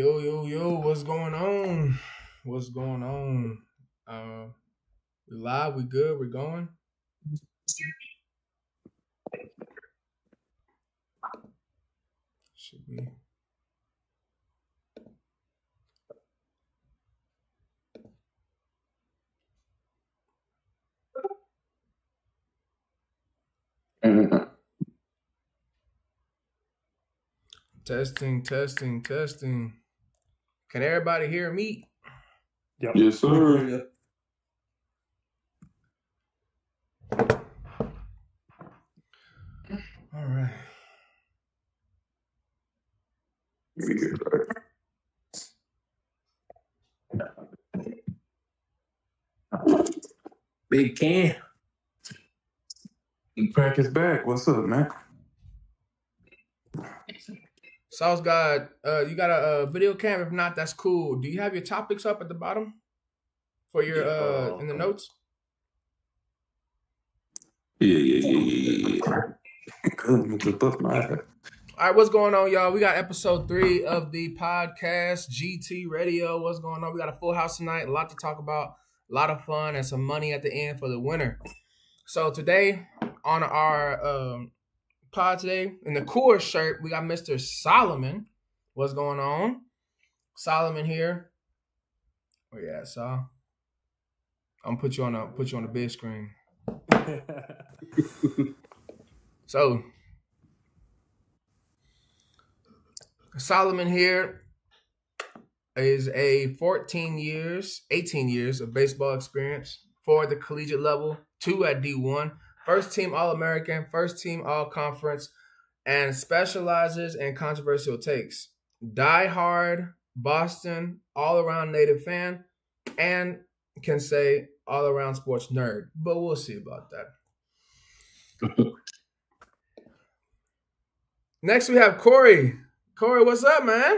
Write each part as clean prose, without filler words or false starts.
Yo, what's going on? What's going on? We live, we good, we're going. Should be. Testing. Can everybody hear me? Yep. Yes, sir. All right. Big Ken. Crack is back. What's up, man? Sauce God, you got a video cam? If not, that's cool. Do you have your topics up at the bottom for your in the notes? Yeah. Good. All right, what's going on, y'all? We got episode 3 of the podcast, GT Radio. What's going on? We got a full house tonight, a lot to talk about, a lot of fun, and some money at the end for the winner. So today, on our pod today, in the Coors shirt, we got Mr. Solomon. What's going on? Solomon here. Oh yeah, Sol. I'm gonna put you on the big screen. So Solomon here is a 18 years of baseball experience, 4 at the collegiate level, 2 at D1, first team All-American, first team All-Conference, and specializes in controversial takes. Die-hard Boston, all-around native fan, and can say all-around sports nerd, but we'll see about that. Next, we have Corey. Corey, what's up, man?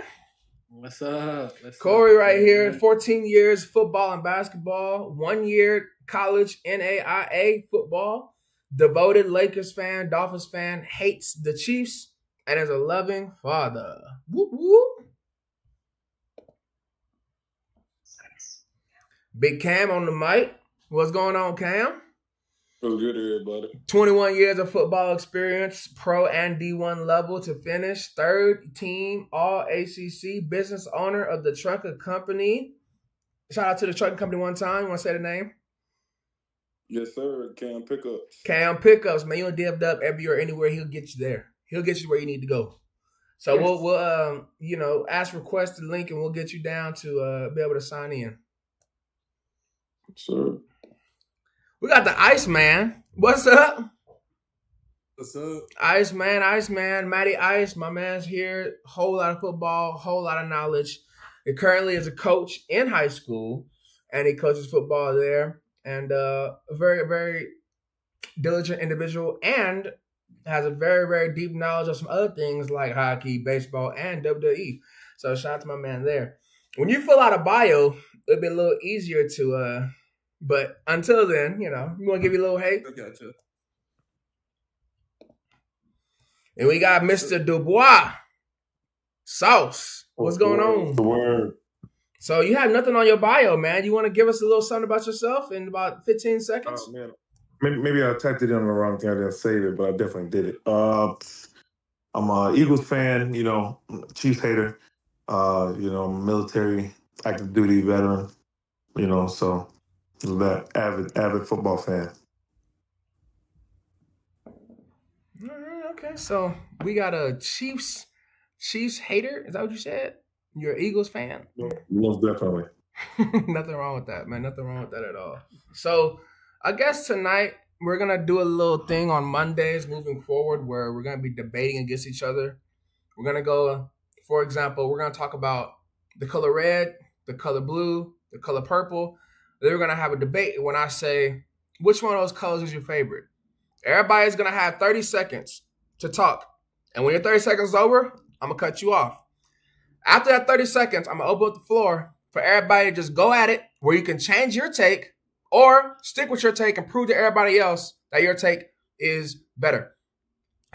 What's up? Corey right here, 14 years football and basketball, 1 year college NAIA football, devoted Lakers fan, Dolphins fan, hates the Chiefs, and is a loving father. Whoop, whoop. Big Cam on the mic. What's going on, Cam? What's good, everybody? 21 years of football experience, pro and D1 level to finish. Third team All-ACC, business owner of the trucking company. Shout out to the trucking company one time. You want to say the name? Yes, sir. Cam Pickups. Cam Pickups, man. You'll divved up every or anywhere. He'll get you there. He'll get you where you need to go. So Yes. we'll ask request the link and we'll get you down to be able to sign in. Sir. We got the Iceman. What's up? What's up? Iceman, Matty Ice, my man's here. Whole lot of football, whole lot of knowledge. He currently is a coach in high school, and he coaches football there. And a very, very diligent individual, and has a very, very deep knowledge of some other things like hockey, baseball, and WWE. So shout out to my man there. When you fill out a bio, it'll be a little easier to but until then, we want to give you a little hate. I got you. And we got Mr. Dubois. Sauce. What's going on? The word. So you have nothing on your bio, man. You want to give us a little something about yourself in about 15 seconds? Oh, man. Maybe I typed it in on the wrong thing. I didn't save it, but I definitely did it. I'm an Eagles fan, Chiefs hater, military, active duty veteran, so that avid football fan. Okay, so we got a Chiefs hater. Is that what you said? You're an Eagles fan? Most definitely. Nothing wrong with that, man. Nothing wrong with that at all. So I guess tonight we're going to do a little thing on Mondays moving forward where we're going to be debating against each other. We're going to go, for example, we're going to talk about the color red, the color blue, the color purple. Then we're going to have a debate when I say, which one of those colors is your favorite? Everybody's going to have 30 seconds to talk. And when your 30 seconds is over, I'm going to cut you off. After that 30 seconds, I'm going to open up the floor for everybody to just go at it where you can change your take or stick with your take and prove to everybody else that your take is better.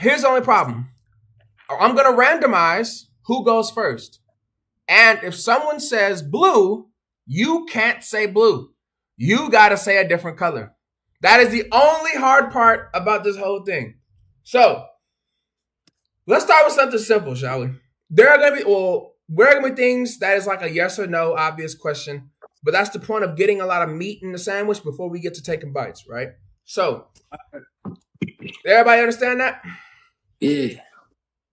Here's the only problem. I'm going to randomize who goes first. And if someone says blue, you can't say blue. You got to say a different color. That is the only hard part about this whole thing. So, let's start with something simple, shall we? There are going to be, we're going to be things that is like a yes or no obvious question. But that's the point of getting a lot of meat in the sandwich before we get to taking bites, right? So, everybody understand that? Yeah.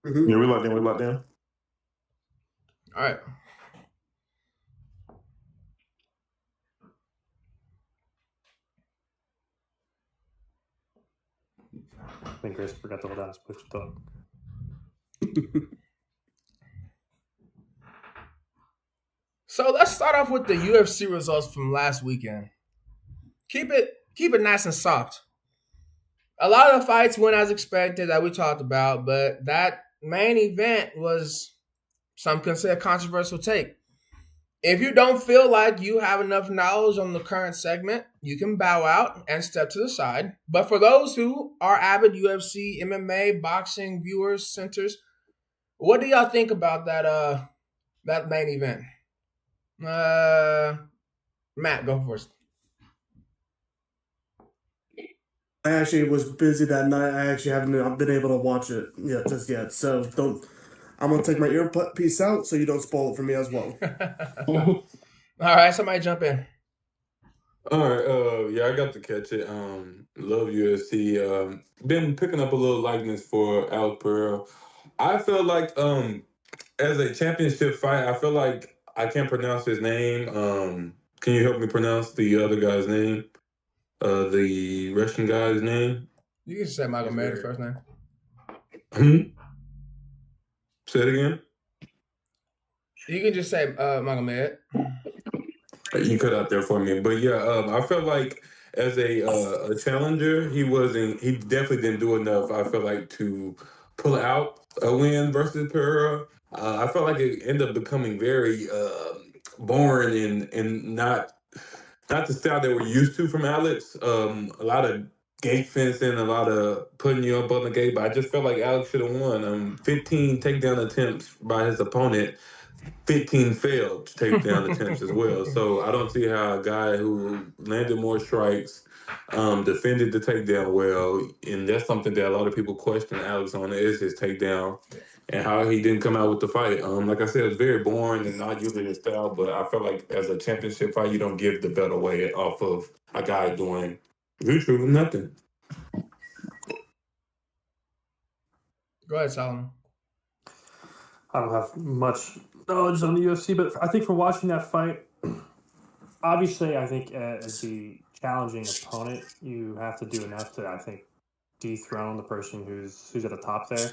Mm-hmm. Yeah, we locked in. All right. I think Grace forgot to hold down his push to talk. So let's start off with the UFC results from last weekend. Keep it nice and soft. A lot of the fights went as expected that we talked about, but that main event was some consider a controversial take. If you don't feel like you have enough knowledge on the current segment, you can bow out and step to the side. But for those who are avid UFC, MMA, boxing viewers, centers, what do y'all think about that main event? Matt, go first. I actually was busy that night. I actually haven't been able to watch it just yet. So I'm gonna take my earpiece out so you don't spoil it for me as well. All right, somebody jump in. All right, yeah, I got to catch it. Love UFC. Been picking up a little likeness for Alex Pereira. I feel like as a championship fight, I feel like I can't pronounce his name. Can you help me pronounce the other guy's name? The Russian guy's name? You can just say Magomed first name. Say it again. You can just say Magomed. You cut out there for me, but yeah, I felt like as a challenger, he definitely didn't do enough. I felt like to pull out a win versus Pereira. I felt like it ended up becoming very boring and not the style that we're used to from Alex. A lot of gate fencing, a lot of putting you up on the gate, but I just felt like Alex should have won. 15 takedown attempts by his opponent. 15 failed takedown attempts as well. So I don't see how a guy who landed more strikes, defended the takedown well, and that's something that a lot of people question Alex on is his takedown and how he didn't come out with the fight. Like I said, it was very boring and not usually his style, but I feel like as a championship fight, you don't give the belt away off of a guy doing literally nothing. Go ahead, Solomon. I don't have much knowledge on the UFC, but I think from watching that fight, obviously, I think as the challenging opponent, you have to do enough to, I think, dethrone the person who's at the top there.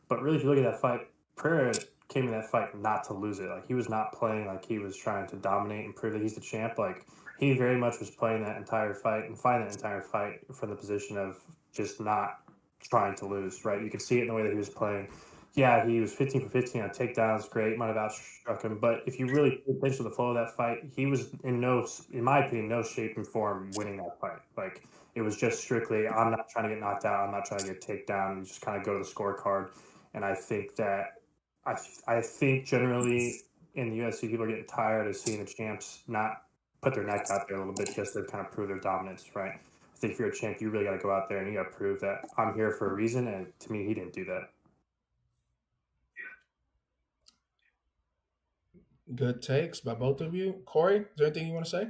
But really, if you look at that fight, Pereira came in that fight not to lose it. Like, he was not playing like he was trying to dominate and prove that he's the champ. Like, he very much was playing that entire fight and fighting that entire fight from the position of just not trying to lose, right? You could see it in the way that he was playing. Yeah, he was 15 for 15 on takedowns, great, might have outstruck him. But if you really pay attention to the flow of that fight, he was in my opinion, no shape and form winning that fight. Like, it was just strictly, I'm not trying to get knocked out, I'm not trying to get takedown, and just kind of go to the scorecard. And I think that, I think generally in the UFC, people are getting tired of seeing the champs not put their neck out there a little bit just to kind of prove their dominance, right? I think if you're a champ, you really got to go out there and you got to prove that I'm here for a reason. And to me, he didn't do that. Good takes by both of you. Corey, is there anything you want to say?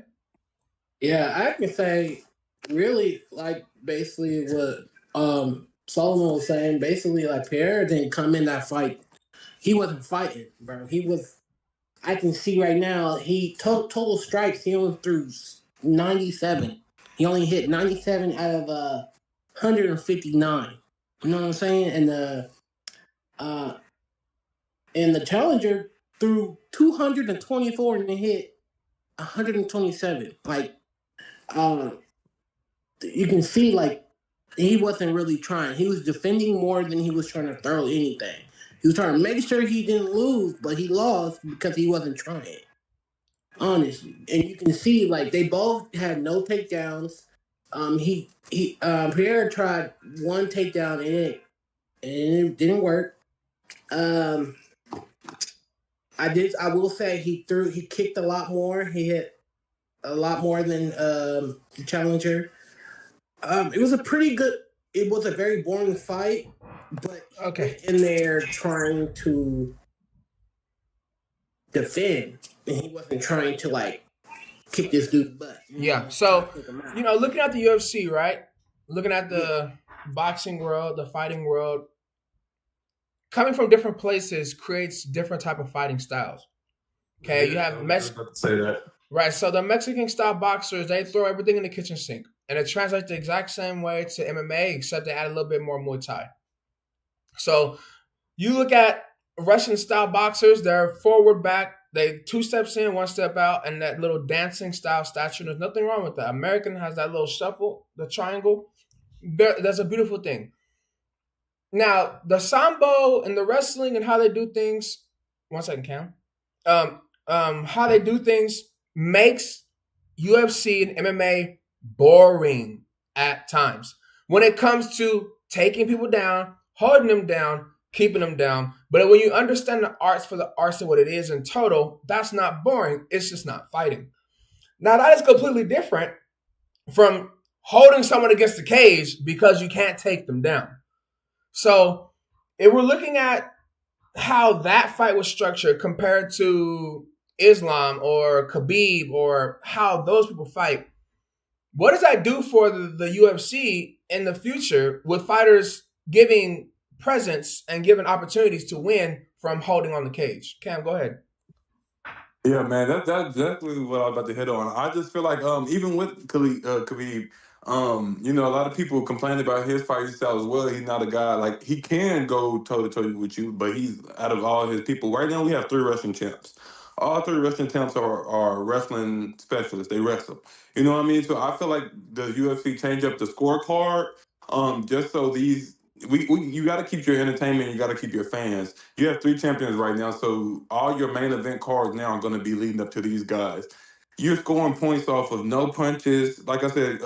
Yeah, I can say really like basically what Solomon was saying. Basically, like Pierre didn't come in that fight. He wasn't fighting, bro. He was. I can see right now. He total strikes. He only threw 97. He only hit 97 out of 159. You know what I'm saying? And the challenger threw 224 and hit 127. Like, you can see, like, he wasn't really trying. He was defending more than he was trying to throw anything. He was trying to make sure he didn't lose, but he lost because he wasn't trying. Honestly. And you can see, like, they both had no takedowns. Pierre tried one takedown and it didn't work. I will say he kicked a lot more. He hit a lot more than the challenger. It was a pretty good. It was a very boring fight, but he went in there trying to defend, and he wasn't trying to like kick this dude's butt. Yeah. So, looking at the UFC, right? Looking at the boxing world, the fighting world, coming from different places creates different type of fighting styles. Okay, you have say that. Right. So the Mexican style boxers, they throw everything in the kitchen sink, and it translates the exact same way to MMA, except they add a little bit more Muay Thai. So you look at Russian style boxers, they're forward, back, they 2 steps in, 1 step out, and that little dancing style stature. There's nothing wrong with that. American has that little shuffle, the triangle. That's a beautiful thing. Now, the sambo and the wrestling and how they do things, 1 second, Cam. How they do things makes UFC and MMA boring at times. When it comes to taking people down, holding them down, keeping them down. But when you understand the arts for the arts of what it is in total, that's not boring. It's just not fighting. Now, that is completely different from holding someone against the cage because you can't take them down. So if we're looking at how that fight was structured compared to Islam or Khabib or how those people fight, what does that do for the UFC in the future with fighters giving presence and giving opportunities to win from holding on the cage? Cam, go ahead. Yeah, man, that's exactly what I was about to hit on. I just feel like even with Khabib, a lot of people complain about his fighting style as well. He's not a guy like he can go toe to toe with you, but he's out of all his people. Right now, we have 3 Russian champs. All 3 Russian champs are wrestling specialists. They wrestle. You know what I mean? So I feel like the UFC changed up the scorecard, just so you got to keep your entertainment. You got to keep your fans. You have 3 champions right now, so all your main event cards now are going to be leading up to these guys. You're scoring points off of no punches. Like I said,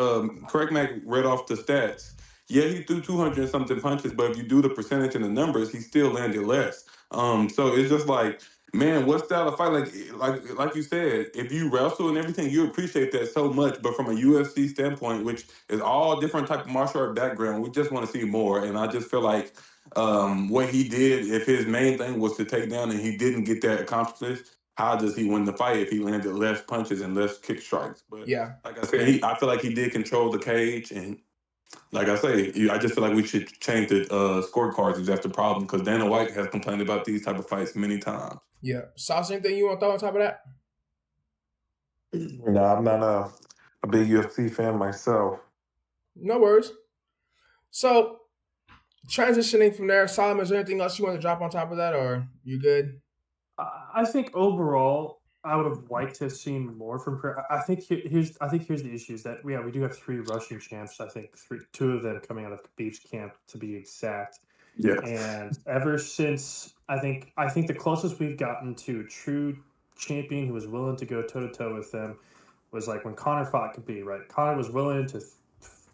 Craig Mack read off the stats. Yeah, he threw 200 and something punches, but if you do the percentage and the numbers, he still landed less. So it's just like, man, what style of fight? Like you said, if you wrestle and everything, you appreciate that so much. But from a UFC standpoint, which is all different type of martial art background, we just want to see more. And I just feel like what he did, if his main thing was to take down and he didn't get that accomplished, how does he win the fight if he landed less punches and less kick strikes? But Yeah. like I said, I feel like he did control the cage. And like I say, I just feel like we should change the scorecards if that's the problem, because Dana White has complained about these type of fights many times. Yeah. Sauce, anything you want to throw on top of that? No, I'm not a big UFC fan myself. No worries. So, transitioning from there, Solomon, is there anything else you want to drop on top of that, or you good? I think overall, I would have liked to have seen more from Pereira. I think here's the issue is that we do have 3 Russian champs. I think 2 of them coming out of Khabib's camp, to be exact. Yeah. And ever since, I think the closest we've gotten to a true champion who was willing to go toe to toe with them was like when Conor fought Khabib. Right, Conor was willing to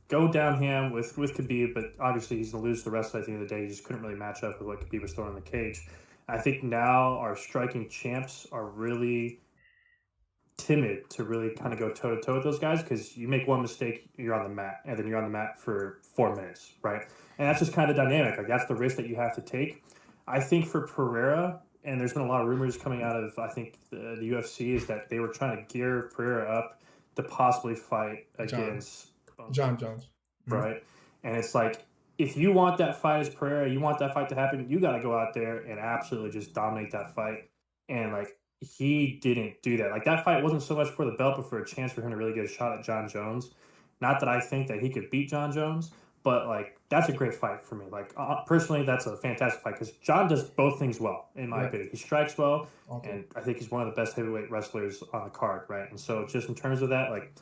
go down him with Khabib, but obviously he's gonna lose the rest at the end of the day. He just couldn't really match up with what Khabib was throwing in the cage. I think now our striking champs are really timid to really kind of go toe to toe with those guys, because you make one mistake, you're on the mat, and then you're on the mat for 4 minutes, right? And that's just kind of dynamic. Like that's the risk that you have to take. I think for Pereira, and there's been a lot of rumors coming out of, I think the UFC, is that they were trying to gear Pereira up to possibly fight against John Jones, right? And it's like, if you want that fight as Pereira, you want that fight to happen, you got to go out there and absolutely just dominate that fight. And like, he didn't do that. Like that fight wasn't so much for the belt, but for a chance for him to really get a shot at John Jones. Not that I think that he could beat John Jones, but like that's a great fight for me. Like personally, that's a fantastic fight because John does both things well, in my opinion. He strikes well, and I think he's one of the best heavyweight wrestlers on the card, right? And so just in terms of that, like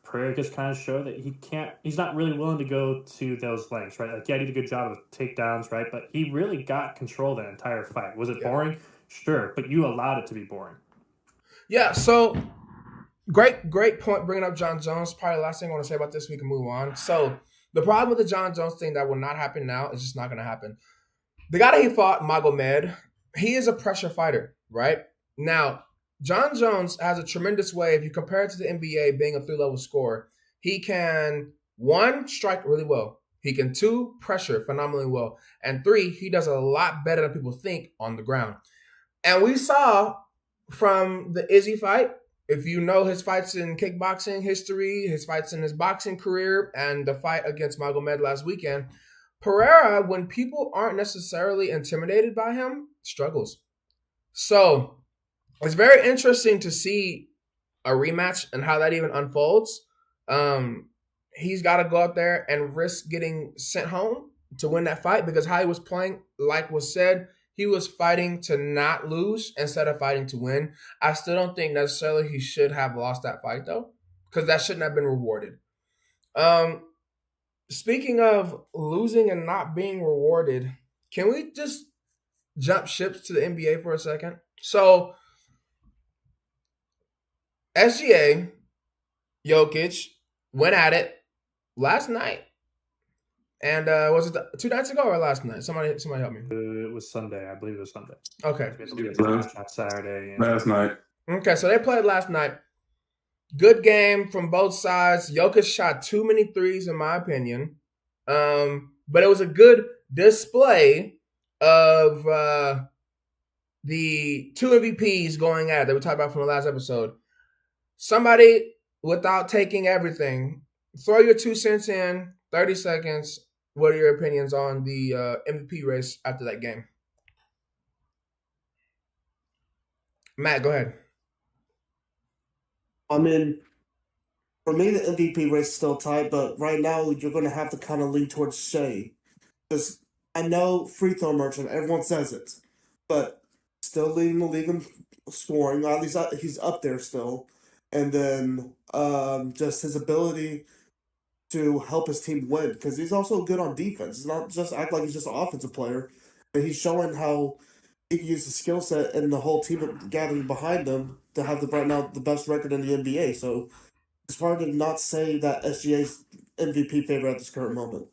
Pereira just kind of showed that he's not really willing to go to those lengths, right? Like, yeah, he did a good job of takedowns, right? But he really got control of that entire fight. Was it boring? Sure, but you allowed it to be boring. Yeah, so great point bringing up John Jones. Probably the last thing I want to say about this, we can move on. So the problem with the John Jones thing that will not happen now is just not going to happen. The guy that he fought, Magomed, he is a pressure fighter, right? Now, John Jones has a tremendous way, if you compare it to the NBA being a 3-level scorer, he can, 1, strike really well. He can, 2, pressure phenomenally well. And 3, he does a lot better than people think on the ground. And we saw from the Izzy fight, if you know his fights in kickboxing history, his fights in his boxing career, and the fight against Magomed last weekend, Pereira, when people aren't necessarily intimidated by him, struggles. So it's very interesting to see a rematch and how that even unfolds. He's got to go out there and risk getting sent home to win that fight, because how he was playing, like was said, he was fighting to not lose instead of fighting to win. I still don't think necessarily he should have lost that fight, though, because that shouldn't have been rewarded. Speaking of losing and not being rewarded, can we just jump ships to the NBA for a second? So, SGA, Jokic went at it last night. And was it 2 nights ago or last night? Somebody help me. It was Sunday. I believe it was Sunday. Okay. On Saturday. Last night. Okay, so they played last night. Good game from both sides. Jokic shot too many threes, in my opinion. But it was a good display of the 2 MVPs going at it that we talked about from the last episode. Somebody, without taking everything, throw your 2 cents in, 30 seconds. What are your opinions on the MVP race after that game? Matt, go ahead. I mean, for me, the MVP race is still tight, but right now you're going to have to kind of lean towards Shea. Because I know free throw merchant, everyone says it, but still leading the league in scoring. At least he's up there still. And then just his ability to help his team win, because he's also good on defense. It's not just act like he's just an offensive player, but he's showing how he can use the skill set and the whole team gathering behind him to have right now the best record in the NBA. So it's hard to not say that SGA's MVP favorite at this current moment.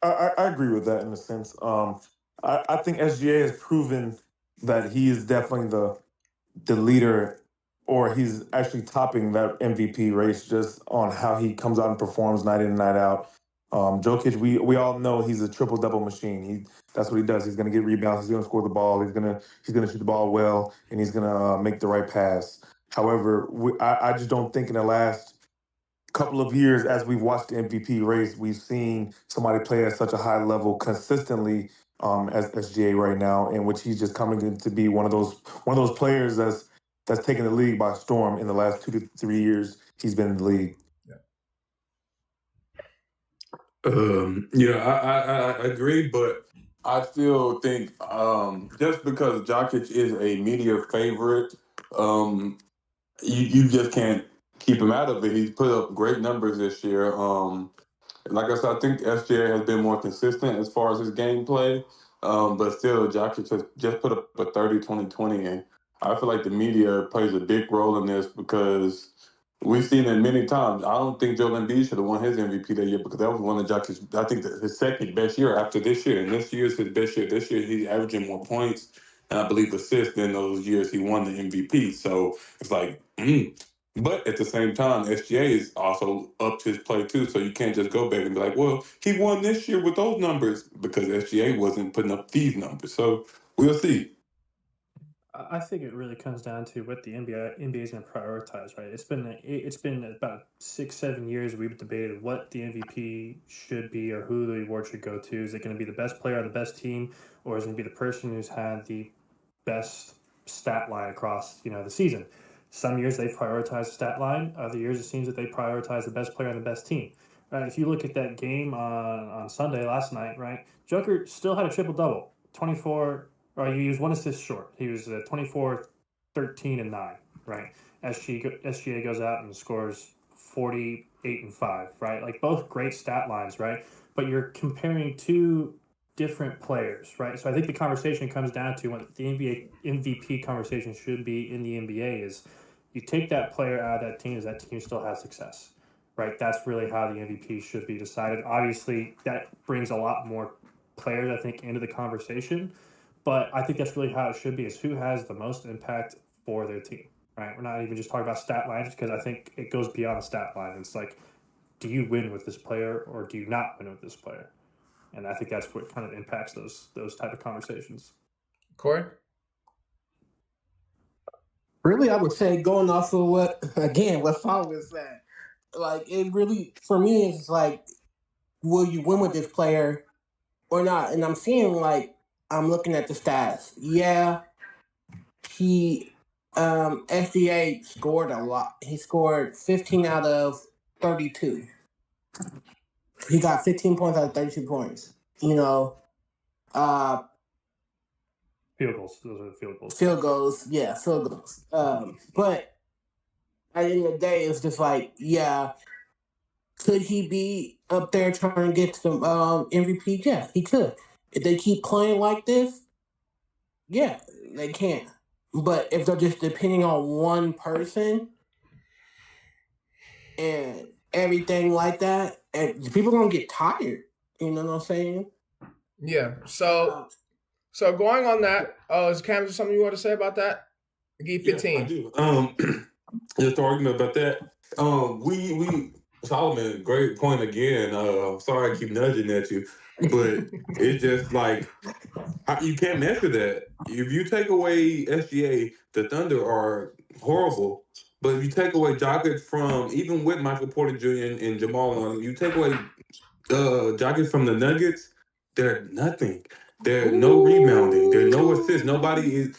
I agree with that in a sense. I think SGA has proven that he is definitely the leader, or he's actually topping that MVP race just on how he comes out and performs night in and night out. Jokic, we all know he's a triple-double machine. That's what he does. He's going to get rebounds. He's going to score the ball. He's going to shoot the ball well, and he's going to make the right pass. However, I just don't think in the last couple of years, as we've watched the MVP race, we've seen somebody play at such a high level consistently as SGA right now, in which he's just coming in to be one of those players that's taken the league by storm in the last 2 to 3 years he's been in the league. I agree, but I still think just because Jokic is a media favorite, you just can't keep him out of it. He's put up great numbers this year. Like I said, I think SGA has been more consistent as far as his gameplay, but still, Jokic has just put up a 30, 20, 20, and I feel like the media plays a big role in this because we've seen it many times. I don't think Joel Embiid should have won his MVP that year, because that was one of Jokic, I think, his second best year after this year, and this year's his best year. This year, he's averaging more points and I believe assists than those years he won the MVP. So it's like, But at the same time, SGA is also upped his play too. So you can't just go back and be like, well, he won this year with those numbers, because SGA wasn't putting up these numbers. So we'll see. I think it really comes down to what the NBA is going to prioritize, right? It's been about 6-7 years we've debated what the MVP should be or who the award should go to. Is it going to be the best player on the best team, or is it going to be the person who's had the best stat line across the season? Some years they prioritize the stat line. Other years it seems that they prioritize the best player on the best team. Right? If you look at that game on Sunday last night, right, Joker still had a triple-double, 24. Or he was 1 assist short. He was 24, 13, and 9, right? SGA goes out and scores 48 and 5, right? Like, both great stat lines, right? But you're comparing 2 different players, right? So I think the conversation comes down to what the NBA MVP conversation should be in the NBA is you take that player out of that team, as that team still has success, right? That's really how the MVP should be decided. Obviously, that brings a lot more players, I think, into the conversation. But I think that's really how it should be: is who has the most impact for their team. Right? We're not even just talking about stat lines, because I think it goes beyond the stat line. It's like, do you win with this player or do you not win with this player? And I think that's what kind of impacts those type of conversations. Corey? Really, I would say going off of what Solomon said, like it really for me is like, will you win with this player or not? And I'm seeing like I'm looking at the stats. Yeah, he SGA scored a lot. He scored 15 out of 32. He got 15 points out of 32 points. You know, Field goals. Those are the field goals. field goals. Yeah, field goals. But at the end of the day, it's just like, yeah, could he be up there trying to get some MVP? Yeah, he could. If they keep playing like this, yeah, they can. But if they're just depending on one person and everything like that, and people gonna get tired. You know what I'm saying? Yeah. So going on that, is Cam, is there something you want to say about that? Give you 15. Yeah, I do. Just an argument about that. We Solomon, great point again. Sorry I keep nudging at you, but it's just like you can't measure that. If you take away SGA, the Thunder are horrible. But if you take away Jokic from, even with Michael Porter Jr. and Jamal, you take away Jokic from the Nuggets, they're nothing. There's no rebounding. There's no assists. Nobody.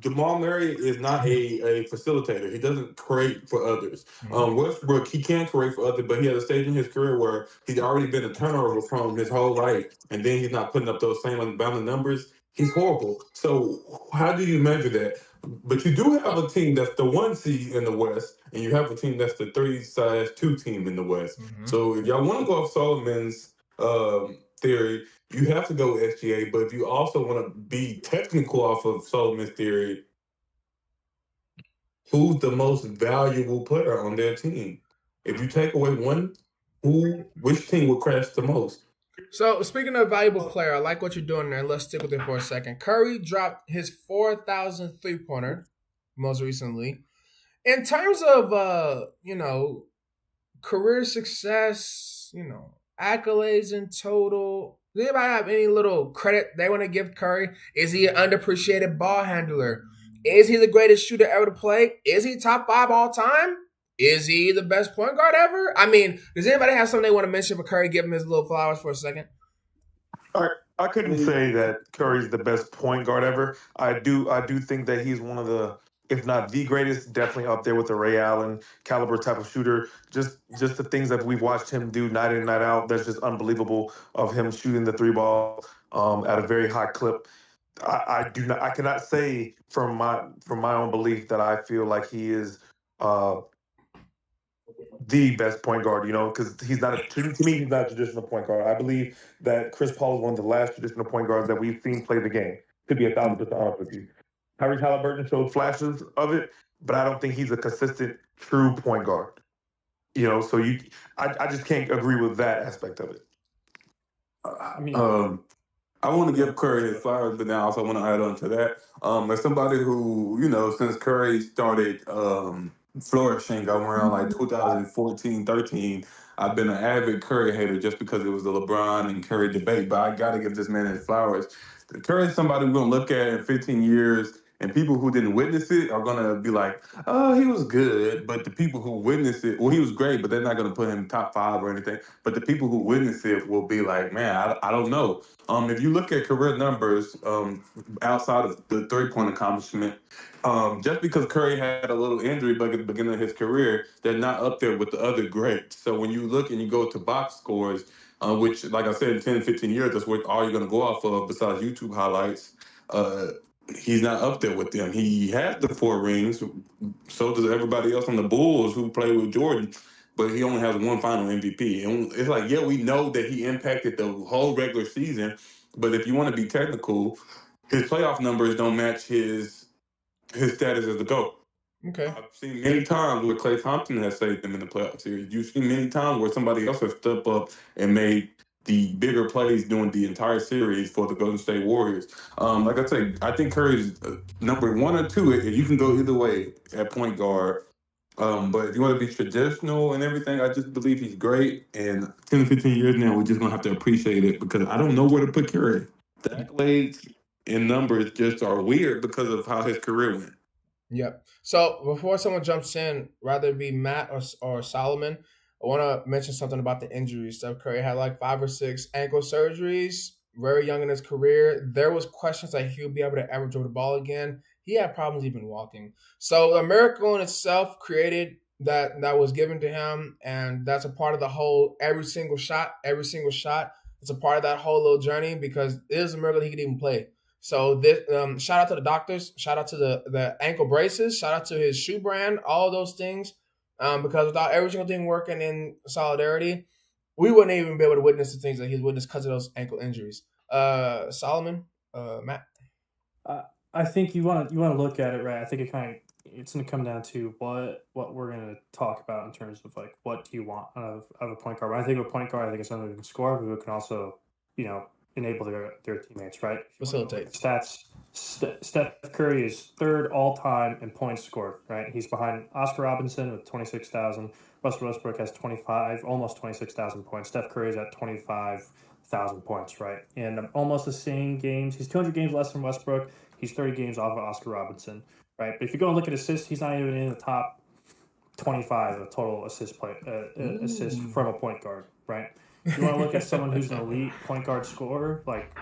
Jamal Murray is not a facilitator. He doesn't create for others. Westbrook, he can create for others, but he has a stage in his career where he's already been a turnover prone his whole life, and then he's not putting up those same unbounded numbers. He's horrible. So how do you measure that? But you do have a team that's the 1 seed in the West, and you have a team that's the 3/2 team in the West. So if y'all want to go off Solomon's theory, you have to go with SGA. But if you also want to be technical off of Solomon's theory, who's the most valuable player on their team? If you take away one, which team will crash the most? So speaking of valuable player, I like what you're doing there. Let's stick with it for a second. Curry dropped his 4,000th three-pointer most recently. In terms of career success, accolades in total, does anybody have any little credit they want to give Curry? Is he an underappreciated ball handler? Is he the greatest shooter ever to play? Is he top 5 all time? Is he the best point guard ever? I mean, does anybody have something they want to mention for Curry? Give him his little flowers for a second. I couldn't say that Curry's the best point guard ever. I do think that he's one of the, if not the greatest, definitely up there with the Ray Allen caliber type of shooter. Just the things that we've watched him do night in, night out, that's just unbelievable, of him shooting the three ball at a very high clip. I cannot say from my own belief that I feel like he is the best point guard, because he's not to me, he's not a traditional point guard. I believe that Chris Paul is one of the last traditional point guards that we've seen play the game. To be 1,000% honest with you, Tyrese Halliburton showed flashes of it, but I don't think he's a consistent, true point guard. So I just can't agree with that aspect of it. I want to give Curry his flowers, but then I also want to add on to that. As somebody who, since Curry started flourishing around like 2014, 13, I've been an avid Curry hater just because it was the LeBron and Curry debate, but I got to give this man his flowers. Curry is somebody we're going to look at in 15 years, and people who didn't witness it are going to be like, oh, he was good. But the people who witnessed it, well, he was great, but they're not going to put him top 5 or anything. But the people who witnessed it will be like, man, I don't know. If you look at career numbers outside of the three-point accomplishment, just because Curry had a little injury bug at the beginning of his career, they're not up there with the other greats. So when you look and you go to box scores, which, like I said, in 10, 15 years, that's what all you're going to go off of besides YouTube highlights, he's not up there with them. He had the 4 rings. So does everybody else on the Bulls who played with Jordan. But he only has 1 final MVP. And it's like, yeah, we know that he impacted the whole regular season. But if you want to be technical, his playoff numbers don't match his status as a GOAT. Okay. I've seen many times where Klay Thompson has saved them in the playoff series. You've seen many times where somebody else has stepped up and made the bigger plays during the entire series for the Golden State Warriors. Like I said, I think Curry's number 1 or 2. You can go either way at point guard. But if you want to be traditional and everything, I just believe he's great. And 10 to 15 years now, we're just going to have to appreciate it because I don't know where to put Curry. The accolades and numbers just are weird because of how his career went. Yep. So before someone jumps in, rather it be Matt or Solomon, I want to mention something about the injuries. Steph Curry had like 5 or 6 ankle surgeries, very young in his career. There was questions that he would be able to ever dribble the ball again. He had problems even walking. So the miracle in itself created that was given to him, and that's a part of the whole every single shot. It's a part of that whole little journey because it is a miracle he could even play. So this shout out to the doctors, shout out to the ankle braces, shout out to his shoe brand, all those things. Because without every single thing working in solidarity, we wouldn't even be able to witness the things that he's witnessed because of those ankle injuries. Solomon, Matt. I think you want to look at it, right. I think it's going to come down to what we're going to talk about in terms of like what do you want out of a point guard. When I think of a point guard, I think it's someone who can score, who can also enable their teammates, right? Facilitate. Stats. Steph Curry is 3rd all time in points scored, right? He's behind Oscar Robertson with 26,000. Russell Westbrook has 25, almost 26,000 points. Steph Curry is at 25,000 points, right? And almost the same games. He's 200 games less than Westbrook. He's 30 games off of Oscar Robertson, right? But if you go and look at assists, he's not even in the top 25 of total assists from a point guard, right? You want to look at someone who's an elite point guard scorer, like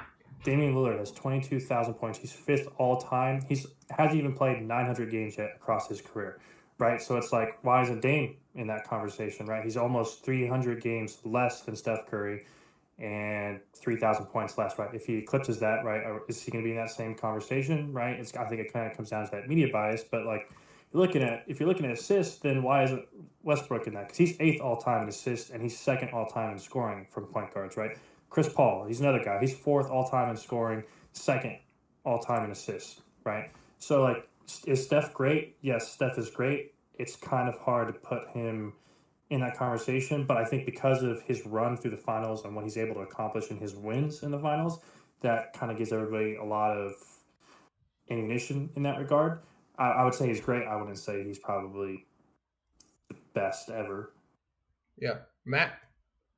Damian Lillard has 22,000 points. He's 5th all time. Hasn't even played 900 games yet across his career, right? So it's like, why isn't Dame in that conversation, right? He's almost 300 games less than Steph Curry and 3,000 points less, right? If he eclipses that, right, is he going to be in that same conversation, right? I think it kind of comes down to that media bias, but like if you're looking at assists, then why isn't Westbrook in that? Because he's 8th all time in assists and he's 2nd all time in scoring from point guards, right? Chris Paul, he's another guy. He's 4th all time in scoring, 2nd all time in assists, right? So like, is Steph great? Yes, Steph is great. It's kind of hard to put him in that conversation, but I think because of his run through the finals and what he's able to accomplish in his wins in the finals, that kind of gives everybody a lot of ammunition in that regard. I would say he's great. I wouldn't say he's probably the best ever. Yeah. Matt?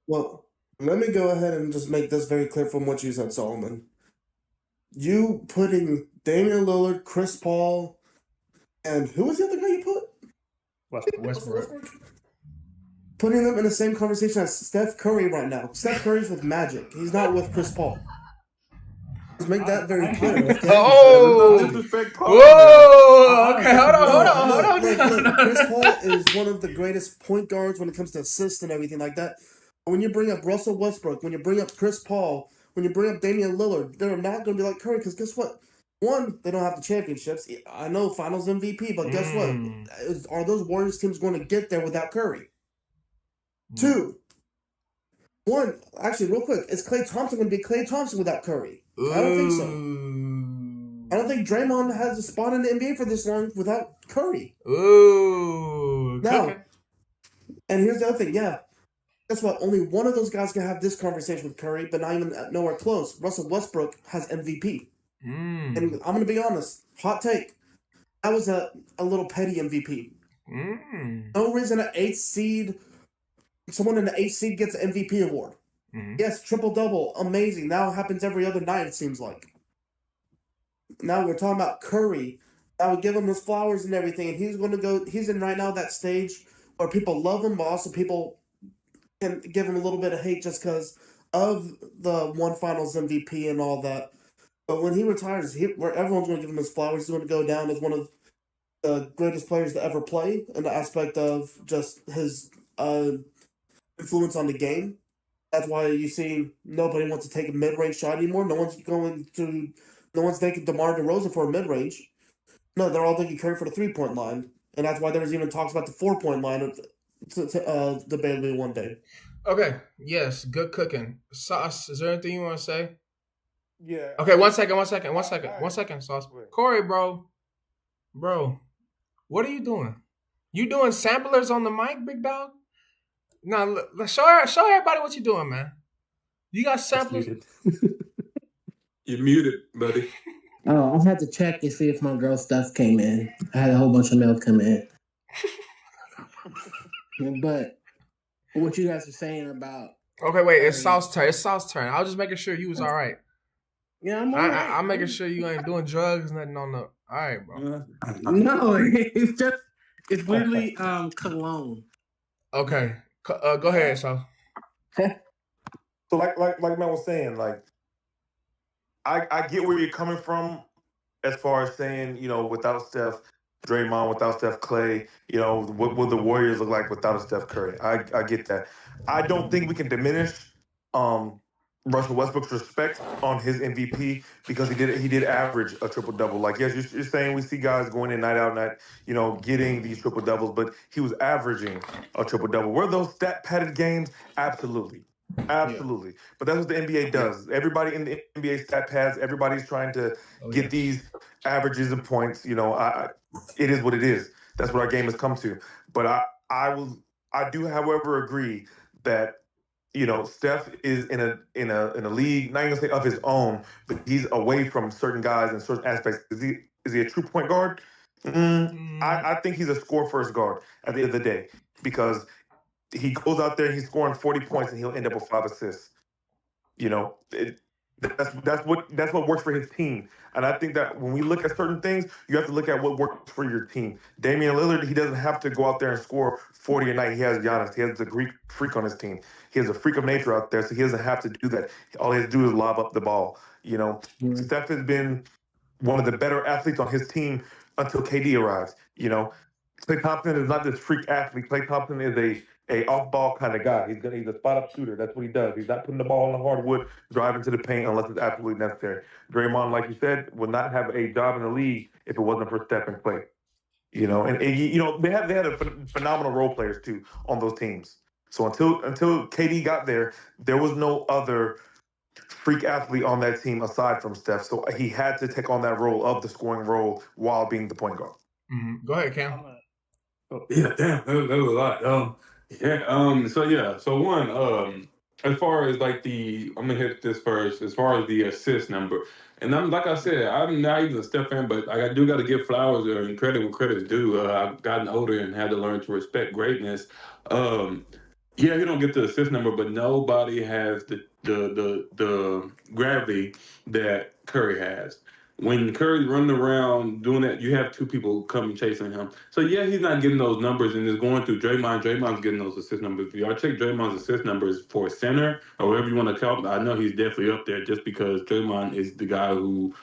Well, let me go ahead and just make this very clear from what you said, Solomon. You putting Damian Lillard, Chris Paul, and who was the other guy you put? Westbrook. Putting them in the same conversation as Steph Curry right now. Steph Curry's with Magic. He's not with Chris Paul. Let's make that very clear. Okay? Oh! Whoa! Okay, hold on. Look, Chris Paul is one of the greatest point guards when it comes to assists and everything like that. When you bring up Russell Westbrook, when you bring up Chris Paul, when you bring up Damian Lillard, they're not going to be like Curry because guess what? One, they don't have the championships. I know Finals MVP, but guess what? Are those Warriors teams going to get there without Curry? 2, actually, real quick, is Klay Thompson going to be Klay Thompson without Curry? I don't think so. I don't think Draymond has a spot in the NBA for this long without Curry. Ooh. Now, and here's the other thing, guess what? Only one of those guys can have this conversation with Curry, but not even nowhere close. Russell Westbrook has MVP. And I'm going to be honest, hot take. That was a little petty MVP. No reason an 8th seed, someone in the 8th seed gets an MVP award. Yes, triple-double, amazing. Now it happens every other night, it seems like. Now we're talking about Curry. Now we give him his flowers and everything, and he's in right now that stage where people love him, but also people can give him a little bit of hate just because of the one Finals MVP and all that. But when he retires, where everyone's going to give him his flowers, he's going to go down as one of the greatest players to ever play in the aspect of just his influence on the game. That's why you see nobody wants to take a mid-range shot anymore. No one's thinking DeMar DeRozan for a mid-range. No, they're all thinking Curry for the 3-point line. And that's why there's even talks about the 4-point line debatably one day. Okay, yes, good cooking. Sauce, is there anything you want to say? Yeah. Okay, one second, Sauce. Corey, bro, what are you doing? You doing samplers on the mic, big dog? Now, show everybody what you're doing, man. You got It's samplers? muted. You're muted, buddy. Oh, I had to check and see if my girl stuff came in. I had a whole bunch of mail come in. But what you guys are saying about Okay, wait. It's Curry- South's turn. It's South's turn. I was just making sure you was all right. Yeah, I'm all right. I'm making sure you ain't doing drugs, nothing on the. All right, bro. No, it's literally cologne. Okay, go ahead, South. So like Matt was saying, like I get where you're coming from as far as saying, without Steph Draymond, without Steph Clay, what will the Warriors look like without a Steph Curry? I get that. I don't think we can diminish Russell Westbrook's respect on his MVP because he did average a triple double. Like, yes, you're saying we see guys going in night out night, getting these triple doubles, but he was averaging a triple double. Were those stat padded games? Absolutely. Absolutely. But that's what the NBA does. Everybody in the NBA stat pads, everybody's trying to get these averages and points. It is what it is. That's what our game has come to. But I do, however, agree that Steph is in a league, not even say of his own, but he's away from certain guys in certain aspects. Is he a true point guard? I think he's a score first guard at the end of the day because he goes out there, he's scoring 40 points, and he'll end up with 5 assists. That's what works for his team. And I think that when we look at certain things, you have to look at what works for your team. Damian Lillard, he doesn't have to go out there and score 40 a night. He has Giannis. He has the Greek freak on his team. He has a freak of nature out there, so he doesn't have to do that. All he has to do is lob up the ball. Steph has been one of the better athletes on his team until KD arrives. Klay Thompson is not this freak athlete. Klay Thompson is a off-ball kind of guy. He's a spot-up shooter. That's what he does. He's not putting the ball on the hardwood, driving to the paint unless it's absolutely necessary. Draymond, like you said, would not have a job in the league if it wasn't for Steph and Klay. They had a phenomenal role players too on those teams. So until KD got there was no other freak athlete on that team aside from Steph. So he had to take on that role of the scoring role while being the point guard. Mm-hmm. Go ahead, Cam. Yeah, damn, that was a lot. So one, as far as like I'm gonna hit this first. As far as the assist number, and like I said, I'm not even a Steph fan, but I do got to give flowers and credit when credit's due. I've gotten older and had to learn to respect greatness. Yeah, he don't get the assist number, but nobody has the gravity that Curry has. When Curry's running around doing that, you have two people coming chasing him. So yeah, he's not getting those numbers and is going through Draymond. Draymond's getting those assist numbers. If y'all check Draymond's assist numbers for a center or whatever you want to call it, I know he's definitely up there just because Draymond is the guy who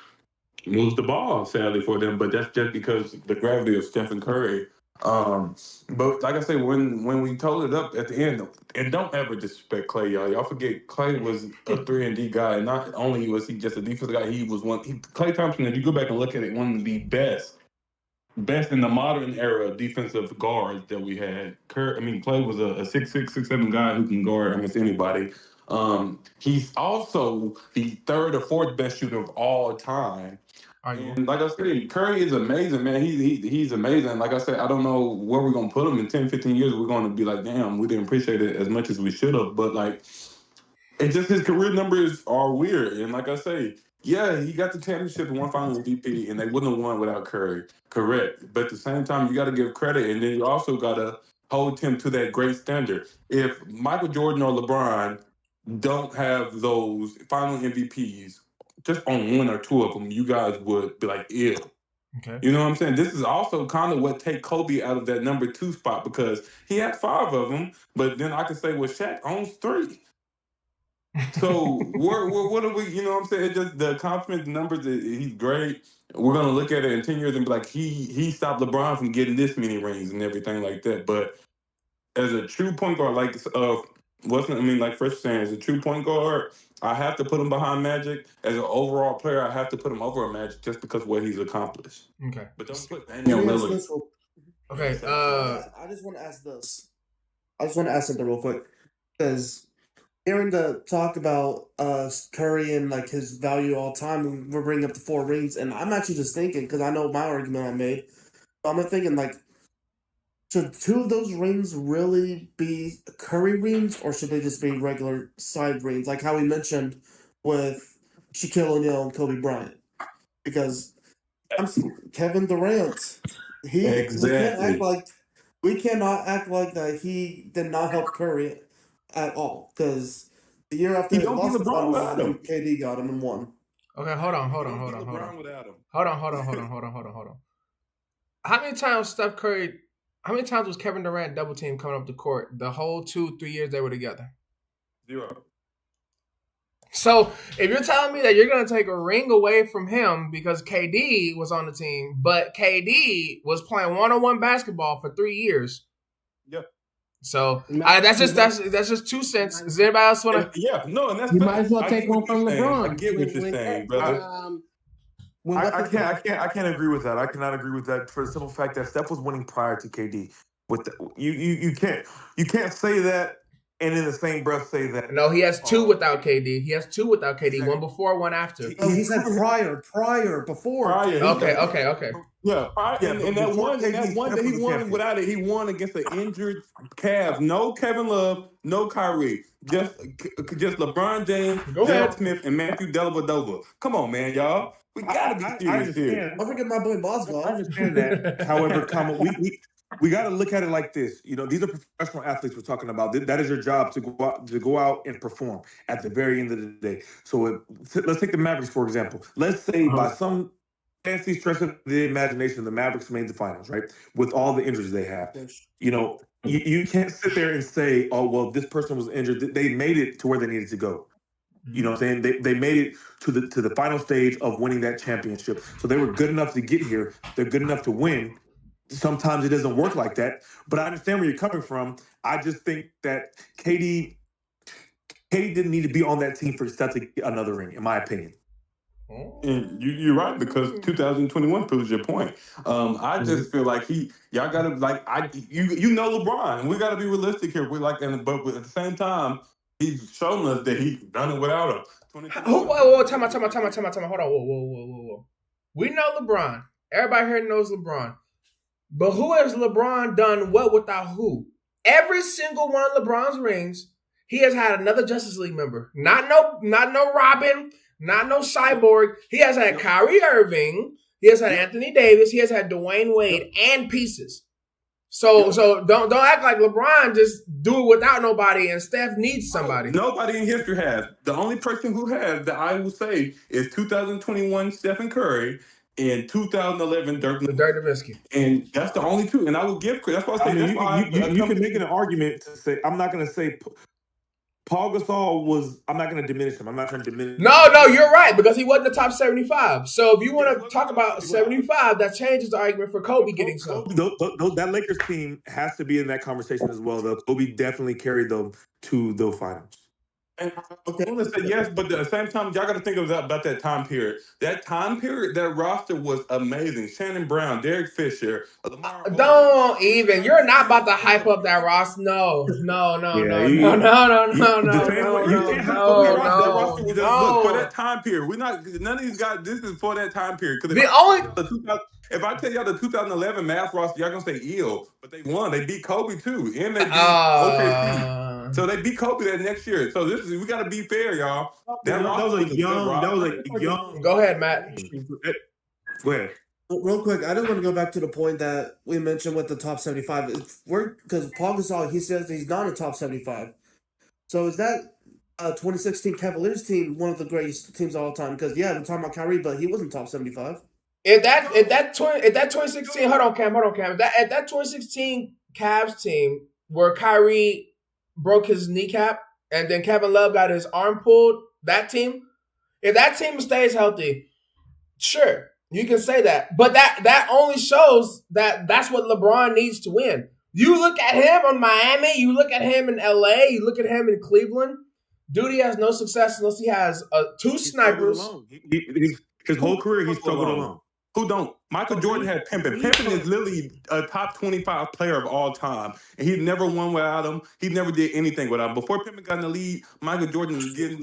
moves the ball, sadly for them, but that's just because the gravity of Stephen Curry. But like I say, when we told it up at the end, and don't ever disrespect Klay, y'all. Y'all forget Klay was a 3-and-D guy. And not only was he just a defensive guy, he was Klay Thompson, if you go back and look at it, one of the best in the modern era defensive guards that we had. Klay was a 6'6", 6'7" guy who can guard almost anybody. He's also the third or fourth best shooter of all time. And like I said, Curry is amazing, man. He's amazing. Like I said, I don't know where we're going to put him in 10, 15 years. We're going to be like, damn, we didn't appreciate it as much as we should have. But, like, it's just his career numbers are weird. And like I say, yeah, he got the championship and won Finals MVP, and they wouldn't have won without Curry. Correct. But at the same time, you got to give credit, and then you also got to hold him to that great standard. If Michael Jordan or LeBron don't have those final MVPs, just on one or two of them, you guys would be like, ew. Okay. You know what I'm saying? This is also kind of what take Kobe out of that number 2 spot because he had 5 of them, but then I can say, well, Shaq owns 3. So what are we, you know what I'm saying? It's just the confidence numbers, he's great. We're going to look at it in 10 years and be like, he stopped LeBron from getting this many rings and everything like that. But as a true point guard, like Fresh saying, as a true point guard, I have to put him behind Magic. As an overall player, I have to put him over a Magic just because of what he's accomplished. Okay. But don't put Damian Lillard. Okay. I just want to ask this. I just want to ask something real quick. Because hearing the talk about Curry and like his value all time, and we're bringing up the 4 rings, and I'm actually just thinking, because I know my argument I made, I'm thinking like, should 2 of those rings really be Curry rings, or should they just be regular side rings, like how we mentioned with Shaquille O'Neal and Kobe Bryant? Because Kevin Durant, Exactly. we cannot act like that he did not help Curry at all. Because the year after He they don't lost be the LeBron finals is without when him. KD got him and won. Okay, hold on. He don't be LeBron without him. Hold on. How many times was Kevin Durant double team coming up the court the whole 2-3 years they were together? 0. So if you're telling me that you're going to take a ring away from him because KD was on the team, but KD was playing one-on-one basketball for 3 years. Yeah. So that's just 2 cents. Does anybody else want to? Yeah, no, and that's You fair. might as well I take get one what you're from saying. LeBron. I get what you're saying, brother. I can't agree with that. I cannot agree with that for the simple fact that Steph was winning prior to KD. You can't say that and in the same breath say that. No, he has 2 without KD. He has 2 without KD. Exactly. One before, one after. He said before. Prior. Okay. Yeah, and that before one that KD, he won Steph was the without champion. it. He won against an injured Cavs. No Kevin Love, no Kyrie. Just LeBron James, Go ahead. J.R. Smith, and Matthew Dellavedova. Come on, man, y'all. We gotta be serious here. Don't forget my boy Boswell. I understand that. However, we got to look at it like this. You know, these are professional athletes we're talking about. That is your job to go out and perform at the very end of the day. So let's take the Mavericks for example. Let's say by some fancy stretch of the imagination, the Mavericks made the finals, right? With all the injuries they have. You know, you can't sit there and say, oh, well, this person was injured. They made it to where they needed to go. You know what I'm saying? They made it to the final stage of winning that championship. So they were good enough to get here. They're good enough to win. Sometimes it doesn't work like that. But I understand where you're coming from. I just think that KD didn't need to be on that team for Steph to get another ring, in my opinion. And you're right, because 2021 proves your point. I just feel like y'all gotta you know LeBron, and we gotta be realistic here. But at the same time, he's shown us that he's done it without him. Whoa, time out. Hold on, whoa. We know LeBron. Everybody here knows LeBron. But who has LeBron done what without who? Every single one of LeBron's rings, he has had another Justice League member. Not no Robin, not no Cyborg. He has had Kyrie Irving. He has had Anthony Davis. He has had Dwayne Wade and pieces. So don't act like LeBron just do it without nobody and Steph needs somebody. Nobody in history has. The only person who has that I will say is 2021 Stephen Curry and 2011 Dirk Nowitzki. And that's the only two. And I will give credit. That's why I say you can make an argument to say, I'm not going to say Paul Gasol was, I'm not going to diminish him. I'm not trying to diminish him. No, you're right, because he wasn't the top 75. So if you want to talk about 75, that changes the argument for Kobe getting some. That Lakers team has to be in that conversation as well, though. Kobe definitely carried them to the finals. And I want to say yes, but at the same time, y'all got to think about that time period. That time period, that roster was amazing. Shannon Brown, Derek Fisher, Lamar don't even. You're not about to hype up that roster. No. For that time period, we're not. None of these guys. This is for that time period. If I tell y'all the 2011 Mavs roster, y'all gonna say ill, but they won. They beat Kobe too, and they beat OKC. So they beat Kobe that next year. So we gotta be fair, y'all. That was a young. Go ahead, Matt. Go ahead. Real quick, I just want to go back to the point that we mentioned with the top 75. Because Paul Gasol, he says he's not a top 75. So is that 2016 Cavaliers team one of the greatest teams of all time? Because we're talking about Kyrie, but he wasn't top 75. If that 2016, hold on, Cam. At that 2016 Cavs team where Kyrie broke his kneecap and then Kevin Love got his arm pulled, that team, if that team stays healthy, sure, you can say that. But that only shows that that's what LeBron needs to win. You look at him on Miami, you look at him in LA, you look at him in Cleveland. Dude, he has no success unless he has 2 snipers. His whole career, he struggled alone. Who don't? Michael Jordan had Pimpin. Pimpin is literally a top 25 player of all time. And he never won without him. He never did anything without him. Before Pimpin got in the league, Michael Jordan was getting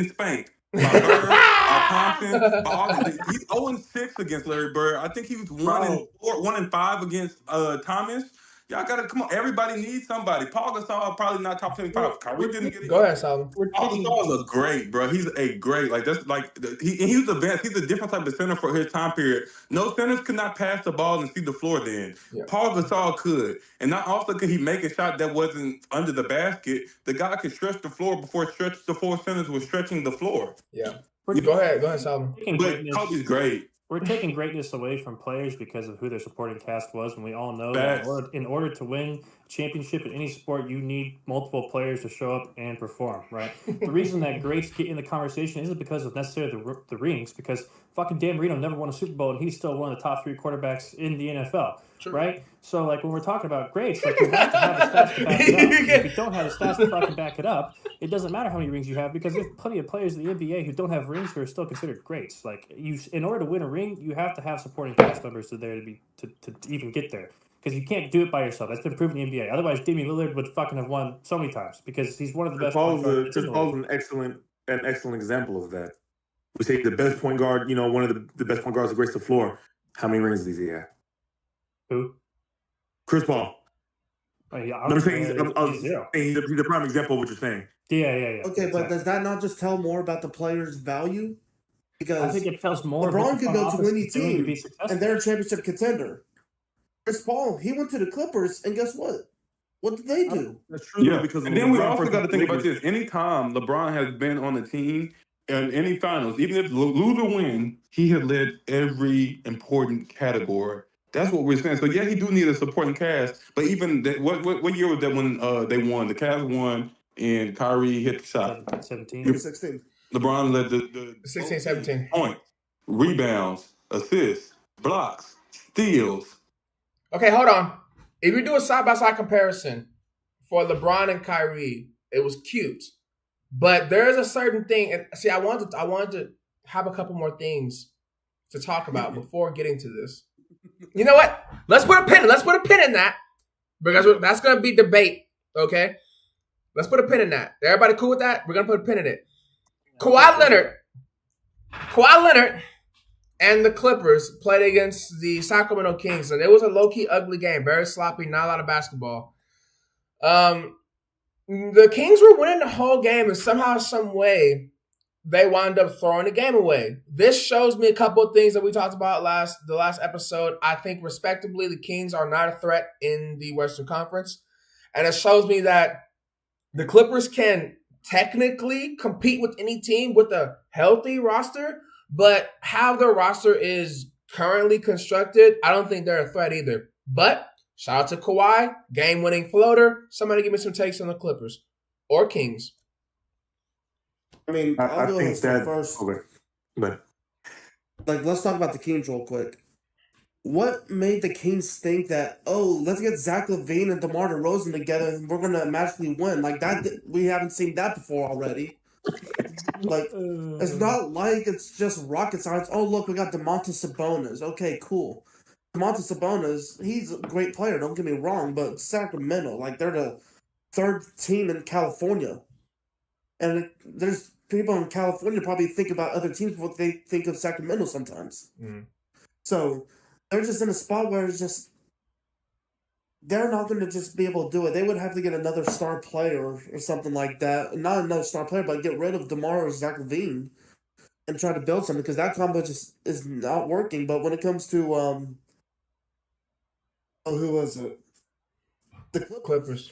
spanked. By Bird, by Thompson, he's 0-6 against Larry Bird. I think he was 1-5 against Thomas. Y'all gotta come on. Everybody needs somebody. Paul Gasol probably not top 25. Kyrie didn't get it. Go ahead, Solomon. Paul Gasol is a great, bro. He's a great, like that's like he's the best. He's a different type of center for his time period. No centers could not pass the ball and see the floor then. Yeah. Paul Gasol could. And not also could he make a shot that wasn't under the basket. The guy could stretch the floor before the four centers were stretching the floor. Yeah. Go ahead, Solomon. But Kobe's great. We're taking greatness away from players because of who their supporting cast was, and we all know that in order to win a championship in any sport, you need multiple players to show up and perform, right? The reason that greats get in the conversation isn't because of necessarily the rings, because fucking Dan Marino never won a Super Bowl, and he's still one of the top 3 quarterbacks in the NFL, right? So, like, when we're talking about greats, like, you have to have the stats to back it up. If you don't have the stats to fucking back it up, it doesn't matter how many rings you have, because there's plenty of players in the NBA who don't have rings who are still considered greats. Like, in order to win a ring, you have to have supporting cast members to even get there, because you can't do it by yourself. That's been proven in the NBA. Otherwise, Damian Lillard would fucking have won so many times because he's one of the best. Chris Paul's an excellent example of that. We say the best point guard, one of the best point guards to grace the floor. How many rings does he have? Who? Chris Paul. I'm saying he's a prime example of what you're saying. Yeah. Okay, but does that not just tell more about the player's value? Because I think it tells more. LeBron could go to any team, and they're a championship contender. Chris Paul, he went to the Clippers, and guess what? What did they do? That's true. Yeah, because and then we also got to think about this. Anytime LeBron has been on the team in any finals, even if lose or win, he had led every important category. That's what we're saying. So yeah, he do need a supporting cast. But even what year was that when they won? The Cavs won, and Kyrie hit the shot. 16. LeBron led the 16, 17 point, rebounds, assists, blocks, steals. Okay, hold on. If you do a side-by-side comparison for LeBron and Kyrie, it was cute. But there is a certain thing, and see, I wanted to have a couple more things to talk about before getting to this. You know what? Let's put a pin in that, because that's going to be debate, okay? Let's put a pin in that. Everybody cool with that? We're going to put a pin in it. Kawhi Leonard and the Clippers played against the Sacramento Kings, and it was a low-key ugly game, very sloppy, not a lot of basketball. The Kings were winning the whole game, and somehow, some way, they wound up throwing the game away. This shows me a couple of things that we talked about the last episode. I think, respectively, the Kings are not a threat in the Western Conference, and it shows me that the Clippers can technically compete with any team with a healthy roster, but how their roster is currently constructed, I don't think they're a threat either. But shout out to Kawhi, game-winning floater. Somebody give me some takes on the Clippers or Kings. I mean, I'll go ahead and first. Okay. But let's talk about the Kings real quick. What made the Kings think that, let's get Zach LaVine and DeMar DeRozan together and we're going to magically win? Like, that, we haven't seen that before already. Like, it's not like it's just rocket science. Oh, look, we got Domantas Sabonis. Okay, cool. Domantas Sabonis, he's a great player, don't get me wrong, but Sacramento, like, they're the third team in California. And there's people in California probably think about other teams before they think of Sacramento sometimes. So they're just in a spot where it's just they're not going to just be able to do it. They would have to get another star player or something like that. Not another star player, but get rid of DeMar or Zach LaVine and try to build something, because that combo just is not working. But when it comes to who was it? The Clippers.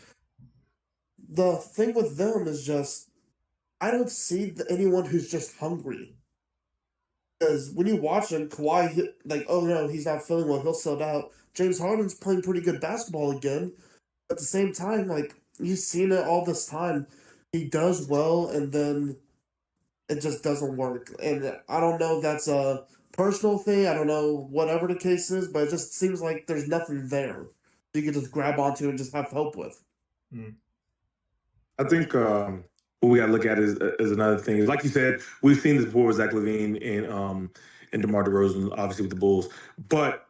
The thing with them is just I don't see anyone who's just hungry. Because when you watch him, Kawhi, like, oh no, he's not feeling well, he'll sell out. James Harden's playing pretty good basketball again. At the same time, like, you've seen it all this time. He does well, and then it just doesn't work. And I don't know if that's a personal thing. I don't know whatever the case is, but it just seems like there's nothing there you can just grab onto and just have help with. I think what we got to look at is another thing. Like you said, we've seen this before with Zach LaVine and DeMar DeRozan, obviously with the Bulls. But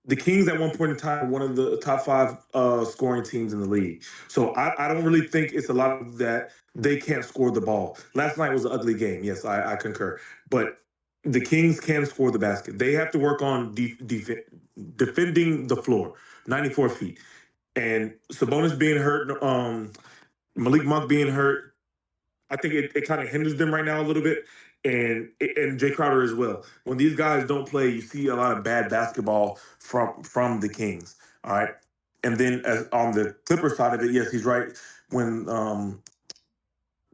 the Kings at one point in time were one of the top 5 scoring teams in the league. So I don't really think it's a lot of that they can't score the ball. Last night was an ugly game. Yes, I concur. But the Kings can score the basket. They have to work on defending the floor, 94 feet. And Sabonis being hurt, Malik Monk being hurt, I think it kind of hinders them right now a little bit, and Jay Crowder as well. When these guys don't play, you see a lot of bad basketball from the Kings. All right, and then as on the Clippers side of it, yes, he's right. When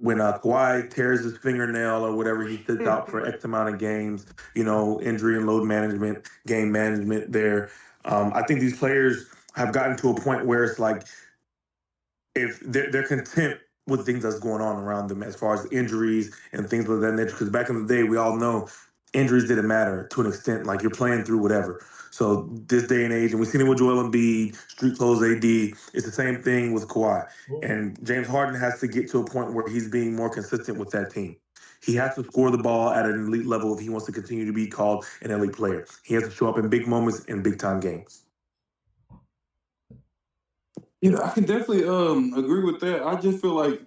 Kawhi tears his fingernail or whatever, he sits out for X amount of games. Injury and load management, game management. There, I think these players have gotten to a point where it's like if they're content with things that's going on around them as far as injuries and things like that nature. Because back in the day, we all know injuries didn't matter to an extent. Like you're playing through whatever. So this day and age, and we've seen it with Joel Embiid, street clothes AD. It's the same thing with Kawhi. And James Harden has to get to a point where he's being more consistent with that team. He has to score the ball at an elite level if he wants to continue to be called an elite player. He has to show up in big moments in big time games. Yeah, I can definitely agree with that. I just feel like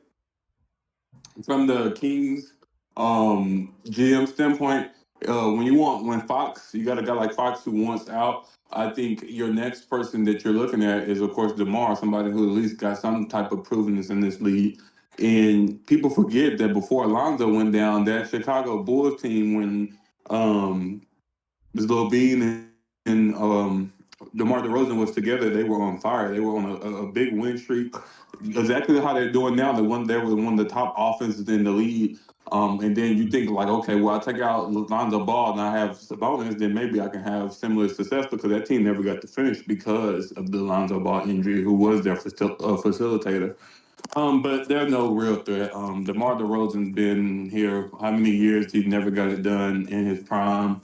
from the Kings GM standpoint, when Fox, you got a guy like Fox who wants out. I think your next person that you're looking at is, of course, DeMar, somebody who at least got some type of provenness in this league. And people forget that before Alonzo went down, that Chicago Bulls team, when Lil Bean and DeMar DeRozan was together, they were on fire. They were on a big win streak. Exactly how they're doing now. They were one of the top offenses in the league. And then you think like, okay, well, I take out Lonzo Ball and I have Sabonis, then maybe I can have similar success because that team never got to finish because of the Lonzo Ball injury, who was their facilitator. But they're no real threat. DeMar DeRozan's been here how many years? He never got it done in his prime.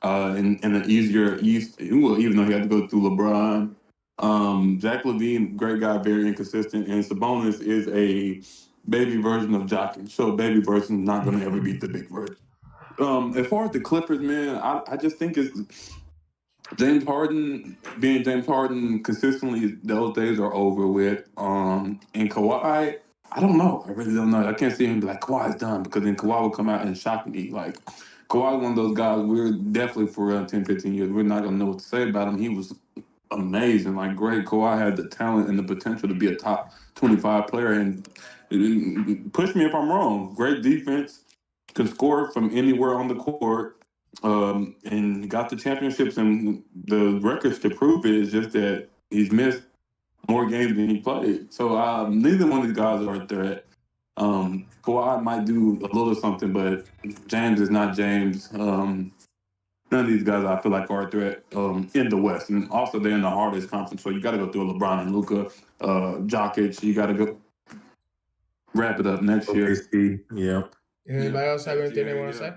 In an easier East, well, even though he had to go through LeBron. Zach LaVine, great guy, very inconsistent, and Sabonis is a baby version of Jokic. So a baby version is not going to ever beat the big version. As far as the Clippers, man, I just think it's James Harden being James Harden consistently. Those days are over with. And Kawhi, I don't know. I really don't know. I can't see him be like Kawhi's done because then Kawhi will come out and shock me. Like Kawhi, one of those guys. We're definitely for around 10, 15 years. We're not gonna know what to say about him. He was amazing. Like great. Kawhi had the talent and the potential to be a top 25 player. And push me if I'm wrong. Great defense. Can score from anywhere on the court. And got the championships, and the records to prove it is just that he's missed more games than he played. So neither one of these guys are a threat. Kawhi might do a little something, but James is not James. None of these guys I feel like are a threat in the West, and also they're in the hardest conference, so you got to go through LeBron and Luka, Jokic. You got to go wrap it up next year. Yeah. Anybody else have anything they want to say?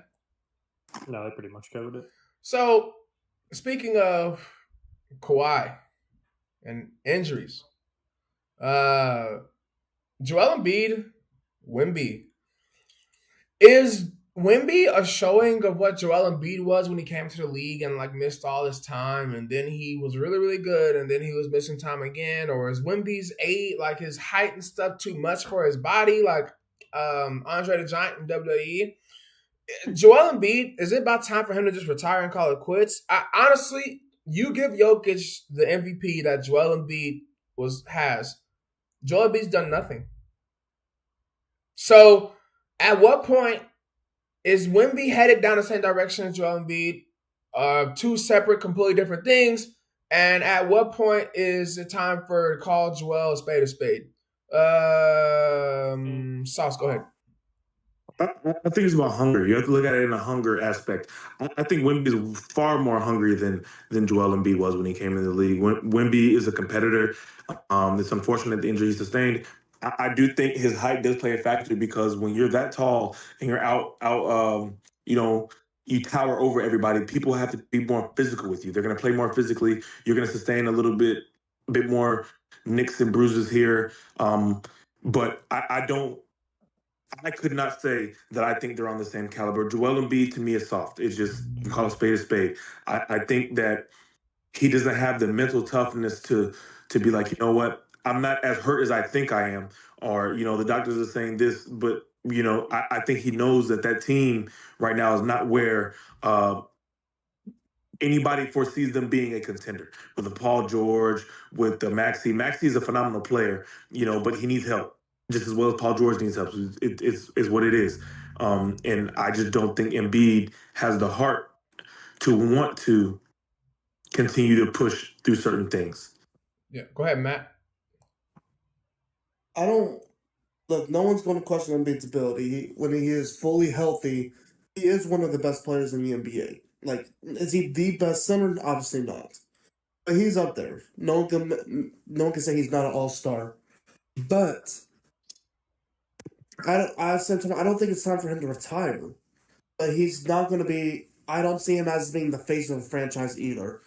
No, they pretty much covered it. So, speaking of Kawhi and injuries, Joel Embiid, Wemby. Is Wemby a showing of what Joel Embiid was when he came to the league and like missed all his time, and then he was really, really good, and then he was missing time again? Or is Wemby's like his height and stuff too much for his body, like Andre the Giant in WWE? Joel Embiid, is it about time for him to just retire and call it quits? Honestly, you give Jokic the MVP that Joel Embiid has. Joel Embiid's done nothing. So, at what point is Wemby headed down the same direction as Joel Embiid? Two separate, completely different things. And at what point is it time for call Joel a spade a spade? Sauce, go ahead. I think it's about hunger. You have to look at it in a hunger aspect. I think Wemby is far more hungry than Joel Embiid was when he came into the league. Wemby is a competitor. It's unfortunate the injury he sustained. I do think his height does play a factor because when you're that tall and you're out, you tower over everybody. People have to be more physical with you. They're going to play more physically. You're going to sustain a bit more nicks and bruises here. But I could not say that I think they're on the same caliber. Joel Embiid to me is soft. It's just, you call a spade a spade. I think that he doesn't have the mental toughness to be like, you know what, I'm not as hurt as I think I am. Or, the doctors are saying this, but I think he knows that team right now is not where anybody foresees them being a contender. With the Paul George, with the Maxey. Maxey is a phenomenal player, but he needs help just as well as Paul George needs help. It's what it is. And I just don't think Embiid has the heart to want to continue to push through certain things. Yeah, go ahead, Matt. I don't look. No one's going to question Embiid's ability. When he is fully healthy, he is one of the best players in the NBA. Like, is he the best center? Obviously not, but he's up there. No one can say he's not an all-star. But I don't think it's time for him to retire. But he's not going to be. I don't see him as being the face of a franchise either.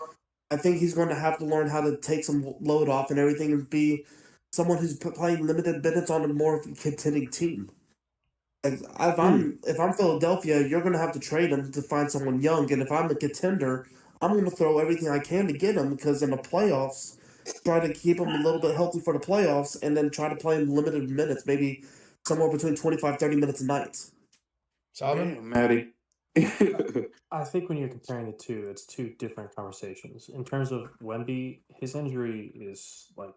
I think he's going to have to learn how to take some load off and everything, and be someone who's playing limited minutes on a more contending team. Like, if I'm Philadelphia, you're going to have to trade him to find someone young, and if I'm a contender, I'm going to throw everything I can to get him, because in the playoffs, try to keep him a little bit healthy for the playoffs, and then try to play him limited minutes, maybe somewhere between 25, 30 minutes a night. Solomon? Damn, Maddie. I think when you're comparing the two, it's two different conversations. In terms of Wemby, his injury is like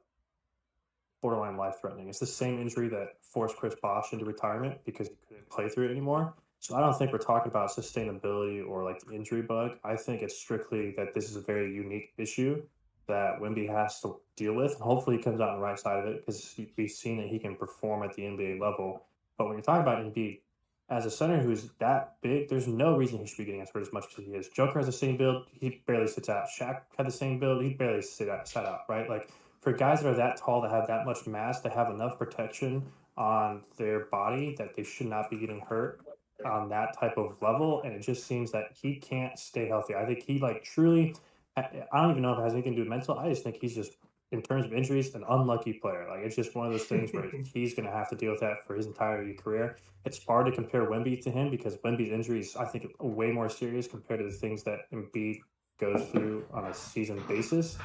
borderline life-threatening. It's the same injury that forced Chris Bosh into retirement because he couldn't play through it anymore. So I don't think we're talking about sustainability or like the injury bug. I think it's strictly that this is a very unique issue that Wemby has to deal with. And hopefully he comes out on the right side of it, because we've seen that he can perform at the NBA level. But when you're talking about Embiid, as a center who's that big, there's no reason he should be getting hurt as much as he is. Joker has the same build, he barely sits out. Shaq had the same build, he barely sat out, right? Like, for guys that are that tall, that have that much mass, that have enough protection on their body, that they should not be getting hurt on that type of level. And it just seems that he can't stay healthy. I think he truly, I don't even know if it has anything to do with mental. I just think he's just, in terms of injuries, an unlucky player. Like, it's just one of those things where he's going to have to deal with that for his entire career. It's hard to compare Wemby to him, because Wemby's injuries, I think, are way more serious compared to the things that Embiid goes through on a season basis.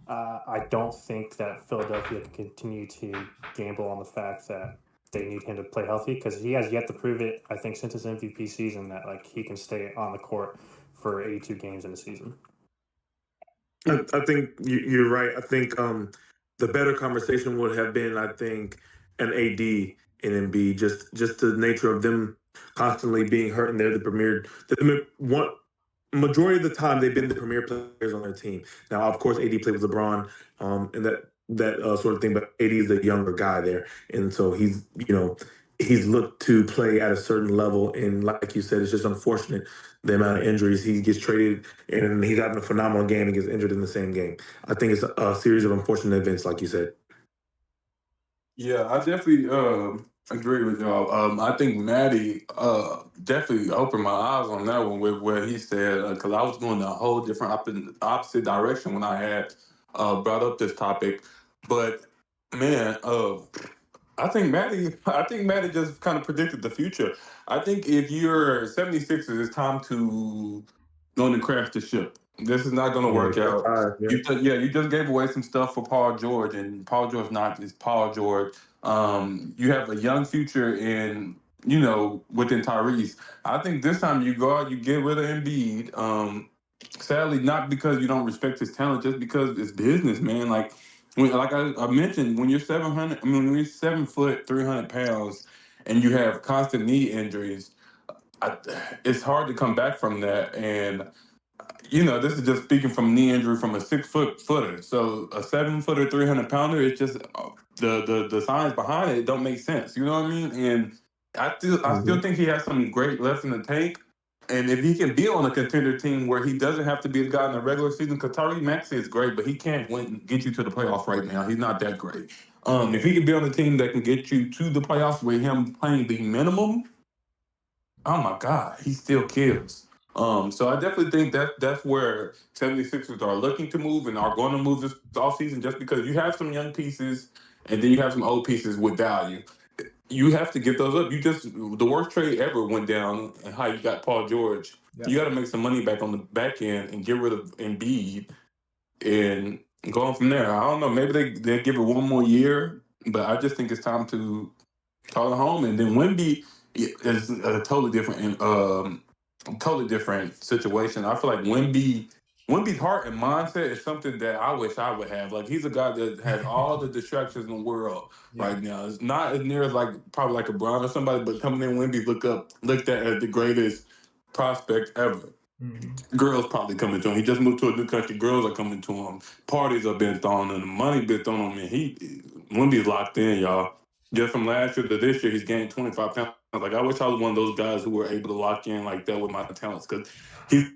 I don't think that Philadelphia can continue to gamble on the fact that they need him to play healthy, because he has yet to prove it, I think, since his MVP season, that he can stay on the court for 82 games in a season. I think you're right. I think the better conversation would have been, I think, an AD and Embiid, just the nature of them constantly being hurt, and they're majority of the time they've been the premier players on their team. Now, of course, AD played with LeBron, and that sort of thing, but AD is the younger guy there, and so he's looked to play at a certain level, and like you said, it's just unfortunate the amount of injuries. He gets traded, and he's having a phenomenal game and gets injured in the same game. I think it's a series of unfortunate events, like you said. Yeah, I definitely agree with y'all. I think Maddie definitely opened my eyes on that one with where he said, because I was going a whole different opposite direction when I had brought up this topic. But man, I think Maddie just kind of predicted the future. I think if you're 76ers, it's time to go and crash the ship. This is not going to work out. You just gave away some stuff for Paul George, and Paul George not is Paul George. You have a young future within Tyrese. I think this time you go out, you get rid of Embiid. Sadly, not because you don't respect his talent, just because it's business, man. Like I mentioned, when you're 7 foot, 300 pounds, and you have constant knee injuries, it's hard to come back from that. And this is just speaking from knee injury from a 6 footer. So a 7 footer, 300 pounder, it's just the science behind it don't make sense. You know what I mean? And I still think he has some great left in the tank. And if he can be on a contender team where he doesn't have to be the guy in the regular season, because Tyrese Maxey is great, but he can't get you to the playoffs right now. He's not that great. If he can be on a team that can get you to the playoffs with him playing the minimum, oh my God, he still kills. So I definitely think that's where 76ers are looking to move and are going to move this offseason, just because you have some young pieces and then you have some old pieces with value. You have to get those up. The worst trade ever went down, and how you got Paul George. Yeah. You got to make some money back on the back end and get rid of Embiid and go on from there. I don't know. Maybe they give it one more year, but I just think it's time to call it home. And then Wemby, it's a totally different situation. I feel like Wemby's heart and mindset is something that I wish I would have. Like he's a guy that has all the distractions in the world right now. It's not as near as like probably like a Brown or somebody, but coming in Wemby looked at as the greatest prospect ever. Girls probably coming to him. He just moved to a new country. Girls are coming to him. Parties are being thrown on him. Money been thrown on him. And Wemby's locked in, y'all. Just from last year to this year, he's gained 25 pounds. Like I wish I was one of those guys who were able to lock in like that with my talents because he's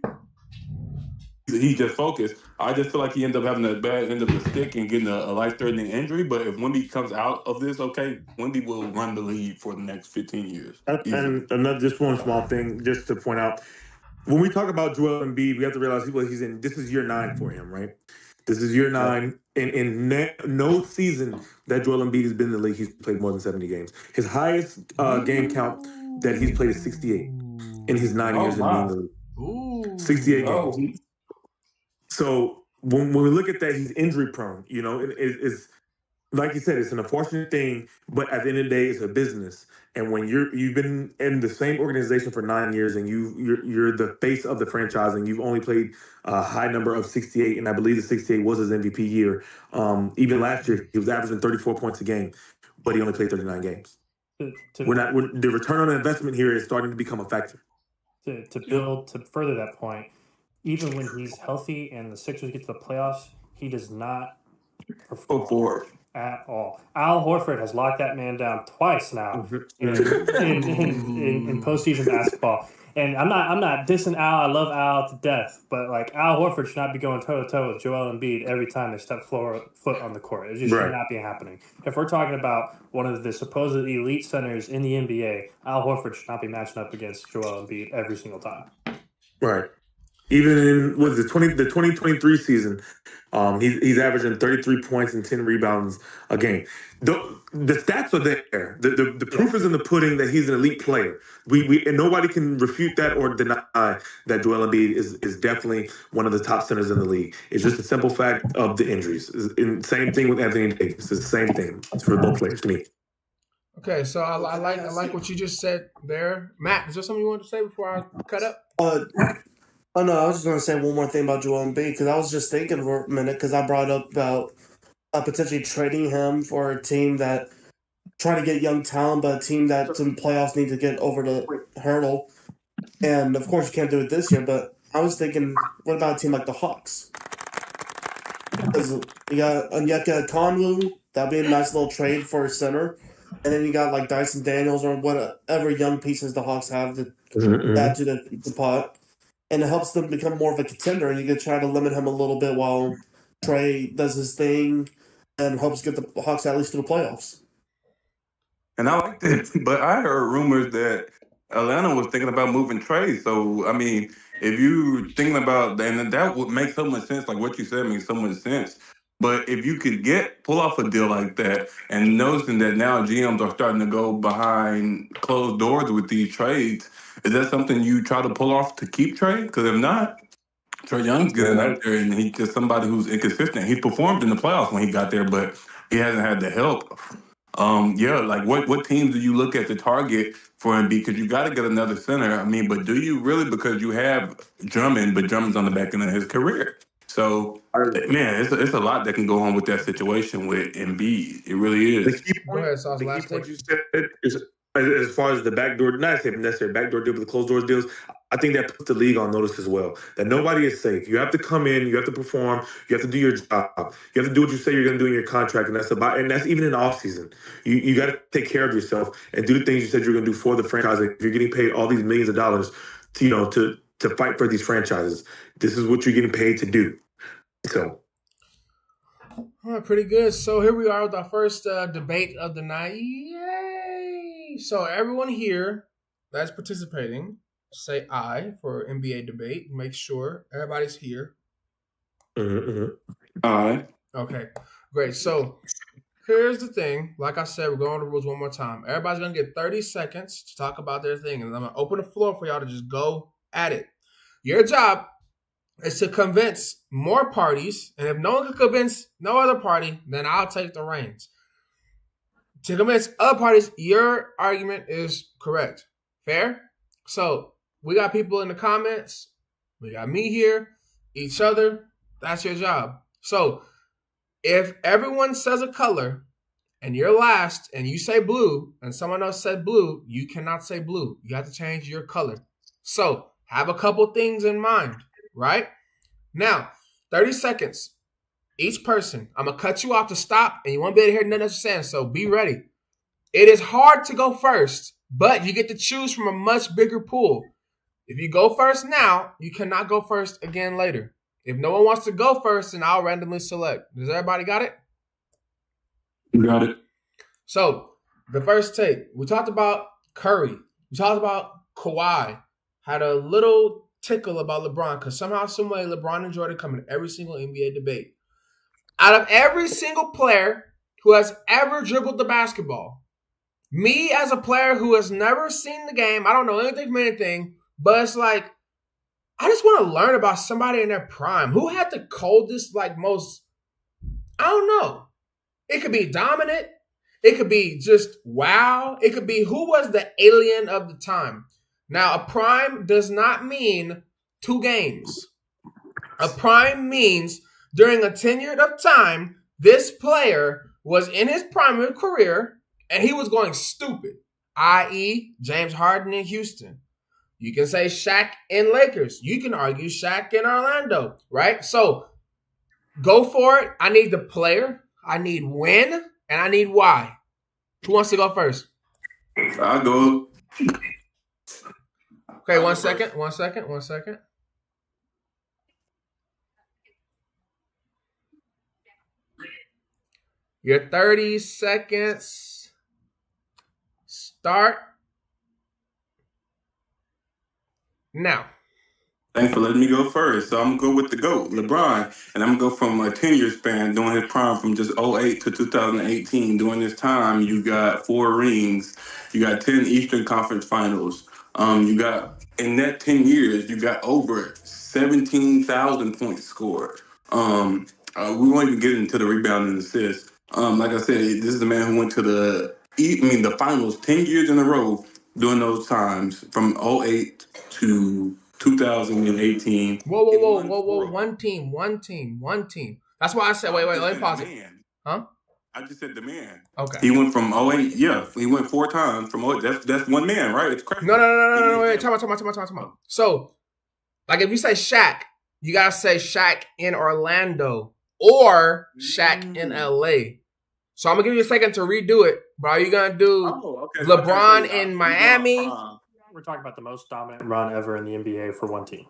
just focused. I just feel like he ended up having a bad end of the stick and getting a life-threatening injury. But if Wemby comes out of this, okay, Wemby will run the league for the next 15 years. And another, just one small thing, just to point out, when we talk about Joel Embiid, we have to realize he's in. This is year 9 for him, right? This is year 9. No season that Joel Embiid has been in the league, he's played more than 70 games. His highest game count that he's played is 68 in his 9 years in the league. 68 games. So when we look at that, he's injury prone. You know, it's like you said, it's an unfortunate thing, but at the end of the day, it's a business. And when you've been in the same organization for 9 years and you're the face of the franchise and you've only played a high number of 68, and I believe the 68 was his MVP year. Even last year, he was averaging 34 points a game, but he only played 39 games. The return on investment here is starting to become a factor. To further that point, even when he's healthy and the Sixers get to the playoffs, he does not perform at all. Al Horford has locked that man down twice now in postseason basketball. And I'm not dissing Al. I love Al to death, but like Al Horford should not be going toe to toe with Joel Embiid every time they step foot on the court. It just should not be happening. If we're talking about one of the supposed elite centers in the NBA, Al Horford should not be matching up against Joel Embiid every single time. Right. Even in the 2023 season, he's averaging 33 points and 10 rebounds a game. The stats are there. The proof is in the pudding that he's an elite player. And nobody can refute that or deny that Joel Embiid is definitely one of the top centers in the league. It's just a simple fact of the injuries. And same thing with Anthony Davis. It's the same thing for both players to me. Okay, so I like what you just said there, Matt. Is there something you wanted to say before I cut up? Oh, no, I was just going to say one more thing about Joel Embiid, because I was just thinking for a minute, because I brought up about potentially trading him for a team that trying to get young talent, but a team that's in playoffs need to get over the hurdle. And, of course, you can't do it this year, but I was thinking, what about a team like the Hawks? Because you got Onyeka Okongwu, that'd be a nice little trade for a center. And then you got, like, Dyson Daniels or whatever young pieces the Hawks have to add to the pot. And it helps them become more of a contender. And you can try to limit him a little bit while Trey does his thing and helps get the Hawks at least to the playoffs. And I like that. But I heard rumors that Atlanta was thinking about moving Trey. So, I mean, if you're thinking about that, and that would make so much sense. Like what you said makes so much sense. But if you could pull off a deal like that and noticing that now GMs are starting to go behind closed doors with these trades, is that something you try to pull off to keep Trey? Because if not, Trae Young's getting out there and he's just somebody who's inconsistent. He performed in the playoffs when he got there, but he hasn't had the help. Like what teams do you look at to target for Embiid? Because you got to get another center. I mean, but do you really? Because you have Drummond, but Drummond's on the back end of his career. So, man, it's a lot that can go on with that situation with Embiid. It really is. The key point you said is, as far as the backdoor, not necessarily backdoor deal, but the closed doors deals, I think that puts the league on notice as well. That nobody is safe. You have to come in, you have to perform, you have to do your job, you have to do what you say you're going to do in your contract, and that's even in the off season. You got to take care of yourself and do the things you said you're going to do for the franchise. If you're getting paid all these millions of dollars, to fight for these franchises, this is what you're getting paid to do. So. All right, pretty good. So here we are with our first debate of the night. Yay! So everyone here that's participating, say aye for NBA debate. Make sure everybody's here. Aye. Okay, great. So here's the thing. Like I said, we're going over the rules one more time. Everybody's going to get 30 seconds to talk about their thing. And I'm going to open the floor for y'all to just go at it. Your job is to convince more parties. And if no one can convince no other party, then I'll take the reins. to convince other parties your argument is correct. Fair? So we got people in the comments. We got me here, each other. That's your job. So if everyone says a color and you're last and you say blue and someone else said blue, you cannot say blue. You have to change your color. So have a couple things in mind, right? Now, 30 seconds. Each person. I'm going to cut you off to stop, and you won't be able to hear nothing else you're saying, so be ready. It is hard to go first, but you get to choose from a much bigger pool. If you go first now, you cannot go first again later. If no one wants to go first, then I'll randomly select. Does everybody got it? Got it. So, the first take. We talked about Curry. We talked about Kawhi. Had a little tickle about LeBron, because somehow, some way, LeBron and Jordan come in every single NBA debate. Out of every single player who has ever dribbled the basketball, me as a player who has never seen the game, I don't know anything from anything, but it's like, I just want to learn about somebody in their prime. Who had the coldest, most, I don't know. It could be dominant. It could be just wow. It could be who was the alien of the time. Now, a prime does not mean 2 games. A prime means during a tenure of time, this player was in his prime of career and he was going stupid, i.e. James Harden in Houston. You can say Shaq in Lakers. You can argue Shaq in Orlando, right? So go for it. I need the player. I need when, and I need why. Who wants to go first? I'll go. Okay, one second. Your 30 seconds start now. Thanks for letting me go first. So I'm going to go with the GOAT, LeBron. And I'm going to go from a 10-year span during his prime from just 08 to 2018. During this time, you got 4 rings. You got 10 Eastern Conference Finals. You got, in that 10 years, you got over 17,000 points scored. We won't even get into the rebound and assists. Like I said, this is the man who went to the finals 10 years in a row during those times from 08 to 2018. Whoa. One team. That's why I said, wait, let me pause it. Huh? I just said the man. Okay. He went from 08, he went 4 times from 08. That's one man, right? It's crazy. No, wait, time out. So, if you say Shaq, you gotta say Shaq in Orlando or Shaq in LA. So I'm gonna give you a second to redo it, but are you gonna do LeBron in Miami? We're talking about the most dominant run ever in the NBA for one team.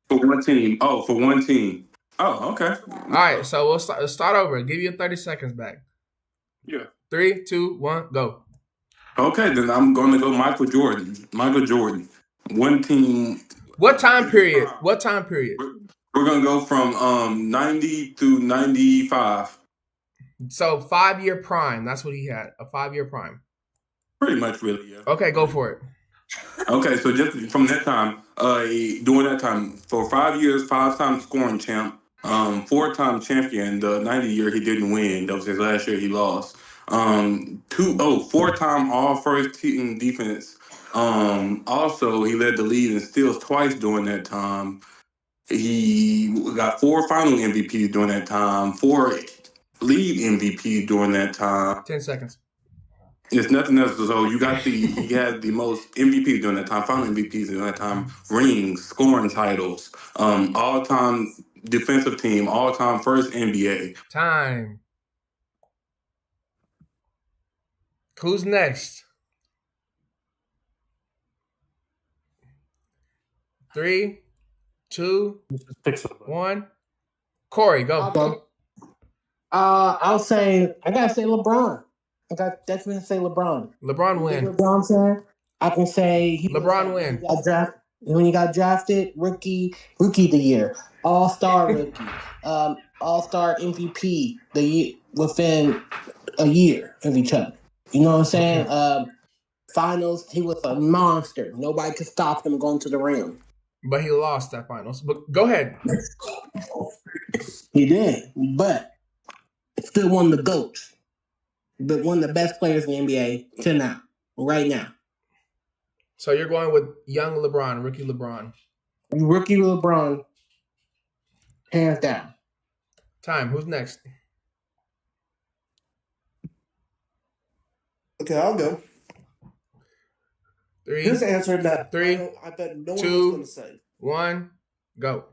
For one team. Oh, for one team. Oh, okay. All right, so we'll start over. Give you 30 seconds back. Yeah. 3, 2, 1, go. Okay, then I'm going to go Michael Jordan. One team. What time period? We're going to go from 90 through 95. So 5-year prime. That's what he had. A 5-year prime. Pretty much, really, yeah. Okay, go for it. Okay, so just from that time, during that time, for 5 years, 5-time scoring champ, 4-time champion. The 90 year he didn't win. That was his last year he lost. 4-time all first team defense. Also, he led the league in steals twice during that time. He got 4 final MVPs during that time, 4 league MVPs during that time. 10 seconds. It's nothing else. So he had the most MVPs during that time, final MVPs during that time, rings, scoring titles, all-time defensive team, all-time first NBA. Time. Who's next? 3, 2, 1. Corey, go. I'll say I gotta say LeBron. I got definitely say LeBron. LeBron win. LeBron said I can say LeBron win. When he got drafted, rookie of the year, all-star rookie, all-star MVP within a year of each other. You know what I'm saying? Okay. Finals, he was a monster. Nobody could stop him going to the rim. But he lost that finals. But go ahead. He did, but still won the GOAT. one of the best players in the NBA to now, right now. So you're going with young LeBron, rookie LeBron. Rookie LeBron, hands down. Time. Who's next? Okay, I'll go. Three, Here's the answer that Three, I bet no one two, was going to say. 1, go.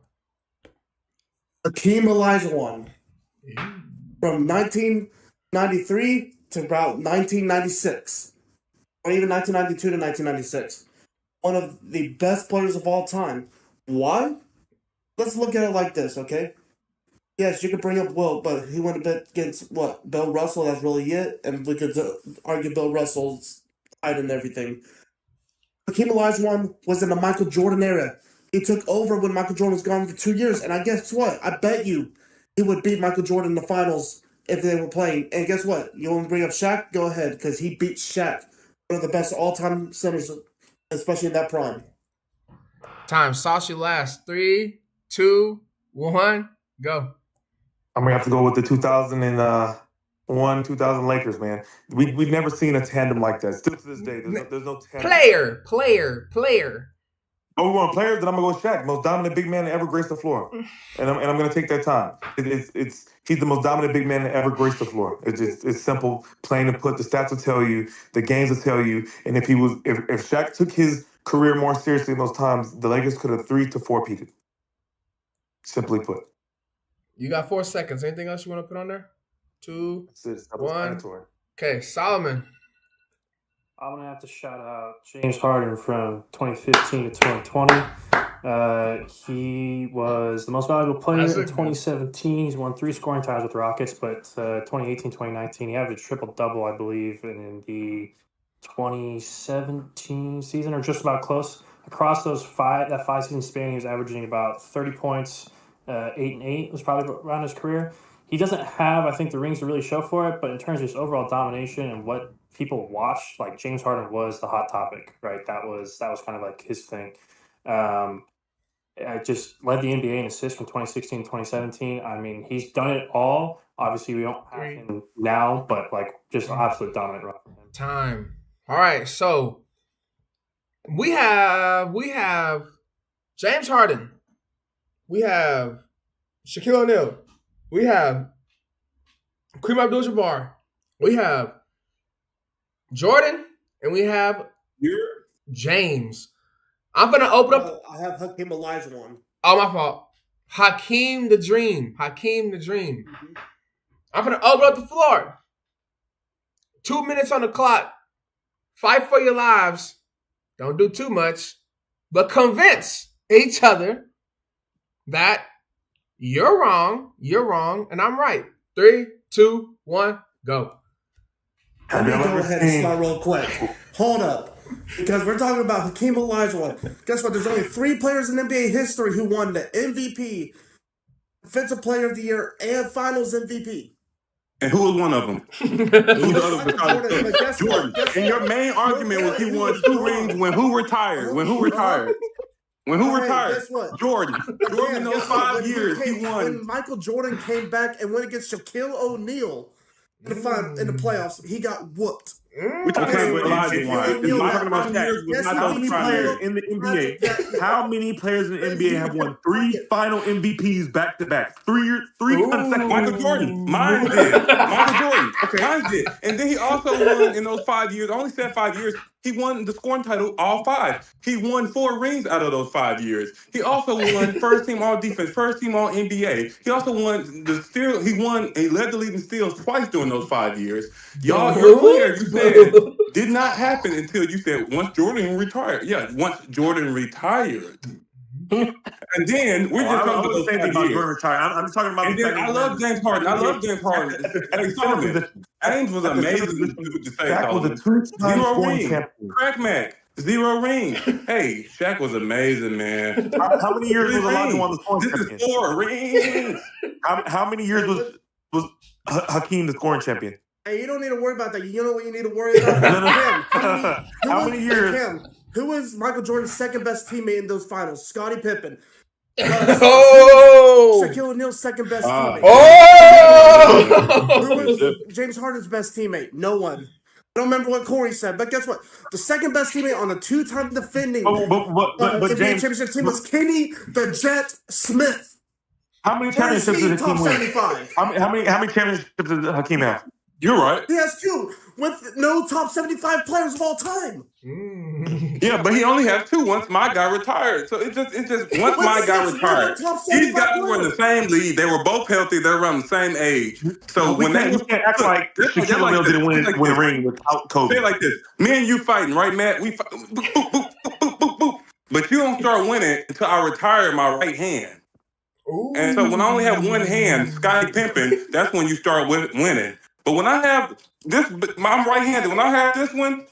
Hakeem Olajuwon. From 1993 to about 1996. Or even 1992 to 1996. One of the best players of all time. Why? Let's look at it like this, okay? Yes, you could bring up Wilt, but he went a bit against, what, Bill Russell, that's really it? And we could argue Bill Russell's height and everything. Hakeem Olajuwon was in the Michael Jordan era. He took over when Michael Jordan was gone for 2 years, and I guess what? I bet you he would beat Michael Jordan in the finals if they were playing. And guess what? You want to bring up Shaq? Go ahead, because he beat Shaq, one of the best all-time centers, especially in that prime. Time. Saucy last. 3, 2, 1, go. I'm gonna have to go with the 2001, 2000 Lakers, man. We've never seen a tandem like that. Still to this day, there's no tandem. Player. Oh, we want players? Then I'm gonna go with Shaq, most dominant big man to ever grace the floor, and I'm gonna take that time. He's the most dominant big man to ever grace the floor. It's simple, plain to put. The stats will tell you, the games will tell you, and if Shaq took his career more seriously in those times, the Lakers could have 3 to 4-peated. Simply put. You got 4 seconds. Anything else you want to put on there? 2, That was 1. mandatory. Okay, Solomon. I'm gonna have to shout out James Harden from 2015 to 2020. He was the most valuable player in 2017. He's won 3 scoring titles with Rockets, but 2018, 2019, he averaged triple-double, I believe, and in the 2017 season, or just about close. Across that 5-season span, he was averaging about 30 points, 8 and 8 was probably around his career. He doesn't have, I think, the rings to really show for it, but in terms of his overall domination and what people watched, like James Harden was the hot topic, right? That was kind of like his thing. I just led the NBA in assists from 2016 to 2017. I mean, he's done it all. Obviously, we don't have him now, but like just absolute dominant run from him. Time. All right, so we have James Harden. We have Shaquille O'Neal. We have Kareem Abdul-Jabbar. We have Jordan, and we have James. I'm going to open up. I have Hakeem Olajuwon. Oh, my fault. Hakeem the Dream. Mm-hmm. I'm going to open up the floor. 2 minutes on the clock. Fight for your lives. Don't do too much. But convince each other that you're wrong, and I'm right. 3, 2, 1, go. Let me go ahead and start real quick. Hold up. Because we're talking about Hakeem Olajuwon. Guess what? There's only 3 players in NBA history who won the MVP, Defensive Player of the Year, and Finals MVP. And who was one of them? Who the other was? Jordan. And your main argument was he won 2 rings when who retired? When who retired? Guess what? Jordan. Jordan in those 5 years, he won. When Michael Jordan came back and went against Shaquille O'Neal in the playoffs, he got whooped. We're talking about Shaq. How many players in the NBA? How many players in the NBA have won 3 final MVPs back to back? 3 consecutive. Michael Jordan. Mine did. Michael Jordan. Mine did. And then he also won in those 5 years. I only said 5 years. He won the scoring title all 5. He won 4 rings out of those 5 years. He also won first team all defense, first team all NBA. He also won the steal. He led the league in steals twice during those 5 years. Y'all, your player, you said did not happen until you said once Jordan retired. Yeah, once Jordan retired. And then we're just talking about the same thing about Jordan retired. I'm talking about. And then I love James Harden. Hey, Solomon. James was amazing to say. Shaq was a 2-time scoring champion. Crack Mac, 0 rings. Hey, Shaq was amazing, man. How many years was Olajuwon the scoring champion? This is 4 rings. How many years was Hakeem the scoring champion? Hey, you don't need to worry about that. You know what you need to worry about? How many years? Who was Michael Jordan's second best teammate in those finals? Scottie Pippen. Oh! Shaquille O'Neal's second best teammate. Who was James Harden's best teammate? No one. I don't remember what Corey said, but guess what? The second best teammate on the 2-time defending NBA James, championship team was Kenny the Jet Smith. how many championships did top Hakeem win? 75. How many championships did Hakeem have? You're right. He has 2 with no top 75 players of all time. Yeah, but he only has 2 once my guy retired. So it's just once my guy retired, these guys were in the same league. They were both healthy. They're around the same age. So we can't act like Shaquille O'Neal didn't win a ring without Kobe. Say it like this: me and you fighting, right, Matt? We fight, boop, boop, boop, boop, boop, boop, boop. But you don't start winning until I retire my right hand. Ooh. And so when I only have one hand, Scottie pimping, that's when you start winning. But when I have this, I'm right-handed. When I have this one,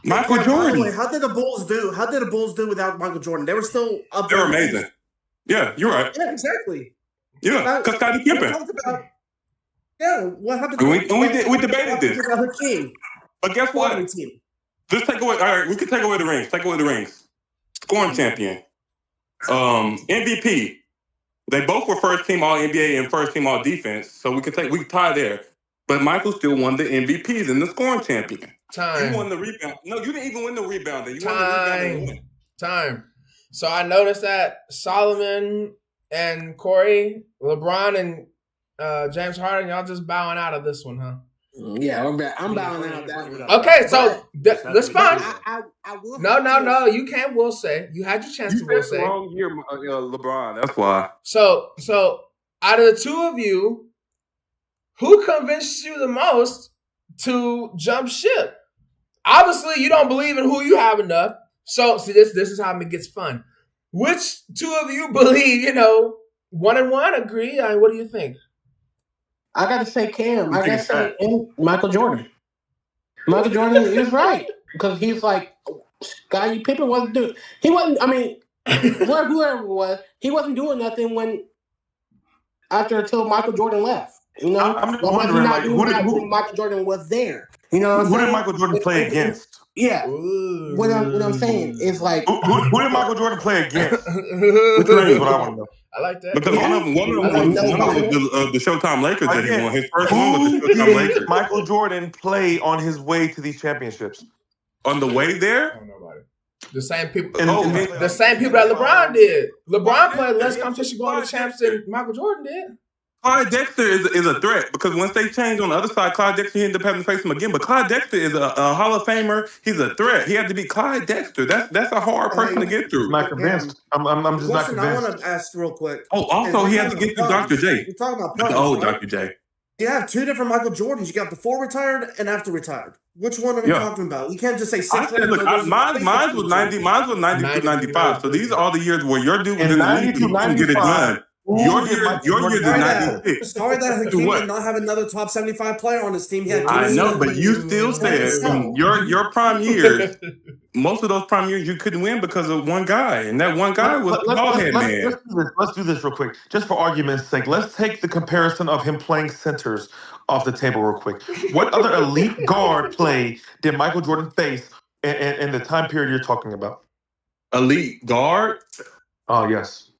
Michael Jordan. By the way, how did the Bulls do? How did the Bulls do without Michael Jordan? They were still up They there. were amazing. Yeah, you're right. Yeah, exactly. Yeah, because Scottie pimping. What happened? We debated this. Hakeem. But guess what? Team. Just take away. All right, we can take away the rings. Take away the rings. Scoring champion. MVP. They both were first team All NBA and first team All Defense, so we can tie there. But Michael still won the MVPs and the scoring champion. Time. You won the rebound. No, you didn't even win the rebound. You won the rebound and Time. So I noticed that Solomon and Corey, LeBron and James Harden, y'all just bowing out of this one, huh? Yeah, I'm bowing out that one. Okay, so that's fine. I will. No. You can't will say. You had your chance to will say. Wrong year, LeBron. That's why. So out of the two of you, who convinced you the most to jump ship? Obviously, you don't believe in who you have enough. So see, this is how it gets fun. Which two of you believe? 1 and 1 agree. I mean, what do you think? I gotta say Cam. I gotta say Michael Jordan. Michael Jordan is right because he's like Scottie Pippen wasn't doing. He wasn't. I mean, whoever it was, he wasn't doing nothing until Michael Jordan left. I'm just wondering, when Michael Jordan was there. You know what I'm saying? Who did Michael Jordan play against? Yeah. What I'm saying is like who did Michael Jordan play against? Which ring is what I want to know. I like that. Because one of them was the Showtime Lakers that he won. His first one was the Showtime Lakers. Michael Jordan play on his way to these championships? On the way there? I don't know about it. The same people. The the same people that LeBron did. LeBron played less competition going to champs than Michael Jordan did. Clyde Dexter is a threat because once they change on the other side, Clyde Dexter, he ended up having to face him again. But Clyde Dexter is a Hall of Famer. He's a threat. He had to be Clyde Dexter. That's a hard person to get through. I'm not convinced. I'm just not convinced. I want to ask real quick. Oh, also he had to get through Dr. J. You're talking about the old Dr. J. You have 2 different Michael Jordans. You got before retired and after retired. Which one are we talking about? You can't just say 6. Mine was 90. Mine was 90 through 95. So these are all the years where your dude was in the league and couldn't get it done. Your year is 96. Sorry that Hakeem did not have another top 75 player on his team. He had I know, but you still said your prime years, most of those prime years you couldn't win because of one guy, and that one guy was the ballhead man. Let's do this real quick, just for argument's sake. Let's take the comparison of him playing centers off the table real quick. What other elite guard play did Michael Jordan face in the time period you're talking about? Elite guard? Oh, yes.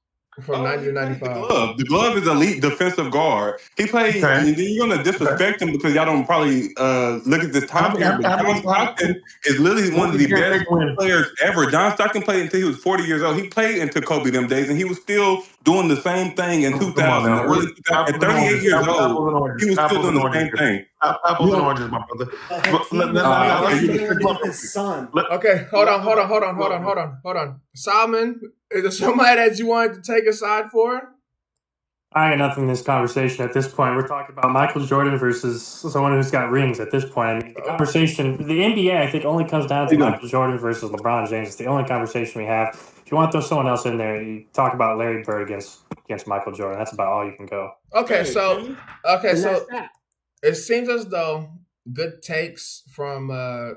From 90 to 95. The glove is elite defensive guard. He played, and then you're going to disrespect him because y'all don't probably look at this time period. But John Stockton is literally one of the best players ever. John Stockton played until he was 40 years old. He played into Kobe them days, and he was still doing the same thing in 2000. Early 2000. At 38 years old, he was still doing the same thing. Apples and oranges, my brother. His son. Okay, hold on. Solomon, is there somebody that you wanted to take a side for? I got nothing in this conversation at this point. We're talking about Michael Jordan versus someone who's got rings at this point. I mean, the conversation, the NBA, I think, only comes down to Michael Jordan versus LeBron James. It's the only conversation we have. If you want to throw someone else in there, you talk about Larry Bird against Michael Jordan. That's about all you can go. Okay, so it seems as though good takes from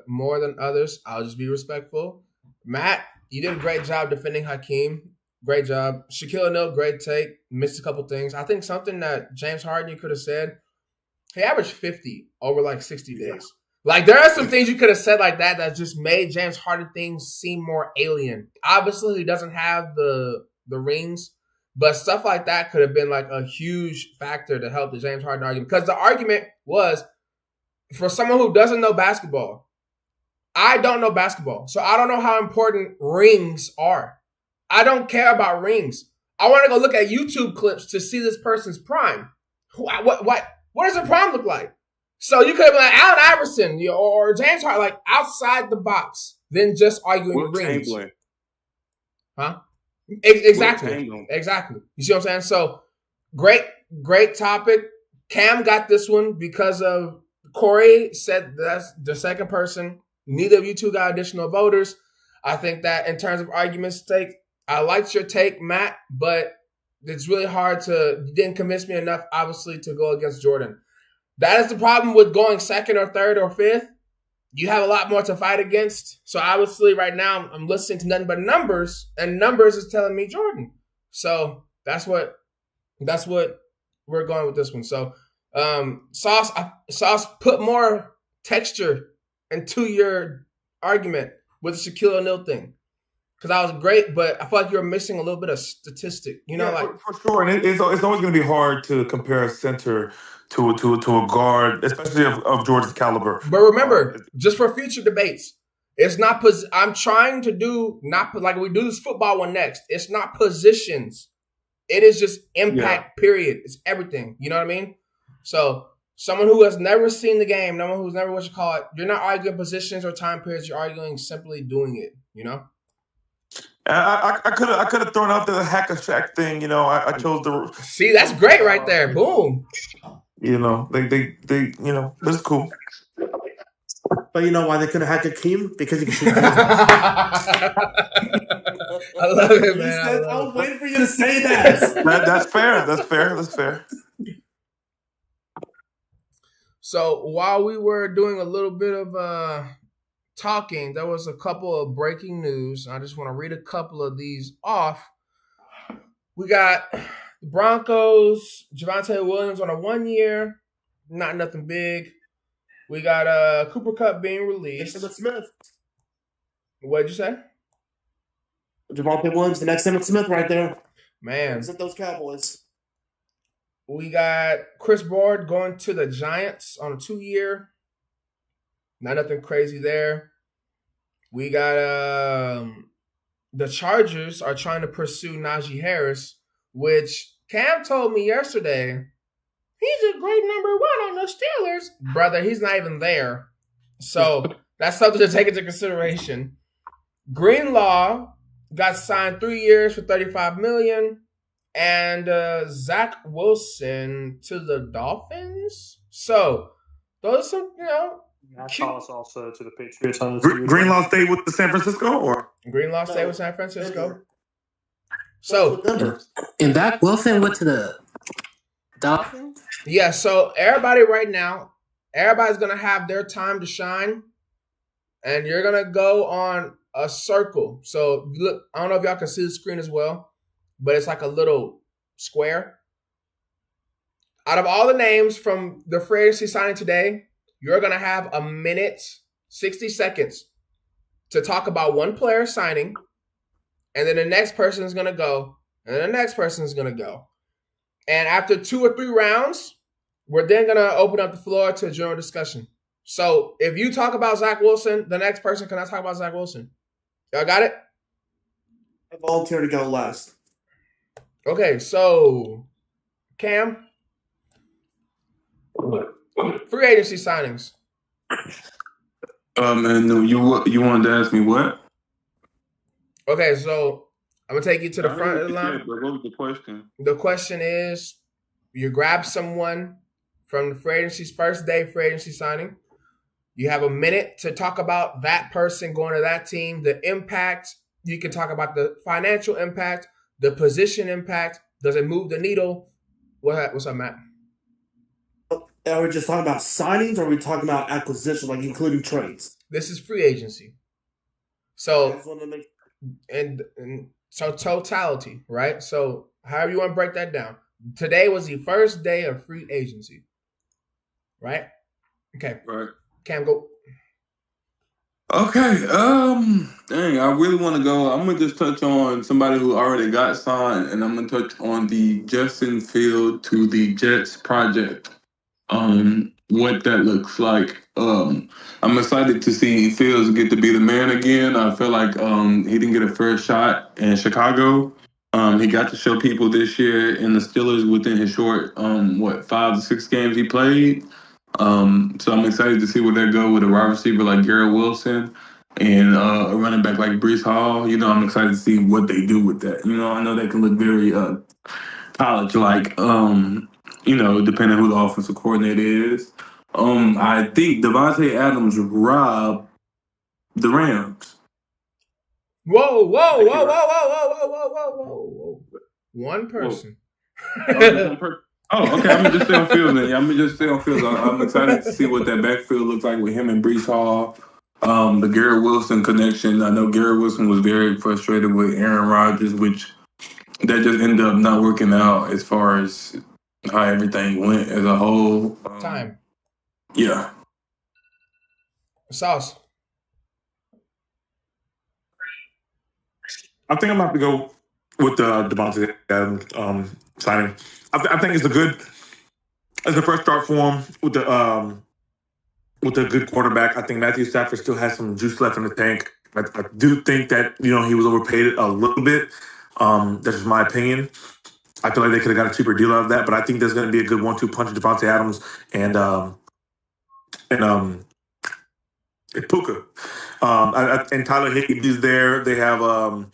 more than others. I'll just be respectful. Matt, you did a great job defending Hakeem. Great job. Shaquille O'Neal, great take. Missed a couple things. I think something that James Harden you could have said, he averaged 50 over like 60 days. Like, there are some things you could have said like that just made James Harden things seem more alien. Obviously, he doesn't have the rings, but stuff like that could have been like a huge factor to help the James Harden argument. Because the argument was, for someone who doesn't know basketball, I don't know basketball, so I don't know how important rings are. I don't care about rings. I want to go look at YouTube clips to see this person's prime. What does a prime look like? So you could have been like Allen Iverson or James Harden, like outside the box, than just arguing rings. Chamberlain. Huh? Exactly. Exactly. You see what I'm saying? So great topic. Cam got this one because of Corey said that's the second person. Neither of you two got additional voters. I think that in terms of arguments take, I liked your take, Matt, but it's really hard you didn't convince me enough, obviously, to go against Jordan. That is the problem with going second or third or fifth. You have a lot more to fight against. So obviously right now I'm listening to nothing but numbers, and numbers is telling me Jordan. So that's what we're going with this one. So Sauce put more texture into your argument with the Shaquille O'Neal thing. Because I was great, but I feel like you're missing a little bit of statistic. For sure. And it's always going to be hard to compare a center to a guard, especially of Jordan's caliber. But remember, just for future debates, it's not. I'm trying to do not like we do this football one next. It's not positions. It is just impact. Period. It's everything. You know what I mean? So someone who has never seen the game, someone who's never you're not arguing positions or time periods. You're arguing simply doing it. You know. I could have thrown out the hack a Shaq thing. I chose the. See, that's great right there. Boom. They this is cool. But you know why they couldn't hack Akeem? Because he can shoot. I love it, man. I was waiting for you to say that. That's fair. That's fair. So while we were doing a little bit of talking, there was a couple of breaking news. I just want to read a couple of these off. We got the Broncos, Javonte Williams on a 1 year, not nothing big. We got Cooper Kupp being released. Emmitt Smith. What did you say? Javonte Williams, the next Emmitt Smith right there. Man. Except those Cowboys. We got Chris Board going to the Giants on a 2 year. Not nothing crazy there. We got the Chargers are trying to pursue Najee Harris, which Cam told me yesterday. He's a great number 1 on the Steelers. Brother, he's not even there. So that's something to take into consideration. Greenlaw got signed 3 years for $35 million. And Zach Wilson to the Dolphins. So those are some, Matt Collins also to the Patriots on the Greenlaw stayed with the San Francisco, or Greenlaw stayed with San Francisco. So and Zach Wilson went to the Dolphins. Yeah. So everybody right now, everybody's gonna have their time to shine, and you're gonna go on a circle. So look, I don't know if y'all can see the screen as well, but it's like a little square. Out of all the names from the free agency signing today, you're going to have a minute, 60 seconds to talk about one player signing, and then the next person is going to go, and then the next person is going to go. And after 2 or 3 rounds, we're then going to open up the floor to a general discussion. So if you talk about Zach Wilson, the next person cannot talk about Zach Wilson. Y'all got it? I volunteer to go last. Okay, so Cam, free agency signings. And you wanted to ask me what? Okay, so I'm gonna take you to the front of the line. What was the question? The question is, you grab someone from the free agency's first day free agency signing. You have a minute to talk about that person going to that team, the impact. You can talk about the financial impact, the position impact. Does it move the needle? What's up, Matt? Are we just talking about signings, or are we talking about acquisition, like including trades? This is free agency. So I just want to make and so totality, right? So however you want to break that down. Today was the first day of free agency, right? Okay. Right. Cam, go. Okay. Dang, I really want to go. I'm gonna just touch on somebody who already got signed, and I'm gonna touch on the Justin Field to the Jets project. What that looks like. I'm excited to see Fields get to be the man again. I feel like he didn't get a fair shot in Chicago. He got to show people this year in the Steelers within his short 5 to 6 games he played. So I'm excited to see where they go with a wide receiver like Garrett Wilson and a running back like Brees Hall. I'm excited to see what they do with that. I know they can look very college like. Depending on who the offensive coordinator is. I think Devontae Adams robbed the Rams. Whoa, whoa, whoa, whoa, whoa, whoa, whoa, whoa, whoa, whoa. One person. Oh, okay. I'm just stay on Fields then. I'm just stay on Fields. I'm excited to see what that backfield looks like with him and Brees Hall. The Garrett Wilson connection. I know Garrett Wilson was very frustrated with Aaron Rodgers, which that just ended up not working out as far as how everything went as a whole. Time. Yeah. Sauce. I think I'm gonna have to go with the Devontae Adams signing. I think it's a first start for him with a good quarterback. I think Matthew Stafford still has some juice left in the tank. I do think that he was overpaid a little bit. That's just my opinion. I feel like they could have got a cheaper deal out of that, but I think there's going to be a good 1-2 punch of Devontae Adams and Puka. And Tyler Higbee's there. They have a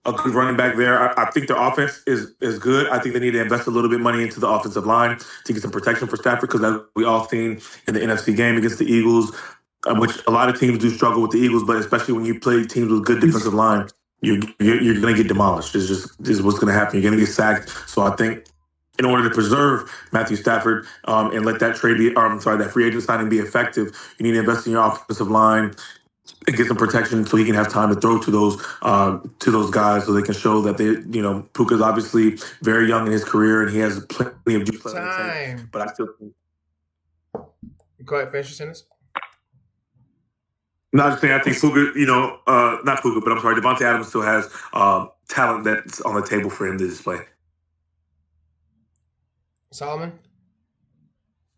good running back there. I think their offense is good. I think they need to invest a little bit of money into the offensive line to get some protection for Stafford because we all seen in the NFC game against the Eagles, which a lot of teams do struggle with the Eagles, but especially when you play teams with good defensive line, you're going to get demolished. This is what's going to happen. You're going to get sacked. So I think in order to preserve Matthew Stafford and let that that free agent signing be effective, you need to invest in your offensive line and get some protection so he can have time to throw to those guys so they can show that Puka's obviously very young in his career and he has plenty of juice. Time. But I still Go ahead, finish your sentence. No, I'm just saying I think Puka, not Puka, but I'm sorry, Devontae Adams still has talent that's on the table for him to display. Solomon?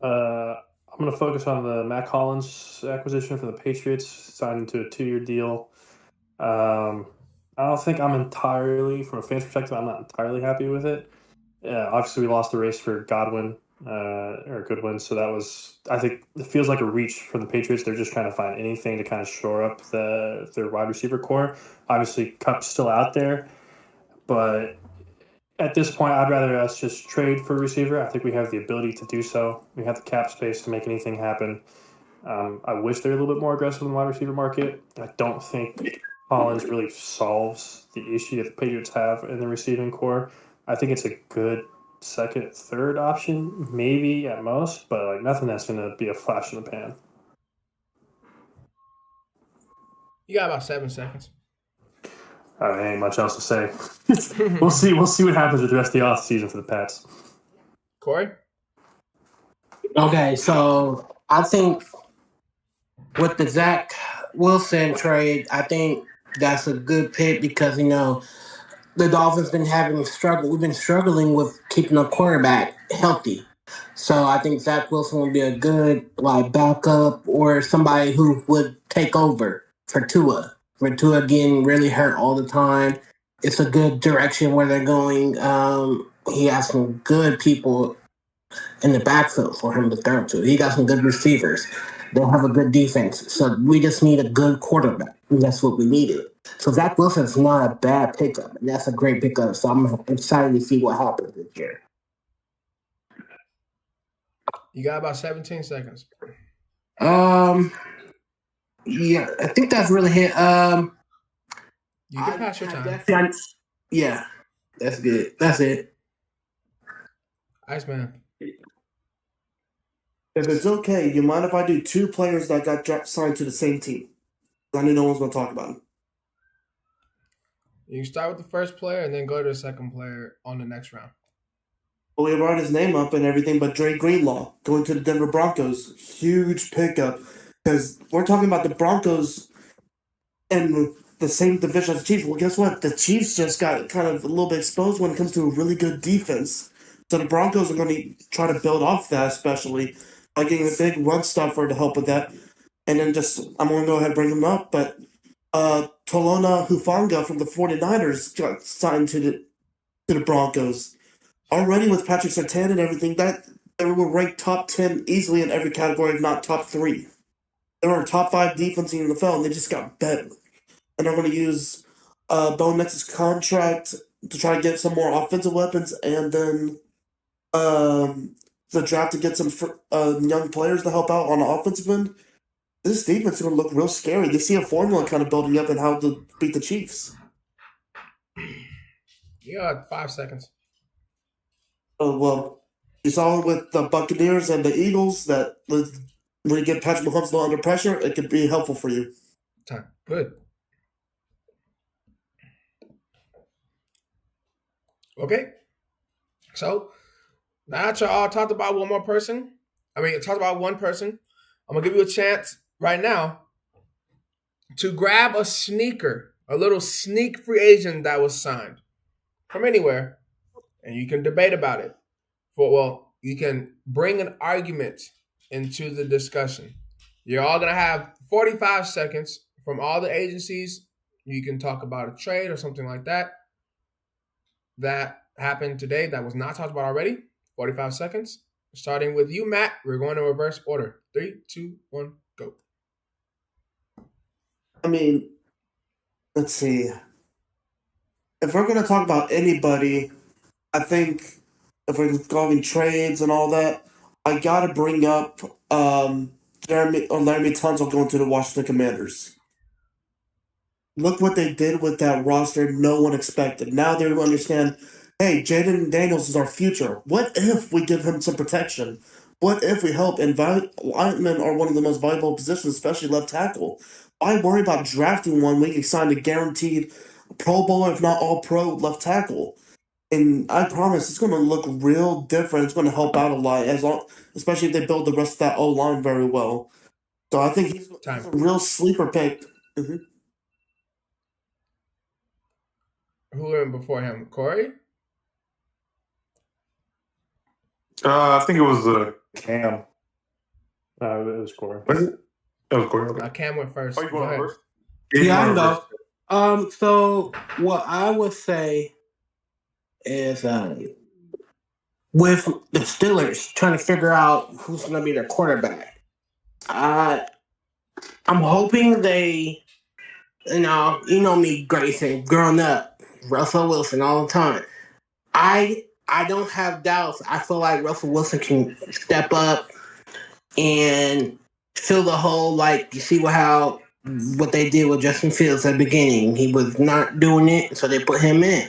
I'm going to focus on the Matt Collins acquisition for the Patriots, signed into a 2-year deal. I don't think I'm entirely, from a fan's perspective, I'm not entirely happy with it. Obviously, we lost the race for Goodwin, so that was, I think, it feels like a reach from the Patriots. They're just trying to find anything to kind of shore up their wide receiver core. Obviously, Cup's still out there, but at this point, I'd rather us just trade for a receiver. I think we have the ability to do so. We have the cap space to make anything happen. I wish they were a little bit more aggressive in the wide receiver market. I don't think Collins really solves the issue that the Patriots have in the receiving core. I think it's a good second, third option, maybe at most, but nothing that's going to be a flash in the pan. You got about 7 seconds. Ain't much else to say. We'll see. We'll see what happens with the rest of the off season for the Pats. Corey? Okay, so I think with the Zach Wilson trade, I think that's a good pick because the Dolphins been we've been struggling with keeping a quarterback healthy. So I think Zach Wilson will be a good backup or somebody who would take over for Tua. For Tua getting really hurt all the time. It's a good direction where they're going. He has some good people in the backfield for him to throw to. He got some good receivers. They'll have a good defense. So we just need a good quarterback. And that's what we needed. So Zach Wilson's not a bad pickup. And that's a great pickup. So I'm excited to see what happens this year. You got about 17 seconds. Yeah, I think that's really it. You can pass your time. Yeah, that's good. That's it. Iceman. If it's okay, you mind if I do 2 players that got signed to the same team? I knew no one's going to talk about them. You can start with the first player and then go to the second player on the next round. Well, we brought his name up and everything, but Dre Greenlaw going to the Denver Broncos, huge pickup. Because we're talking about the Broncos in the same division as the Chiefs. Well, guess what? The Chiefs just got kind of a little bit exposed when it comes to a really good defense. So the Broncos are going to try to build off that, especially by getting a big run stuffer to help with that. And then I'm going to go ahead and bring them up, but Tolona Hufanga from the 49ers got signed to the Broncos. Already with Patrick Surtain and everything, that they were ranked top 10 easily in every category, if not top 3. They were a top 5 defense in the NFL, and they just got better. And they're going to use Bo Nix's contract to try to get some more offensive weapons, and then the draft to get some young players to help out on the offensive end. This defense is going to look real scary. They see a formula kind of building up and how to beat the Chiefs. You got 5 seconds. Oh, well, you saw it with the Buccaneers and the Eagles that when you get Patrick Mahomes a little under pressure, it could be helpful for you. Time. Good. Okay. So, now that y'all talked about one person, I'm going to give you a chance right now to grab a sneaker, a little sneak free agent that was signed from anywhere, and you can debate about it. You can bring an argument into the discussion. You're all going to have 45 seconds from all the agencies. You can talk about a trade or something like that happened today that was not talked about already. 45 seconds. Starting with you, Matt. We're going in reverse order. 3, 2, 1, go. I mean, let's see. If we're going to talk about anybody, I think if we're going trades and all that, I got to bring up Laramie Tunsil going to the Washington Commanders. Look what they did with that roster no one expected. Now they understand, hey, Jaden Daniels is our future. What if we give him some protection? What if we help? And linemen are one of the most valuable positions, especially left tackle. Why worry about drafting one when you can sign a guaranteed Pro Bowler, if not all-pro, left tackle? And I promise it's going to look real different. It's going to help out a lot, especially if they build the rest of that O-line very well. So I think he's a real sleeper pick. Mm-hmm. Who went before him? Corey? I think it was Cam. No, it was Corey. Was it? It was Corey. Okay. Cam went first. Oh, you going first? Yeah, I know. So what I would say is with the Steelers trying to figure out who's going to be their quarterback, I'm hoping they, you know me, Grayson, growing up, Russell Wilson all the time. I don't have doubts. I feel like Russell Wilson can step up and fill the hole. Like you see what they did with Justin Fields at the beginning. He was not doing it, so they put him in.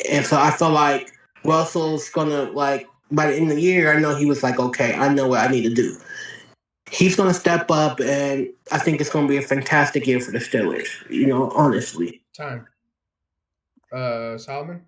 And so I feel like Russell's gonna, like, by the end of the year, I know he was like, okay, I know what I need to do. He's gonna step up, and I think it's gonna be a fantastic year for the Steelers. Honestly. Time. Solomon?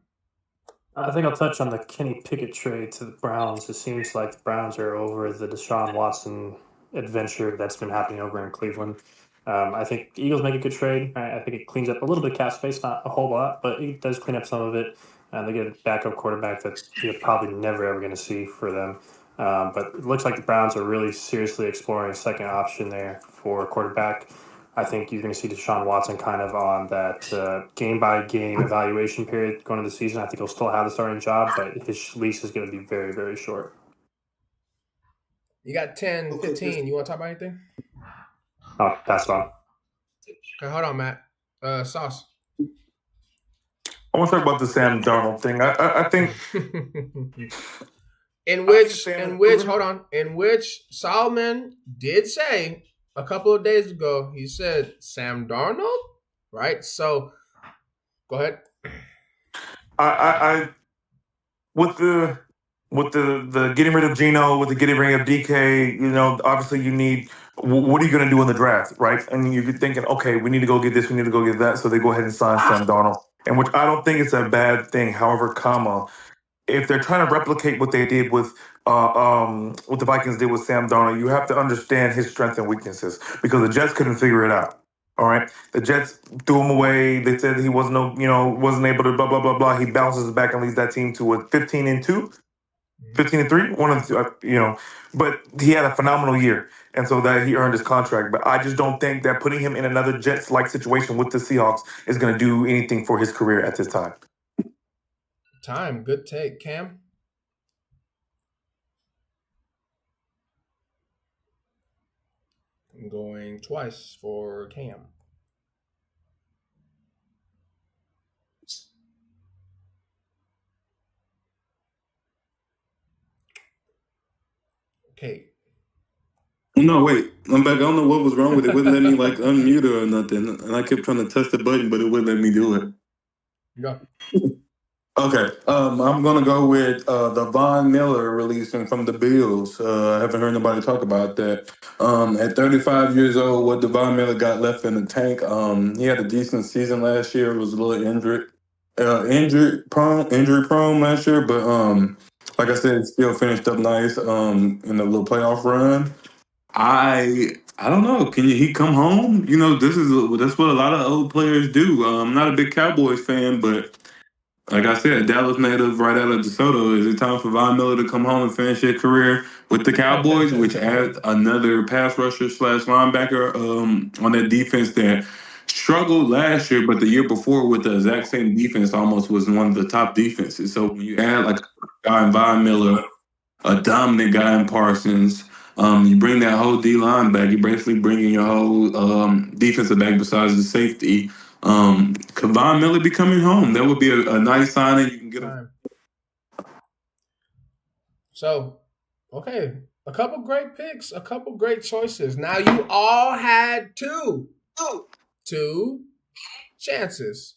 I think I'll touch on the Kenny Pickett trade to the Browns. It seems like the Browns are over the Deshaun Watson adventure that's been happening over in Cleveland. I think the Eagles make a good trade. I think it cleans up a little bit of cap space, not a whole lot, but it does clean up some of it. They get a backup quarterback that you're probably never ever going to see for them. But it looks like the Browns are really seriously exploring a second option there for a quarterback. I think you're going to see Deshaun Watson kind of on that game-by-game evaluation period going into the season. I think he'll still have the starting job, but his lease is going to be very, very short. You got 10, 15. You want to talk about anything? Oh, pass on. Okay, hold on, Matt. Sauce. I want to talk about the Sam Darnold thing. I think in which Solomon did say a couple of days ago, he said Sam Darnold, right? So go ahead. I with the getting rid of Geno, with the getting rid of DK, obviously you need, what are you going to do in the draft, right? And you're thinking, okay, we need to go get this, we need to go get that. So they go ahead and sign Sam Darnold, and which I don't think it's a bad thing. However, if they're trying to replicate what they did with what the Vikings did with Sam Darnold, you have to understand his strengths and weaknesses, because the Jets couldn't figure it out. All right, the Jets threw him away. They said he wasn't able to blah blah blah blah. He bounces back and leads that team to 15-2, 15-3, one of the two, But he had a phenomenal year, and so that he earned his contract. But I just don't think that putting him in another Jets-like situation with the Seahawks is going to do anything for his career at this time. Good take, Cam. I'm going twice for Cam. Okay. No, wait. I'm back. I don't know what was wrong with it. It wouldn't let me unmute or nothing. And I kept trying to touch the button, but it wouldn't let me do it. Go. Okay. I'm gonna go with the Von Miller releasing from the Bills. I haven't heard nobody talk about that. At 35 years old, what Devon Miller got left in the tank. He had a decent season last year. Was a little injury prone last year, but like I said, still finished up nice in the little playoff run. I don't know. Can he come home? That's what a lot of old players do. I'm not a big Cowboys fan, but like I said, Dallas native right out of DeSoto. Is it time for Von Miller to come home and finish his career with the Cowboys, which adds another pass rusher / linebacker on that defense that struggled last year, but the year before with the exact same defense almost was one of the top defenses. So when you add a guy in Von Miller, a dominant guy in Parsons, you bring that whole D line back. You're basically bringing your whole defensive back besides the safety. Could Von Miller be coming home? That would be a nice signing. You can get him. So, okay, a couple great picks, a couple great choices. Now you all had two chances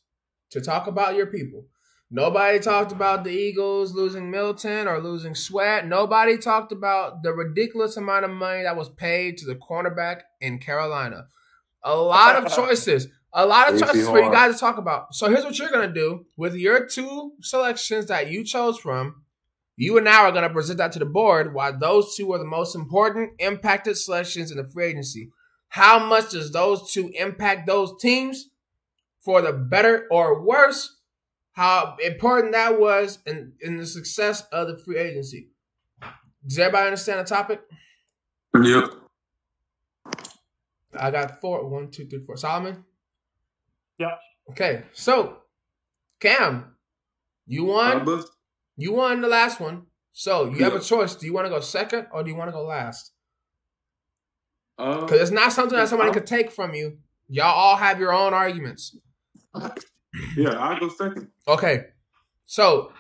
to talk about your people. Nobody talked about the Eagles losing Milton or losing Sweat. Nobody talked about the ridiculous amount of money that was paid to the cornerback in Carolina. A lot of choices. A lot of choices for you guys to talk about. So here's what you're going to do. With your two selections that you chose from, you and I are going to present that to the board why those two are the most important impacted selections in the free agency. How much does those two impact those teams for the better or worse? How important that was in the success of the free agency. Does everybody understand the topic? Yep. I got 4. 1, 2, 3, 4. Solomon? Yep. Okay, so Cam, you won. You won the last one. So you have a choice. Do you want to go second or do you want to go last? Because it's not something that somebody could take from you. Y'all all have your own arguments. Yeah, I'll go second. Okay, so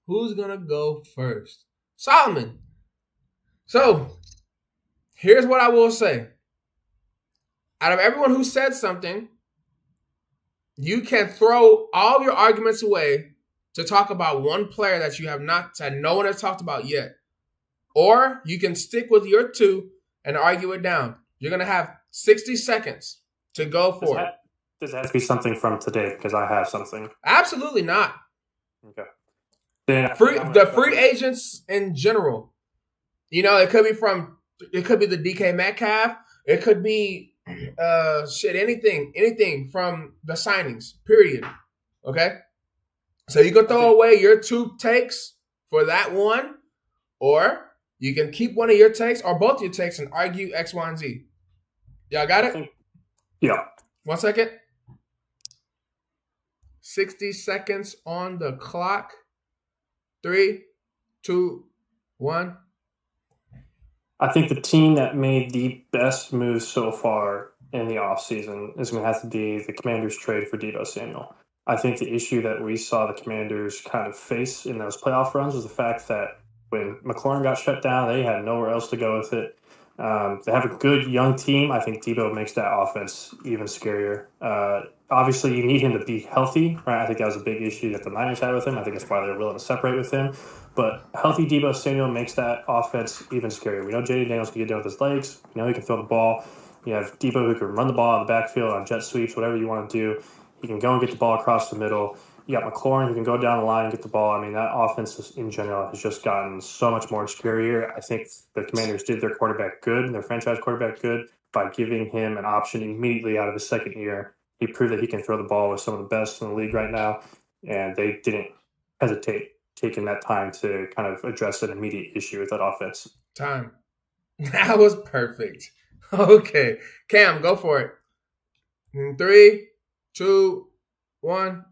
who's going to go first? Solomon. So here's what I will say. Out of everyone who said something, you can throw all your arguments away to talk about one player that you have not said no one has talked about yet. Or you can stick with your two and argue it down. You're going to have 60 seconds to go for it. Does that have to be something from today? Because I have something. Absolutely not. Okay. Then the free agents in general. It could be the DK Metcalf. It could be anything from the signings, period. Okay? So you can throw away your two takes for that one, or you can keep one of your takes or both your takes and argue X, Y, and Z. Y'all got it? Yeah. 1 second. 60 seconds on the clock. 3, 2, 1. I think the team that made the best moves so far in the offseason is going to have to be the Commanders' trade for Deebo Samuel. I think the issue that we saw the Commanders kind of face in those playoff runs was the fact that when McLaurin got shut down, they had nowhere else to go with it. They have a good young team. I think Deebo makes that offense even scarier. Obviously, you need him to be healthy, right? I think that was a big issue that the Niners had with him. I think that's why they were willing to separate with him. But healthy Deebo Samuel makes that offense even scarier. We know J.D. Daniels can get down with his legs. We know he can throw the ball. You have Deebo who can run the ball out of the backfield on jet sweeps, whatever you want to do. He can go and get the ball across the middle. You got McLaurin who can go down the line and get the ball. I mean, that offense in general has just gotten so much more scarier. I think the Commanders did their quarterback good, their franchise quarterback good, by giving him an option immediately out of his second year. He proved that he can throw the ball with some of the best in the league right now, and they didn't hesitate taking that time to kind of address an immediate issue with that offense. Time. That was perfect. Okay. Cam, go for it. In 3, 2, 1.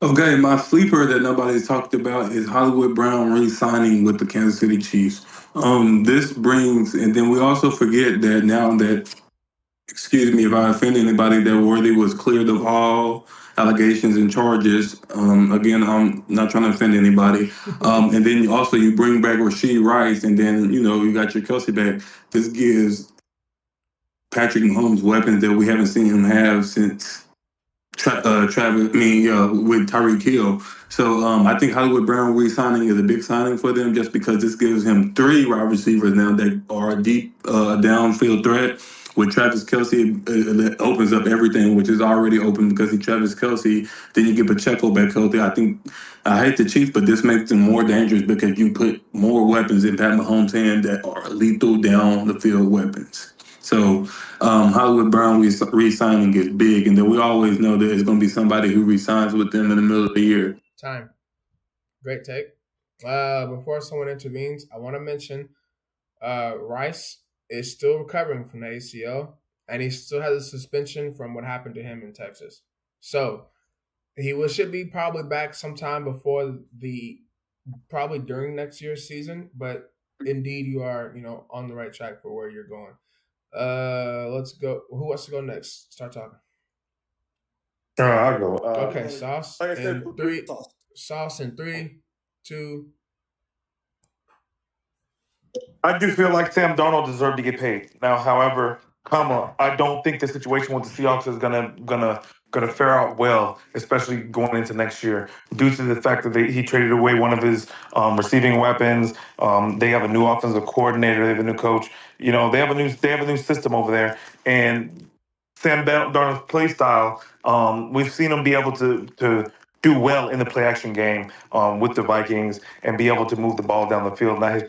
Okay, my sleeper that nobody's talked about is Hollywood Brown re-signing with the Kansas City Chiefs. This brings, and then we also forget that now that, excuse me if I offend anybody, that Worthy was cleared of all allegations and charges. Again, I'm not trying to offend anybody. And then also you bring back Rashee Rice, and then you got your Kelsey back. This gives Patrick Mahomes weapons that we haven't seen him have since with Tyreek Hill. So I think Hollywood Brown re-signing is a big signing for them, just because this gives him 3 wide receivers now that are a deep downfield threat. With Travis Kelce, it opens up everything, which is already open because he's Travis Kelce. Then you get Pacheco back healthy. I hate the Chiefs, but this makes them more dangerous because you put more weapons in Pat Mahomes' hand that are lethal down the field weapons. So Hollywood Brown re-signing is big, and then we always know that it's going to be somebody who re-signs with them in the middle of the year. Time. Great take. Before someone intervenes, I want to mention Rice is still recovering from the ACL, and he still has a suspension from what happened to him in Texas. So he should be probably back sometime probably during next year's season. But indeed, you are on the right track for where you're going. Let's go. Who wants to go next? Start talking. I'll go. Okay, Sauce. Like I said, In 3. Sauce in 3, 2. I do feel like Sam Darnold deserved to get paid. Now, however, I don't think the situation with the Seahawks is gonna fare out well, especially going into next year, due to the fact that he traded away one of his receiving weapons. They have a new offensive coordinator. They have a new coach. They have a new system over there, and Sam Darnold's play style. We've seen him be able to do well in the play action game with the Vikings and be able to move the ball down the field. Now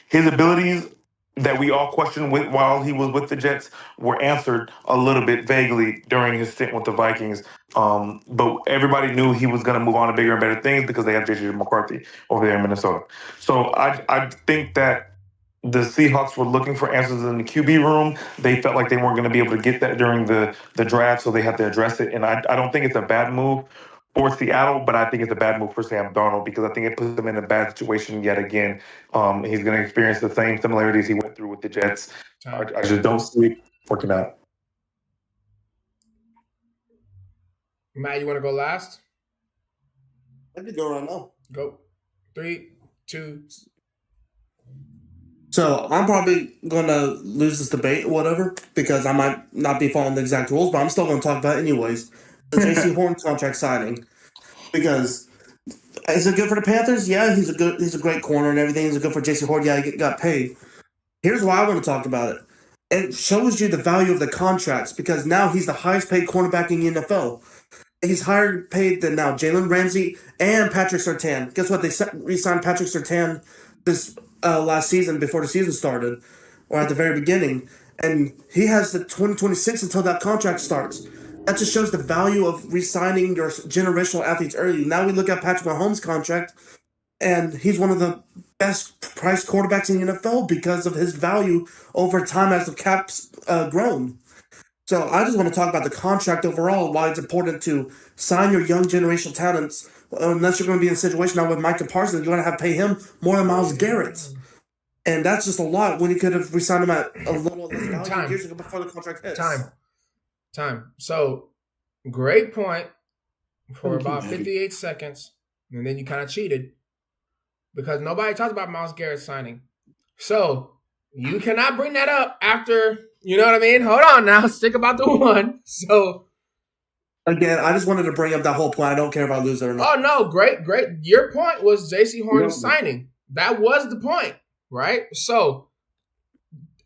his abilities that we all questioned while he was with the Jets were answered a little bit vaguely during his stint with the Vikings. But everybody knew he was going to move on to bigger and better things because they had J.J. McCarthy over there in Minnesota. So I think that the Seahawks were looking for answers in the QB room. They felt like they weren't going to be able to get that during the draft, so they had to address it. And I don't think it's a bad move for Seattle, but I think it's a bad move for Sam Darnold because I think it puts him in a bad situation yet again. He's going to experience the same similarities he went through with the Jets. I just don't see it working out. Matt, you want to go last? I could go right now. Go. 3, 2. So I'm probably going to lose this debate or whatever because I might not be following the exact rules, but I'm still going to talk about it anyways. The J.C. Horn contract signing, because is it good for the Panthers? Yeah, he's a great corner and everything. Is it good for J.C. Horn? Yeah, he got paid. Here's why I want to talk about it. It shows you the value of the contracts because now he's the highest paid cornerback in the NFL. He's higher paid than now Jalen Ramsey and Patrick Surtain. Guess what? They re-signed Patrick Surtain this last season before the season started, or at the very beginning, and he has the 2026 until that contract starts. That just shows the value of re-signing your generational athletes early. Now we look at Patrick Mahomes' contract, and he's one of the best priced quarterbacks in the NFL because of his value over time as the cap's grown. So I just want to talk about the contract overall, why it's important to sign your young generational talents. Unless you're going to be in a situation now with Micah Parsons, you're going to have to pay him more than Myles Garrett. And that's just a lot when you could have re-signed him at a little less value years ago before the contract hits. Time. So, great point for about 58 seconds. And then you kind of cheated because nobody talked about Myles Garrett signing. So, you cannot bring that up after, you know what I mean? Hold on now. Stick about the one. So, again, I just wanted to bring up that whole point. I don't care if I lose it or not. Oh, no. Great. Your point was J.C. Horn signing. That was the point, right? So,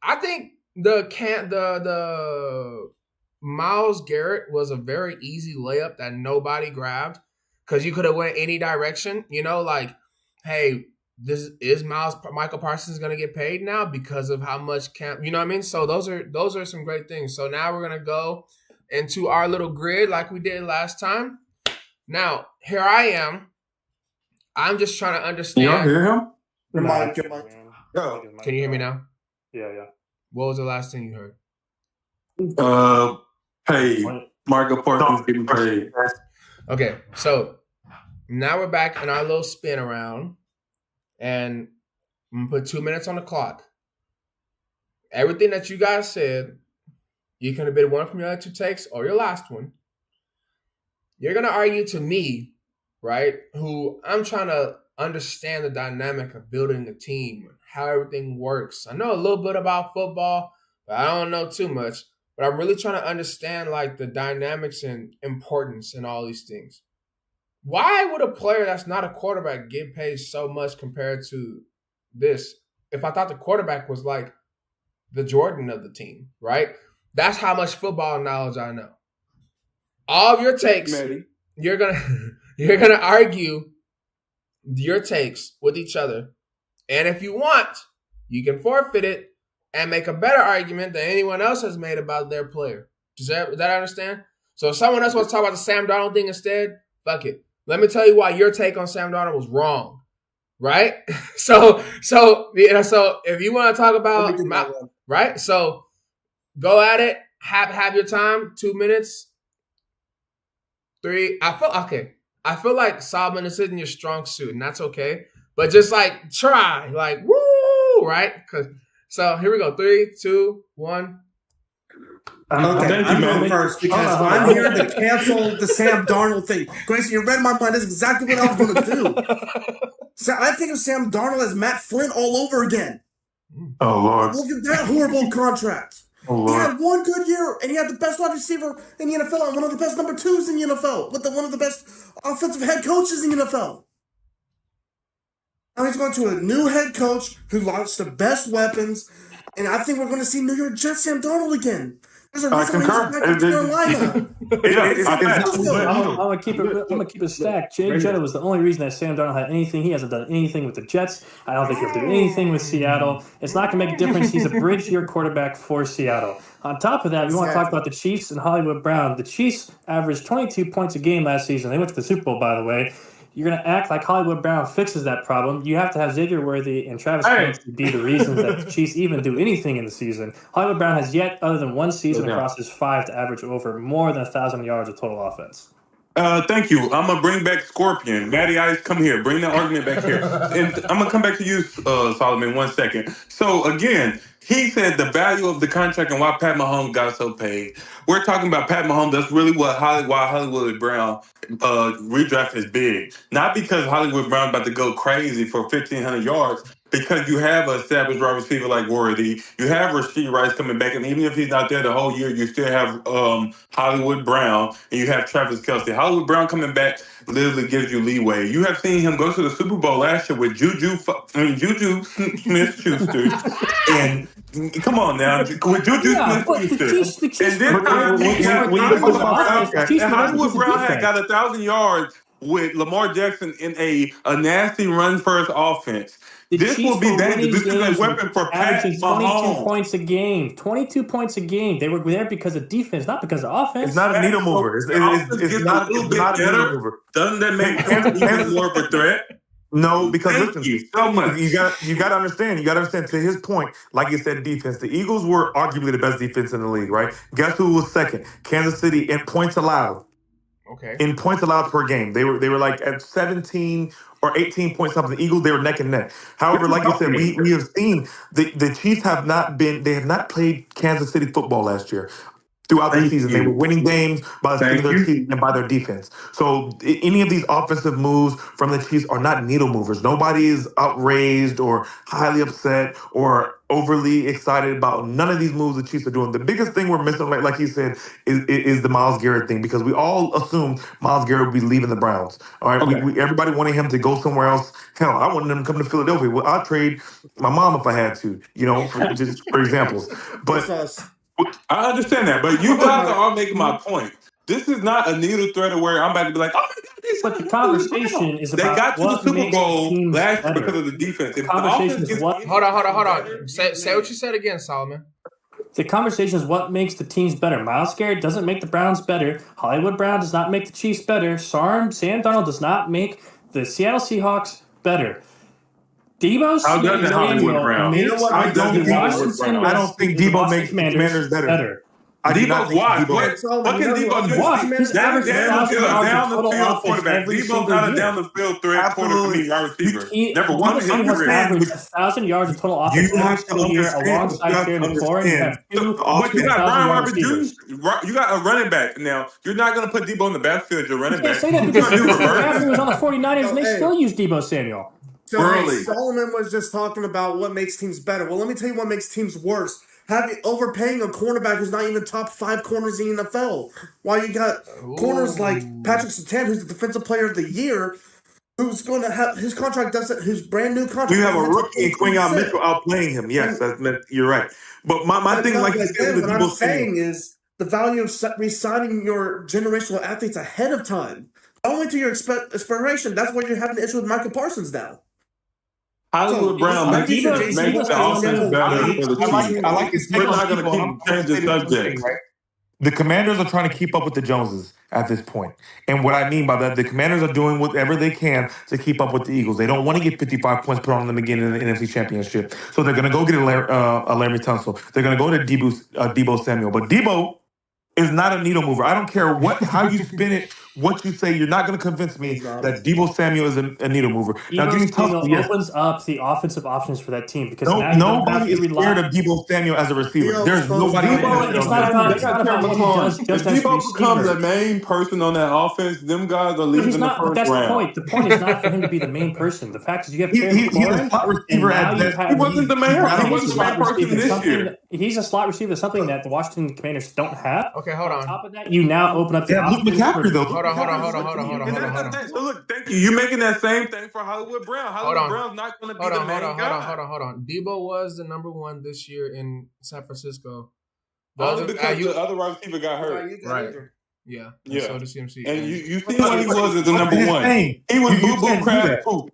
I think the Myles Garrett was a very easy layup that nobody grabbed because you could have went any direction. Like, hey, Michael Parsons going to get paid now because of how much camp? You know what I mean? So those are some great things. So now we're going to go into our little grid like we did last time. Now here I am. I'm just trying to understand. You don't hear him? Your mic. Yo. Can you hear me now? Yeah. What was the last thing you heard? Hey, Michael Parsons getting paid. Okay, so now we're back in our little spin around, and I'm gonna put 2 minutes on the clock. Everything that you guys said, you can have been one from your other two takes or your last one. You're gonna argue to me, right? Who I'm trying to understand the dynamic of building a team, how everything works. I know a little bit about football, but I don't know too much. But I'm really trying to understand like the dynamics and importance and all these things. Why would a player that's not a quarterback get paid so much compared to this? If I thought the quarterback was like the Jordan of the team, right? That's how much football knowledge I know. All of your takes, you're gonna argue your takes with each other, and if you want, you can forfeit it and make a better argument than anyone else has made about their player. Does that understand? So if someone else wants to talk about the Sam Darnold thing instead, fuck it. Let me tell you why your take on Sam Darnold was wrong, right? So if you want to talk about right, so go at it. Have your time. 2 minutes. 3. I feel like Solomon is in your strong suit, and that's okay. But just like try, like woo, right? So here we go. 3, 2, 1. Okay, I'm going first because I'm here to cancel the Sam Darnold thing. Grayson, you read my mind. That's exactly what I was going to do. So I think of Sam Darnold as Matt Flynn all over again. Oh, Lord. Look at that horrible contract. Oh, He Lord. had one good year, and he had the best wide receiver in the NFL and one of the best number 2s in the NFL with one of the best offensive head coaches in the NFL. Now he's going to a new head coach who launched the best weapons, and I think we're going to see New York Jets Sam Darnold again. There's a reason why he's back in Carolina. I'm gonna keep it stacked. Jay Jetta was the only reason that Sam Darnold had anything. He hasn't done anything with the Jets. I don't think he'll do anything with Seattle. It's not gonna make a difference. He's a bridge year quarterback for Seattle. On top of that, we want to talk about the Chiefs and Hollywood Brown. The Chiefs averaged 22 points a game last season. They went to the Super Bowl, by the way. You're going to act like Hollywood Brown fixes that problem. You have to have Xavier Worthy and Travis Kelce to be the reasons that the Chiefs even do anything in the season. Hollywood Brown has yet, other than one season across his 5, to average over more than 1,000 yards of total offense. Thank you. I'm going to bring back Scorpion. Matty Ice, come here. Bring that argument back here. And I'm going to come back to you, Solomon, 1 second. So, again, he said the value of the contract and why Pat Mahomes got so paid. We're talking about Pat Mahomes. That's really why Hollywood Brown redraft is big. Not because Hollywood Brown about to go crazy for 1,500 yards, because you have an established wide receiver like Worthy. You have Rashee Rice coming back, and even if he's not there the whole year, you still have Hollywood Brown, and you have Travis Kelce. Hollywood Brown coming back literally gives you leeway. You have seen him go to the Super Bowl last year with Juju Smith-Schuster, and come on now, with Juju Smith-Schuster, and then Hollywood Brown had got 1,000 yards with Lamar Jackson in a nasty run-first offense. This will be dangerous. This is a weapon for Pat Mahomes. 22 points a game. 22 points a game. They were there because of defense, not because of offense. It's not a needle mover. It's not a needle mover. Doesn't that make him more of a threat? No, because Thank listen, you so much. You got to understand. You got to understand. To his point, like you said, defense. The Eagles were arguably the best defense in the league, right? Guess who was second? Kansas City in points allowed. Okay. In points allowed per game, they were like at 17 or 18 points something. The Eagles, they were neck and neck. However, like you said, we have seen the Chiefs have not played Kansas City football last year. Throughout the season, they were winning games by the skin of their teeth and by their defense. So any of these offensive moves from the Chiefs are not needle movers. Nobody is outraged or highly upset or overly excited about none of these moves the Chiefs are doing. The biggest thing we're missing, like he said, is the Myles Garrett thing, because we all assume Myles Garrett would be leaving the Browns. All right, everybody wanted him to go somewhere else. Hell, I wanted him to come to Philadelphia. Well, I'd trade my mom if I had to, for examples. But I understand that, but you guys are all making my point. This is not a needle threader where I'm about to be like, oh my God, they But the conversation is They about got to the what Super makes Bowl teams last year better. because of the defense. If the Conversation offense is gets what- Hold on. Say what you said again, Solomon. The conversation is what makes the teams better. Myles Garrett doesn't make the Browns better. Hollywood Brown does not make the Chiefs better. Sam Darnold does not make the Seattle Seahawks better. Debo How does it Hollywood Brown? makes You know what? I don't the think Washington I don't think Debo makes the Commanders better. I do not Debo's think washed. Debo- What can Debo do? Washed. He's Down averaging the 1,000 field, yards down of the total field offense quarterback. every Debo's single not a year. down the field threat quarterback, wide receiver. Never won in his Debo has career. averaged 1,000 yards of total offense You every have to single year understand- alongside you have to Terry McLaurin. You have two But you got 1,000 Brian yard Robert receivers. Jr. You got a running back now. You're not going to put Debo in the backfield. Your You running can't back. say that You're because going to do Christian reverse. McCaffrey was on the 49ers and they Hey. still use Debo Samuel. So Burley. hey, Solomon was just talking about what makes teams better. Well, let me tell you what makes teams worse. Overpaying a cornerback who's not even top 5 corners in the NFL. While you got corners like Patrick Surtain, who's the defensive player of the year, who's going to have his contract his brand new contract. You have a doesn't rookie and until Quinyon 2026. Mitchell outplaying him. Yes, you're right. But my thing, like you said, again, with what I'm Debo Samuel, saying is the value of re-signing your generational athletes ahead of time. Only to your expiration. That's why you're having an issue with Michael Parsons now. Hollywood Brown I makes give you Jason the Woods offense as better I for the like- Chiefs. I like this. We're not going to keep changing subjects. The Commanders are trying to keep up with the Joneses at this point. And what I mean by that, the Commanders are doing whatever they can to keep up with the Eagles. They don't want to get 55 points put on them again in the NFC Championship. So they're going to go get a Larry Tunsil. They're going to go to Debo Samuel. But Debo is not a needle mover. I don't care how you spin it, what you say. You're not going to convince me that Debo Samuel is a needle mover. Now, Debo getting tough, Samuel yes. opens up the offensive options for that team because now you don't have Nobody to is rely. scared of Debo Samuel as a receiver. Debo There's nobody. Debo, it's not about what he does If just as a Debo becomes the receiver. main person on that offense, them guys are But leaving he's in the not. But first that's the round. point. The point is not for him to be the main person. The fact is you have He's Terry a McLaurin, slot and receiver now at you best. have. He wasn't the main. He's He wasn't the main person this something. year. He's a slot receiver. Something that the Washington Commanders don't have. Okay, hold On on. top of that, you now open up the Yeah, Luke options McCaffrey for- though. Hold on. So look, thank you. You're making that same thing for Hollywood Brown. Hold Hollywood on. Brown's not going to be Hold the on, main guy. hold on. Debo was the number 1 this year in San Francisco. Only because the other wide receiver got hurt. Right. Yeah. And Yeah. so did CMC. And you see what he was as the number His 1. name. He was You boo boo can't do crab that. poop.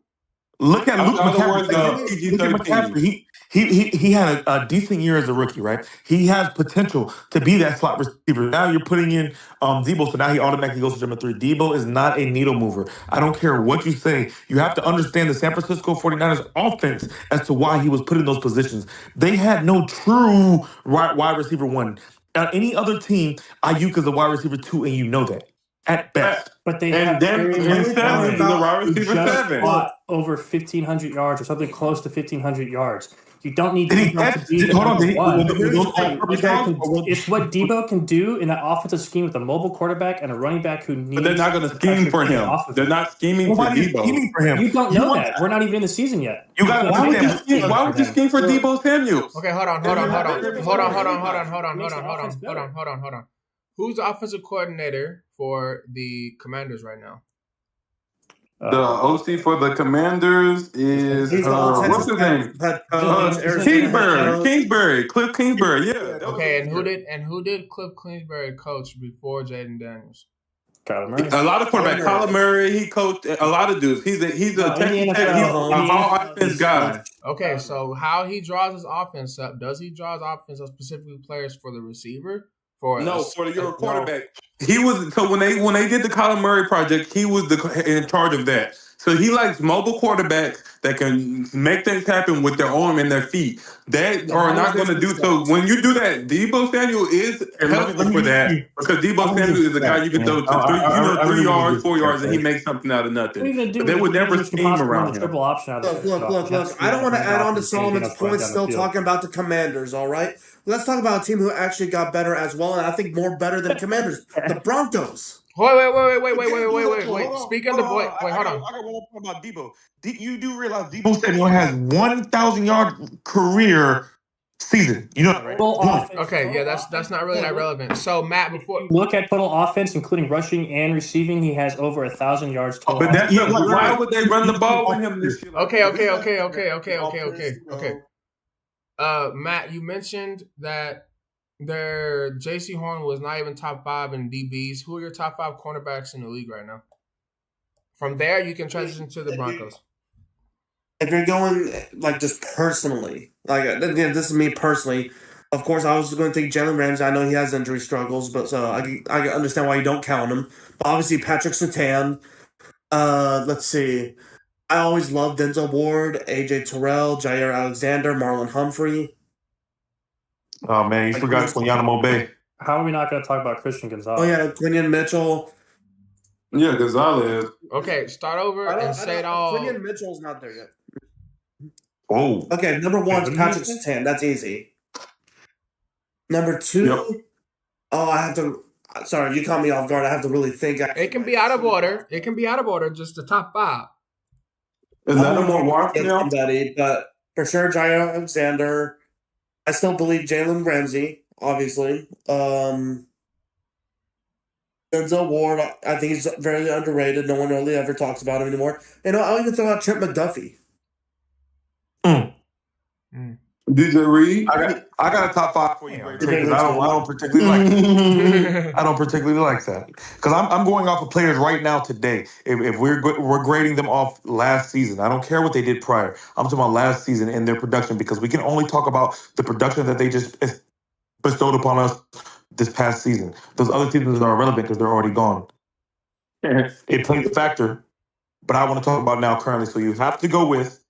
Look at Luke In other words, McCaffrey. Look at PG-13. McCaffrey. He had a decent year as a rookie, right? He has potential to be that slot receiver. Now you're putting in Debo, so now he automatically goes to number 3. Debo is not a needle mover. I don't care what you say. You have to understand the San Francisco 49ers offense as to why he was put in those positions. They had no true wide receiver 1. On any other team, Ayuk is a wide receiver 2, and you know that at best. But they And have then Terry and McLaurin, 7 is a wide who receiver just 7. caught over 1,500 yards or something close to 1,500 yards. You don't need Did he Debo to catch- be did- the hold on, number did he- one. were those all-purpose Debo routes, or was- it's what Debo can do in that offensive scheme with a mobile quarterback and a running back who needs. But they're not going to scheme for him. They're not scheming for Nobody's Debo. scheming for him. You don't know want- that. We're not even in the season yet. You gotta Why would you understand. scheme? Why would you scheme for Debo Samuel? Okay, hold on. Who's the offensive coordinator for the Commanders right now? The OC for the Commanders is He's the all what's his name? Kingsbury, Cliff Kingsbury. Yeah. Okay, and who did Cliff Kingsbury coach before Jaden Daniels? Kyler Murray. A lot of quarterbacks. Kyler Murray, he coached a lot of dudes. He's a in the Texas Tech, NFL, he's an all offense guy. Okay, so how he draws his offense up? Does he draw his offense up specifically players for the receiver? For your quarterback. He was so when they did the Kyler Murray project, he was in charge of that. So he likes mobile quarterbacks that can make things happen with their arm and their feet. That are not going to do so. When you do that, Debo Samuel is helpful for that because Debo Samuel is a guy you can throw to 3 yards, 4 yards, and he makes something out of nothing. What are you gonna do? But they would never scheme scheme around him. triple option out of Look. I don't want to add on to Solomon's point. Still talking about the Commanders. All right, let's talk about a team who actually got better as well, and I think more better than Commanders. The Broncos. Wait. Speaking of the boy, wait, hold on. I got one more point about Debo. You do realize Debo Samuel has 1,000-yard career season. You know that, right? Okay, yeah, that's not really that relevant. So Matt, before Look at total offense, including rushing and receiving. He has over 1,000 yards total. But that- offense. Why would they run the ball with him this year? Okay. Matt, you mentioned that J.C. Horn was not even top 5 in DBs. Who are your top 5 cornerbacks in the league right now? From there, you can transition to the Broncos. If you're going like just personally, like again, this is me personally. Of course, I was going to think Jalen Ramsey. I know he has injury struggles, but so I understand why you don't count him. But obviously, Patrick Surtain. Let's see. I always loved Denzel Ward, AJ Terrell, Jair Alexander, Marlon Humphrey. Oh man, you Like, forgot Guantanamo Bay. How are we not going to talk about Christian Gonzalez? Oh yeah, Quinion Mitchell. Yeah, Gonzalez. Okay, start over and say it all. Quinion Mitchell's not there yet. Oh, Okay, number one is Wait, what Patrick did you Surtain. That's easy. Number two. Yep. Oh, I have to. Sorry, you caught me off guard. I have to really think. It can be out of order. It can be out of order. Just the top 5. is that no more Warren against now? somebody, but for sure, Jair Alexander. I still believe Jalen Ramsey, obviously. Denzel Ward, I think he's very underrated. No one really ever talks about him anymore. And I'll even throw out Trent McDuffie. DJ Reed. I got a top 5 for you, Greg. Okay, Because I don't particularly like it. I don't particularly like that because I'm going off of players right now today. If we're grading them off last season, I don't care what they did prior. I'm talking about last season and their production because we can only talk about the production that they just bestowed upon us this past season. Those other seasons are irrelevant because they're already gone. It plays a factor, but I want to talk about now currently. So you have to go with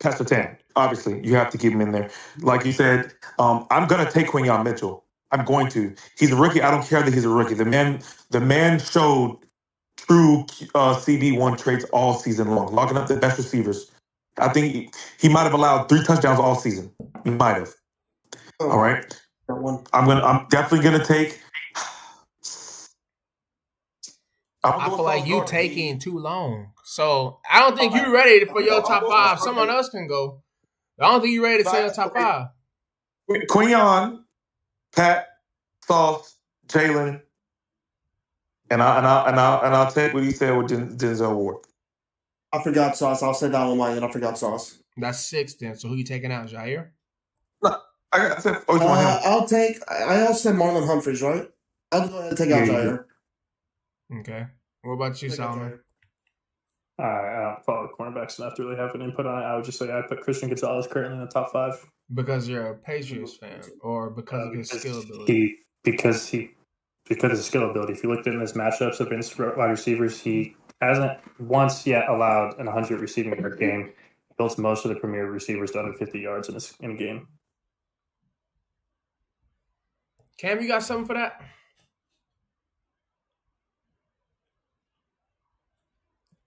Pastor Tan. Obviously, you have to keep him in there. Like you said, I'm gonna take Quinyon Mitchell. I'm going to. He's a rookie. I don't care that he's a rookie. The man showed true CB1 traits all season long, locking up the best receivers. I think he might have allowed 3 touchdowns all season. He might have. Oh, All right. that one. I'm definitely gonna take. I feel like you taking too long. So I don't think you're ready for your top 5. Someone else can go. I don't think you're ready to say your top 5. Quinyon, Pat, Sauce, Jalen, and I'll take what he said with Denzel Ward. I forgot Sauce. I'll say that on my end. I forgot Sauce. That's 6 then. So who you taking out, Jair? I said, oh, you want him? I'll take. I also said Marlon Humphreys, right? I'll go ahead and take out Yeah, Jair. Okay. What about you, Take out Solomon? Jair. I don't follow cornerbacks enough to really have an input on it. I would just say I put Christian Gonzalez currently in the top 5. Because you're a Patriots fan, or because of his skill ability? Because of his skill ability. If you looked in his matchups against wide receivers, he hasn't once yet allowed an 100 receiving yard game. He holds most of the premier receivers to under 50 yards in a game. Cam, you got something for that?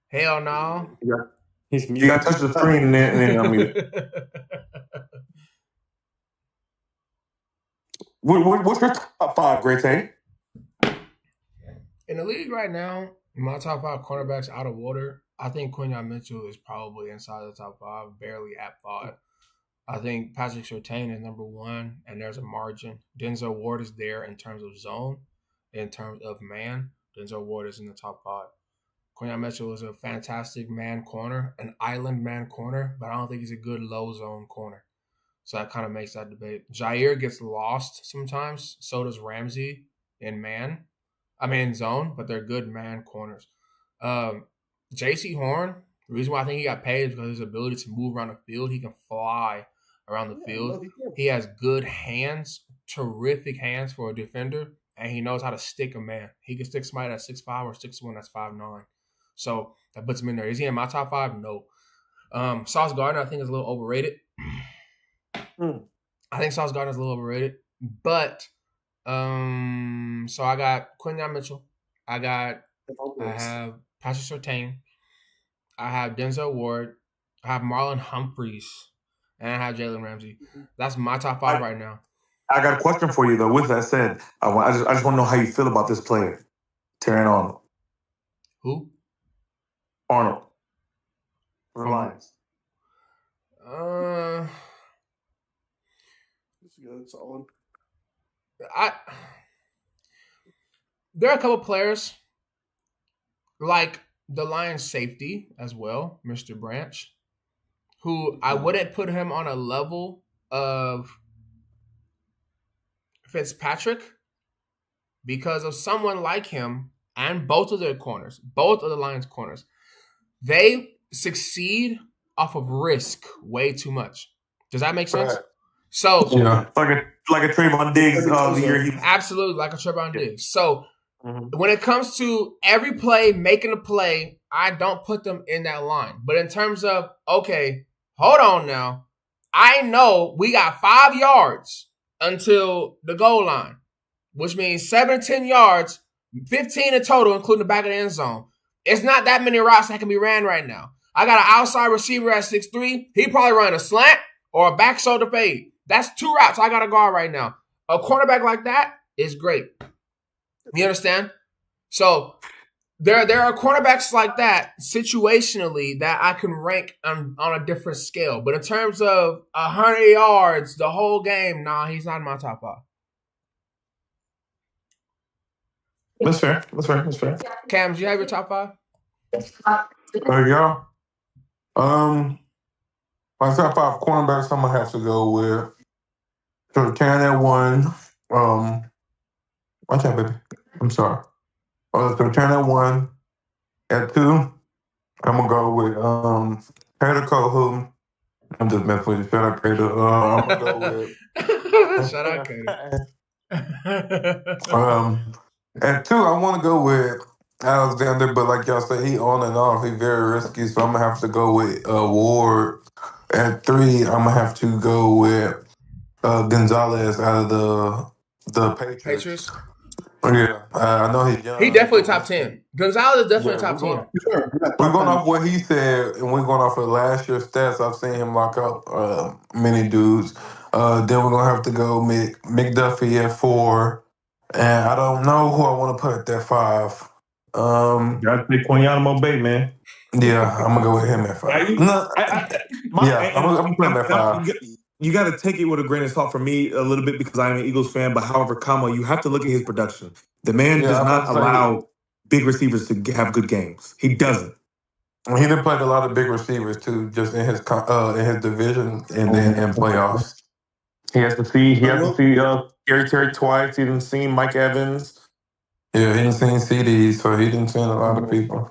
Hell no. He's You got to touch the screen and then unmute. What's your top 5, Great Tate? In the league right now, my top 5 cornerbacks out of order, I think Quinyon Mitchell is probably inside the top 5, barely at 5. I think Patrick Surtain is number 1, and there's a margin. Denzel Ward is there in terms of zone. In terms of man, Denzel Ward is in the top 5. Quinyon Mitchell is a fantastic man corner, an island man corner, but I don't think he's a good low zone corner. So that kind of makes that debate. Jair gets lost sometimes. So does Ramsey in zone, but they're good man corners. J.C. Horn, the reason why I think he got paid is because of his ability to move around the field. He can fly around the field. He has good hands, terrific hands for a defender, and he knows how to stick a man. He can stick somebody that's 6'5" or 6'1" that's 5'9". So that puts him in there. Is he in my top 5? No. Sauce Gardner, I think, is a little overrated. I think Sauce Gardner is a little overrated. But, so I got Quinyon Mitchell. I have Patrick Surtain. I have Denzel Ward. I have Marlon Humphreys. And I have Jalen Ramsey. That's my top 5 right now. I got a question for you, though. With that said, I just want to know how you feel about this player, Terran Arnold. Who? Arnold. For the Lions. It's good. Solid. There are a couple players like the Lions safety as well, Mr. Branch, who I wouldn't put him on a level of Fitzpatrick because of someone like him and both of their corners, both of the Lions' corners, they succeed off of risk way too much. Does that make sense? Right. So Yeah, like a Trayvon Diggs the year he absolutely like a Trayvon Diggs. So when it comes to every play, making a play, I don't put them in that line. But in terms of, okay, hold on now. I know we got 5 yards until the goal line, which means 7 to 10 yards, 15 in total, including the back of the end zone. It's not that many routes that can be ran right now. I got an outside receiver at 6'3". He probably run a slant or a back shoulder fade. That's 2 routes I got to guard right now. A cornerback like that is great. You understand? So there are cornerbacks like that situationally that I can rank on a different scale. But in terms of 100 yards the whole game, nah, he's not in my top 5. That's fair. That's fair. That's fair. Cam, do you have your top 5? Yeah. My top 5 cornerbacks, I'm gonna have to go with Surtain at 1. Watch out, baby. I'm sorry. Surtain at 1. At 2, I'm gonna go with Peter Cohu. I'm just messing with you. Shout out Peter. I'm gonna go with Shout out Katie. At 2, I want to go with Alexander, but like y'all said, he on and off. He very risky, so I'm gonna have to go with Ward. At 3, I'm gonna have to go with Gonzalez out of the Patriots. Yeah, I know he's young. He definitely top 10. Gonzalez is definitely top 10. We're going off what he said, and we're going off of last year's stats. I've seen him lock up many dudes. Then we're gonna have to go McDuffie at 4, and I don't know who I want to put at that 5. Gotta take Quiniano Bay, man. Yeah, I'm gonna go with him at 5. I'm putting him at 5. You got to take it with a grain of salt for me a little bit because I'm an Eagles fan. But however, you have to look at his production. The man does not allow big receivers to have good games. He doesn't. He done played a lot of big receivers too, just in his division and then in playoffs. He has to see Gary Terry twice. He didn't see Mike Evans. Yeah, he didn't see CD, so he didn't see a lot of people.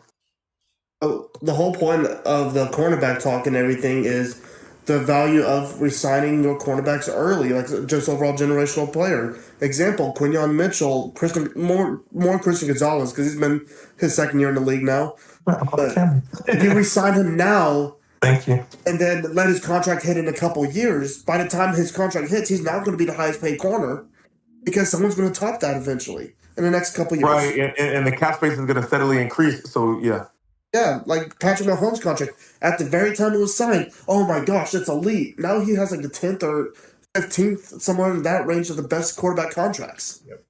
Oh, the whole point of the cornerback talk and everything is the value of re-signing your cornerbacks early, like just overall generational player. Example, Quinyon Mitchell, more Christian Gonzalez, because he's been his second year in the league now. But if you re-sign him now, thank you, and then let his contract hit in a couple years, by the time his contract hits, he's now going to be the highest paid corner because someone's going to top that eventually in the next couple years. Right, and the cap space is going to steadily increase, so yeah. Yeah, like Patrick Mahomes' contract. At the very time it was signed, oh my gosh, it's elite. Now he has like the 10th or 15th, somewhere in that range of the best quarterback contracts. Yep.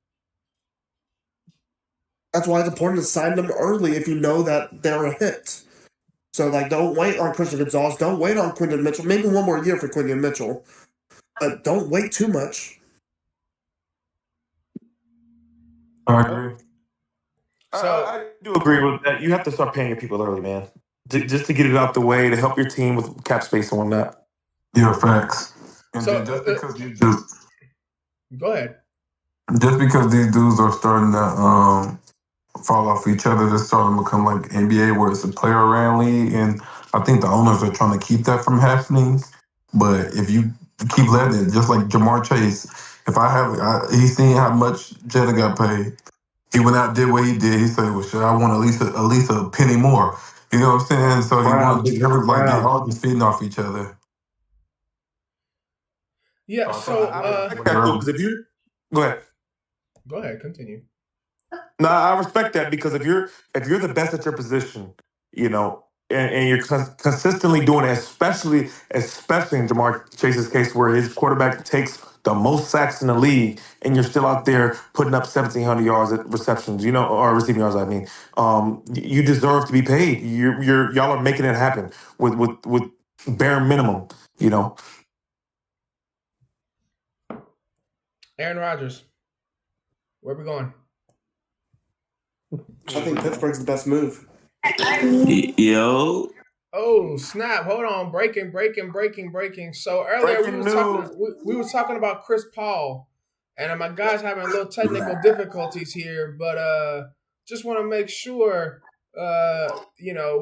That's why it's important to sign them early if you know that they're a hit. So, like, don't wait on Christian Gonzalez. Don't wait on Quinton Mitchell. Maybe one more year for Quinton Mitchell. But don't wait too much. I agree. So I do agree with that. You have to start paying your people early, man. Just to get it out the way, to help your team with cap space and whatnot. Yeah, facts. And So, just because you go ahead. just because these dudes are starting to fall off each other, they're starting to become like NBA, where it's a player-ran league, and I think the owners are trying to keep that from happening. But if you keep letting it, just like Jamar Chase, he's seen how much Jetta got paid. He went out, did what he did. He said, "Well, shit, I want at least a penny more." You know what I'm saying? So he wants to get all just feeding off each other. Yeah. So Because if you go ahead. go ahead, continue. No, I respect that because if you're the best at your position, you know, and you're consistently doing it, especially in Jamar Chase's case where his quarterback takes the most sacks in the league, and you're still out there putting up 1,700 yards at receptions, you know, or receiving yards. I mean, you deserve to be paid. Y'all are making it happen with bare minimum, you know. Aaron Rodgers, where we going? I think Pittsburgh's the best move. Yo. Oh, snap. Hold on. Breaking. So earlier we were talking about Chris Paul, and my guy's having a little technical difficulties here, but just want to make sure. We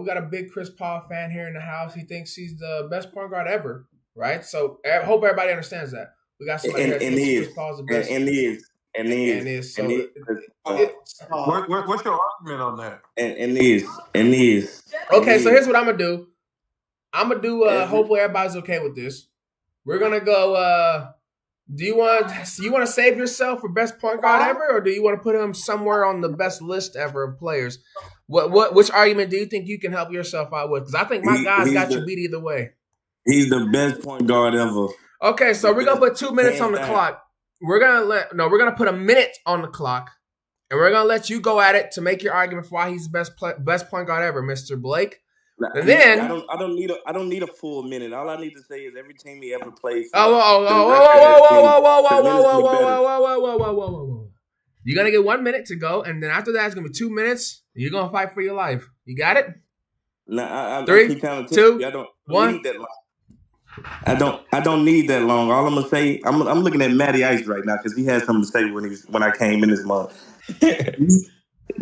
got a big Chris Paul fan here in the house. He thinks he's the best point guard ever, right? So I hope everybody understands that. We got somebody that thinks Chris Paul's the best. And is. So What's your argument on that? And is. Okay, so here's what I'm gonna do. Hopefully everybody's okay with this. We're gonna go. Do you want to save yourself for best point guard ever, or do you want to put him somewhere on the best list ever of players? Which argument do you think you can help yourself out with? Because I think my guys got you beat either way. He's the best point guard ever. Okay, so we're gonna put 2 minutes on the clock. We're gonna put a minute on the clock, and we're gonna let you go at it to make your argument for why he's the best point guard ever, Mr. Blake. And then I don't need a full minute. All I need to say is every team he ever played. Whoa. You're gonna get 1 minute to go, and then after that it's gonna be 2 minutes. You're gonna fight for your life. You got it? Nah, 3, 2, I don't 1. need that long. I don't need that long. All I'm gonna say, I'm looking at Matty Ice right now because he had something to say when I came in this month.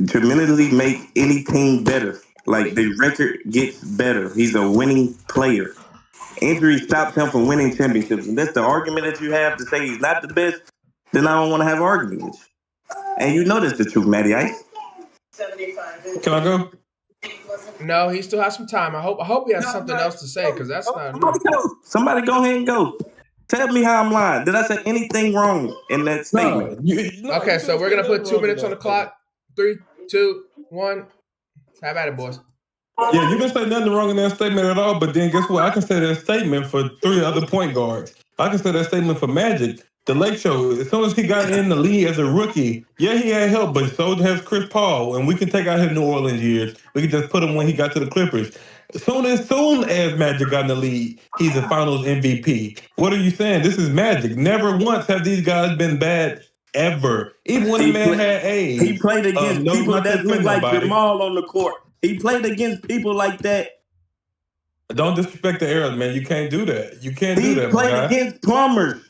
Tremendously make any team better. Like the record gets better. He's a winning player. Injury stops him from winning championships. And that's the argument that you have to say he's not the best, then I don't want to have an argument with you. And you know that's the truth, Matty Ice. Can I go? No, he still has some time. I hope he has something else to say because that's not. Somebody go ahead and go. Tell me how I'm lying. Did I say anything wrong in that statement? Okay, so we're gonna put 2 minutes on the clock. 3, 2, 1. Have at it, boys. Yeah, you can say nothing wrong in that statement at all, but then guess what? I can say that statement for 3 other point guards. I can say that statement for Magic. The Lake Show, as soon as he got in the league as a rookie, yeah, he had help, but so has Chris Paul. And we can take out his New Orleans years. We can just put him when he got to the Clippers. As soon as Magic got in the league, he's a finals MVP. What are you saying? This is Magic. Never once have these guys been bad ever. Even when the man had AIDS. He played against people that look like Jamal on the court. He played against people like that. Don't disrespect the era, man. You can't do that. You can't do that, He played against plumbers.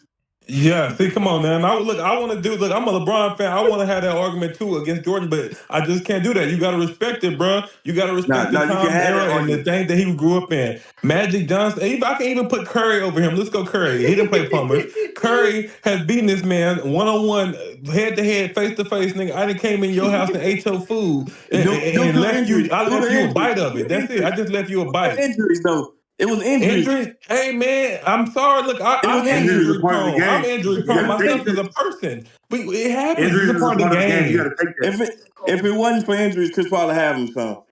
Yeah, see, come on, man. I'm a LeBron fan. I want to have that argument too against Jordan, but I just can't do that. You got to respect it, bro. You got to respect the time era and the thing that he grew up in. Magic Johnson. I can even put Curry over him. Let's go Curry. He didn't play plumbers. Curry has beaten this man one-on-one, head-to-head, face-to-face, nigga. I done came in your house and ate your food and left you. I left you a bite of it. That's it. I just left you a bite. Injuries, though. It was injury. Hey, man, I'm sorry. Look, I'm injury prone. I'm injury prone myself as a person. But it happens. Injuries is a part of the game. You gotta take that. If it wasn't for injuries, Chris Paul would have him some.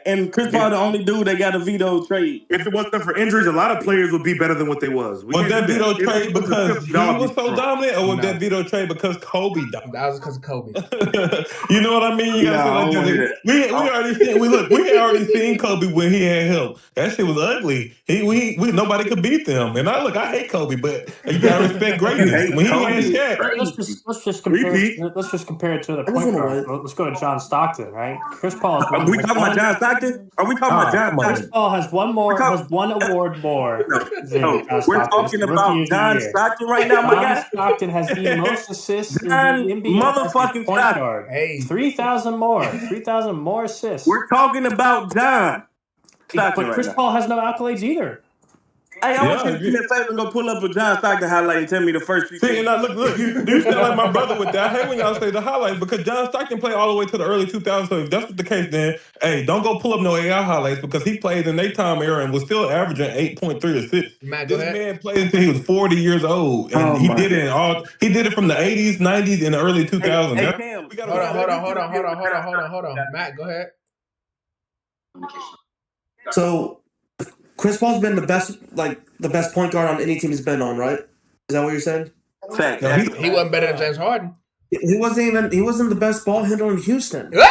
And Chris Paul the only dude that got a veto trade. If it wasn't for injuries, a lot of players would be better than what they was. Was that veto trade because he was so dominant, or was that veto trade because Kobe dominated? That was because of Kobe. You know what I mean? You gotta say like that. We had already seen Kobe when he had help. That shit was ugly. Nobody could beat them. And I hate Kobe, but you gotta respect greatness. When he had Shaq. Let's just compare it to the point guard. Let's go to John Stockton, right? Chris Paul. Are we talking about John Stockton? Are we talking about John Stockton? Chris Paul has one award more. We're talking about John Stockton right now, my guy. John Stockton has the most assists in the NBA. Motherfucking point guard. Hey, 3,000 more assists. We're talking about John Stockton. But Chris Paul has no accolades either. Hey, I want you to do me a favor and go pull up a John Stockton highlight and tell me the first few. See, and look, you sound like my brother with that. I hate when y'all say the highlights because John Stockton played all the way to the early 2000s. So if that's the case, then hey, don't go pull up no AI highlights because he played in their time era and was still averaging 8.3 assists. This man played until he was 40 years old, and he did it from the 80s, 90s, and the early 2000s. Hold on. Matt, go ahead. So Chris Paul's been the best point guard on any team he's been on, right? Is that what you're saying? Fact. No, he wasn't better than James Harden. He wasn't the best ball handler in Houston. He was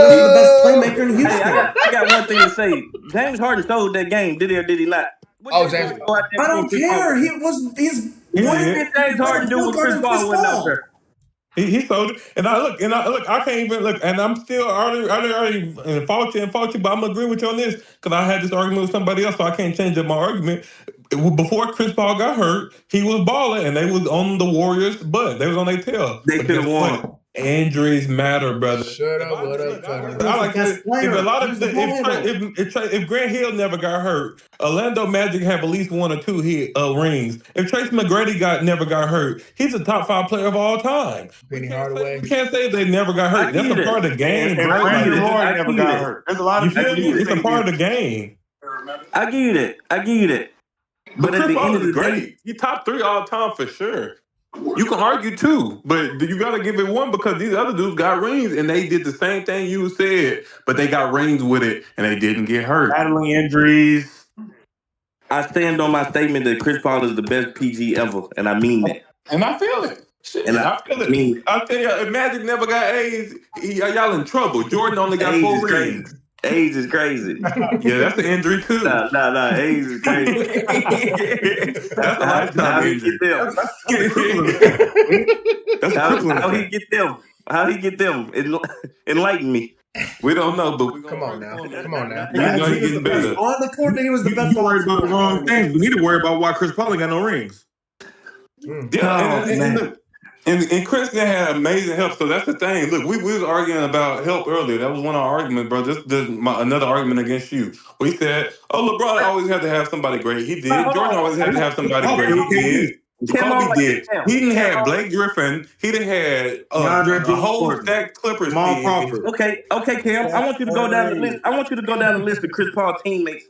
the best playmaker in Houston. Hey, I got one thing to say. James Harden sold that game, did he or did he not? James. I don't care. What did James Harden do with Chris Paul went out there? He sold it, and I can't even look, and I'm still already faulty, but I'm agreeing with you on this because I had this argument with somebody else, so I can't change up my argument. Before Chris Paul got hurt, he was balling, and they was on the Warriors' butt. They was on their tail. They could have won. Injuries matter, brother. Shoulda, If I- woulda, look, I- coulda. I like He's the to- best player. if a lot of He's the if Grant Hill never got hurt, Orlando Magic have at least 1 or 2 rings. If Trace McGrady never got hurt, he's a top 5 player of all time. Penny Hardaway. We can't say they never got I hurt. That's get a it. part of the game, And bro. Brandon Like, Roy I never get got it. hurt. There's a lot you of feel people me? who It's a say part of the game. I give you that. I give you that. But at Chris the Paul end of is the day, great. He top 3 all time for sure. You can argue too, but you gotta give it one because these other dudes got rings and they did the same thing you said, but they got rings with it and they didn't get hurt. battling injuries. I stand on my statement that Chris Paul is the best PG ever, and I mean that. And I feel it. Shit, And I feel it. mean, I tell you, if Magic never got A's, y'all in trouble. Jordan only got A's 4 is crazy. rings. A's is crazy. Yeah, that's an injury too. Nah. A's is crazy. That's a How lifetime he injury. get them? That's How he get them? How he get them? Enlighten me. We don't know, but we Come on now. Come on now. You know he getting better. On the court, he was the best. You worried about the wrong things. We need to worry about why Chris Paul ain't got no rings. Yeah, and Chris had amazing help. So that's the thing. Look, we was arguing about help earlier. That was one of our arguments, bro. This another argument against you. We said, "Oh, LeBron always had to have somebody great. He did. Jordan always had to have somebody great. He did. Kobe did. He didn't have Blake Griffin. He didn't have a whole stacked Clippers Jamal team. Crawford. Okay, Cam. I want you to go down the list. I want you to go down the list of Chris Paul teammates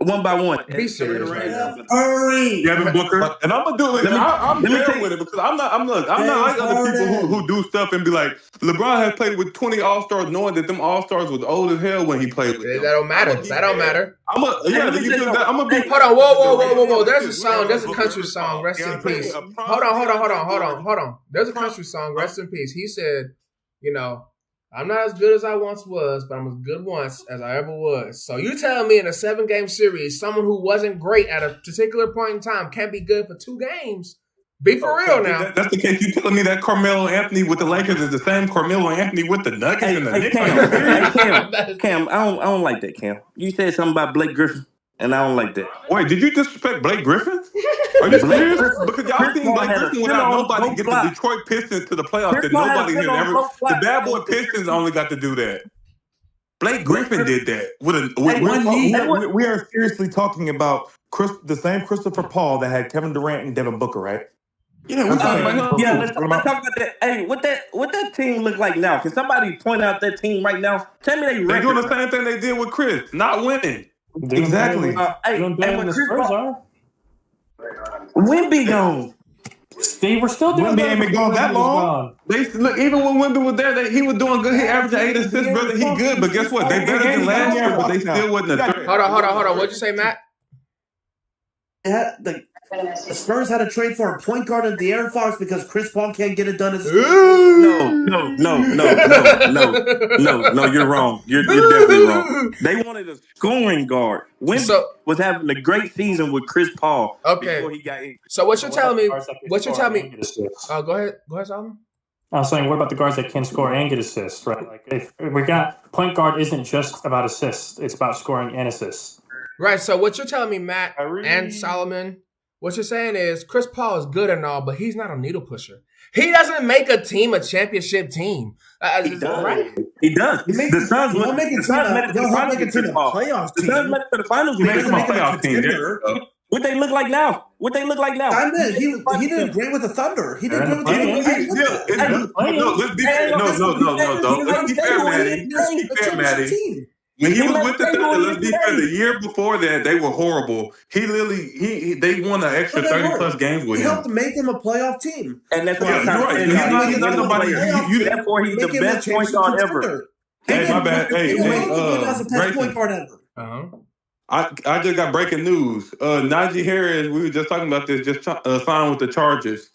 one by one. Be serious right now. Hurry. Devin Booker. And I'm gonna do it. I'm let me fair tell you- with it because I'm not like other people who do stuff and be like, LeBron has played with 20 All-Stars knowing that them All-Stars was old as hell when he played with them. That don't matter. That don't matter. I'm gonna be. Hold on. Whoa. There's a song. There's a country song. Rest in peace. Hold on. There's a country song. Rest in peace. He said, I'm not as good as I once was, but I'm as good once as I ever was. So you tell me in a 7-game series, someone who wasn't great at a particular point in time can't be good for 2 games. Be for real now. That's the case. You telling me that Carmelo Anthony with the Lakers is the same Carmelo Anthony with the Nuggets and the Knicks? Cam, I don't like that, Cam. You said something about Blake Griffin, and I don't like that. Wait, did you disrespect Blake Griffin? Are you serious? Because y'all seen Blake Griffin without nobody get the Detroit Pistons to the playoffs that nobody had ever. The bad boy Pistons only got to do that. Blake Griffin did that with one knee. We are seriously talking about the same Christopher Paul that had Kevin Durant and Devin Booker, right? Yeah, let's talk about that. Hey, what that team look like now? Can somebody point out that team right now? Tell me they're doing the same thing they did with Chris, not winning. Exactly. When Chris Paul, Wemby gone. They were still doing Wemby ain't been gone that long. They look, even when Wemby was there, he was doing good. He averaged 8 assists, brother. He good, but guess what? They better than last year, but they still wasn't a threat. Hold on. What'd you say, Matt? The Spurs had to trade for a point guard of De'Aaron Fox because Chris Paul can't get it done as a No, you're wrong. You're definitely wrong. They wanted a scoring guard. Wemby was having a great season with Chris Paul before he got injured. So what you're telling me? Oh, go ahead, Solomon. I was saying, what about the guards that can score and get assists, right? Like, if we got point guard isn't just about assists; it's about scoring and assists. Right. So what you're telling me, Matt and Solomon, what you're saying is Chris Paul is good and all, but he's not a needle pusher. He doesn't make a team a championship team. He does. Right? He does. The Suns He'll make it to the playoffs team. The Suns made it to the finals. He made it to my playoff team. What they look like now? He did great with the Thunder. He did great with the Let's be fair, Maddie. When he was with the Thunder, let's be fair, the year before that, they were horrible. They won an extra 30+ games with him. He helped make them a playoff team. And that's what I'm trying to say. Therefore, he's the best point guard ever. Hey, my bad. Hey, point guard ever. I just got breaking news. Najee Harris, we were just talking about this, just signed with the Chargers.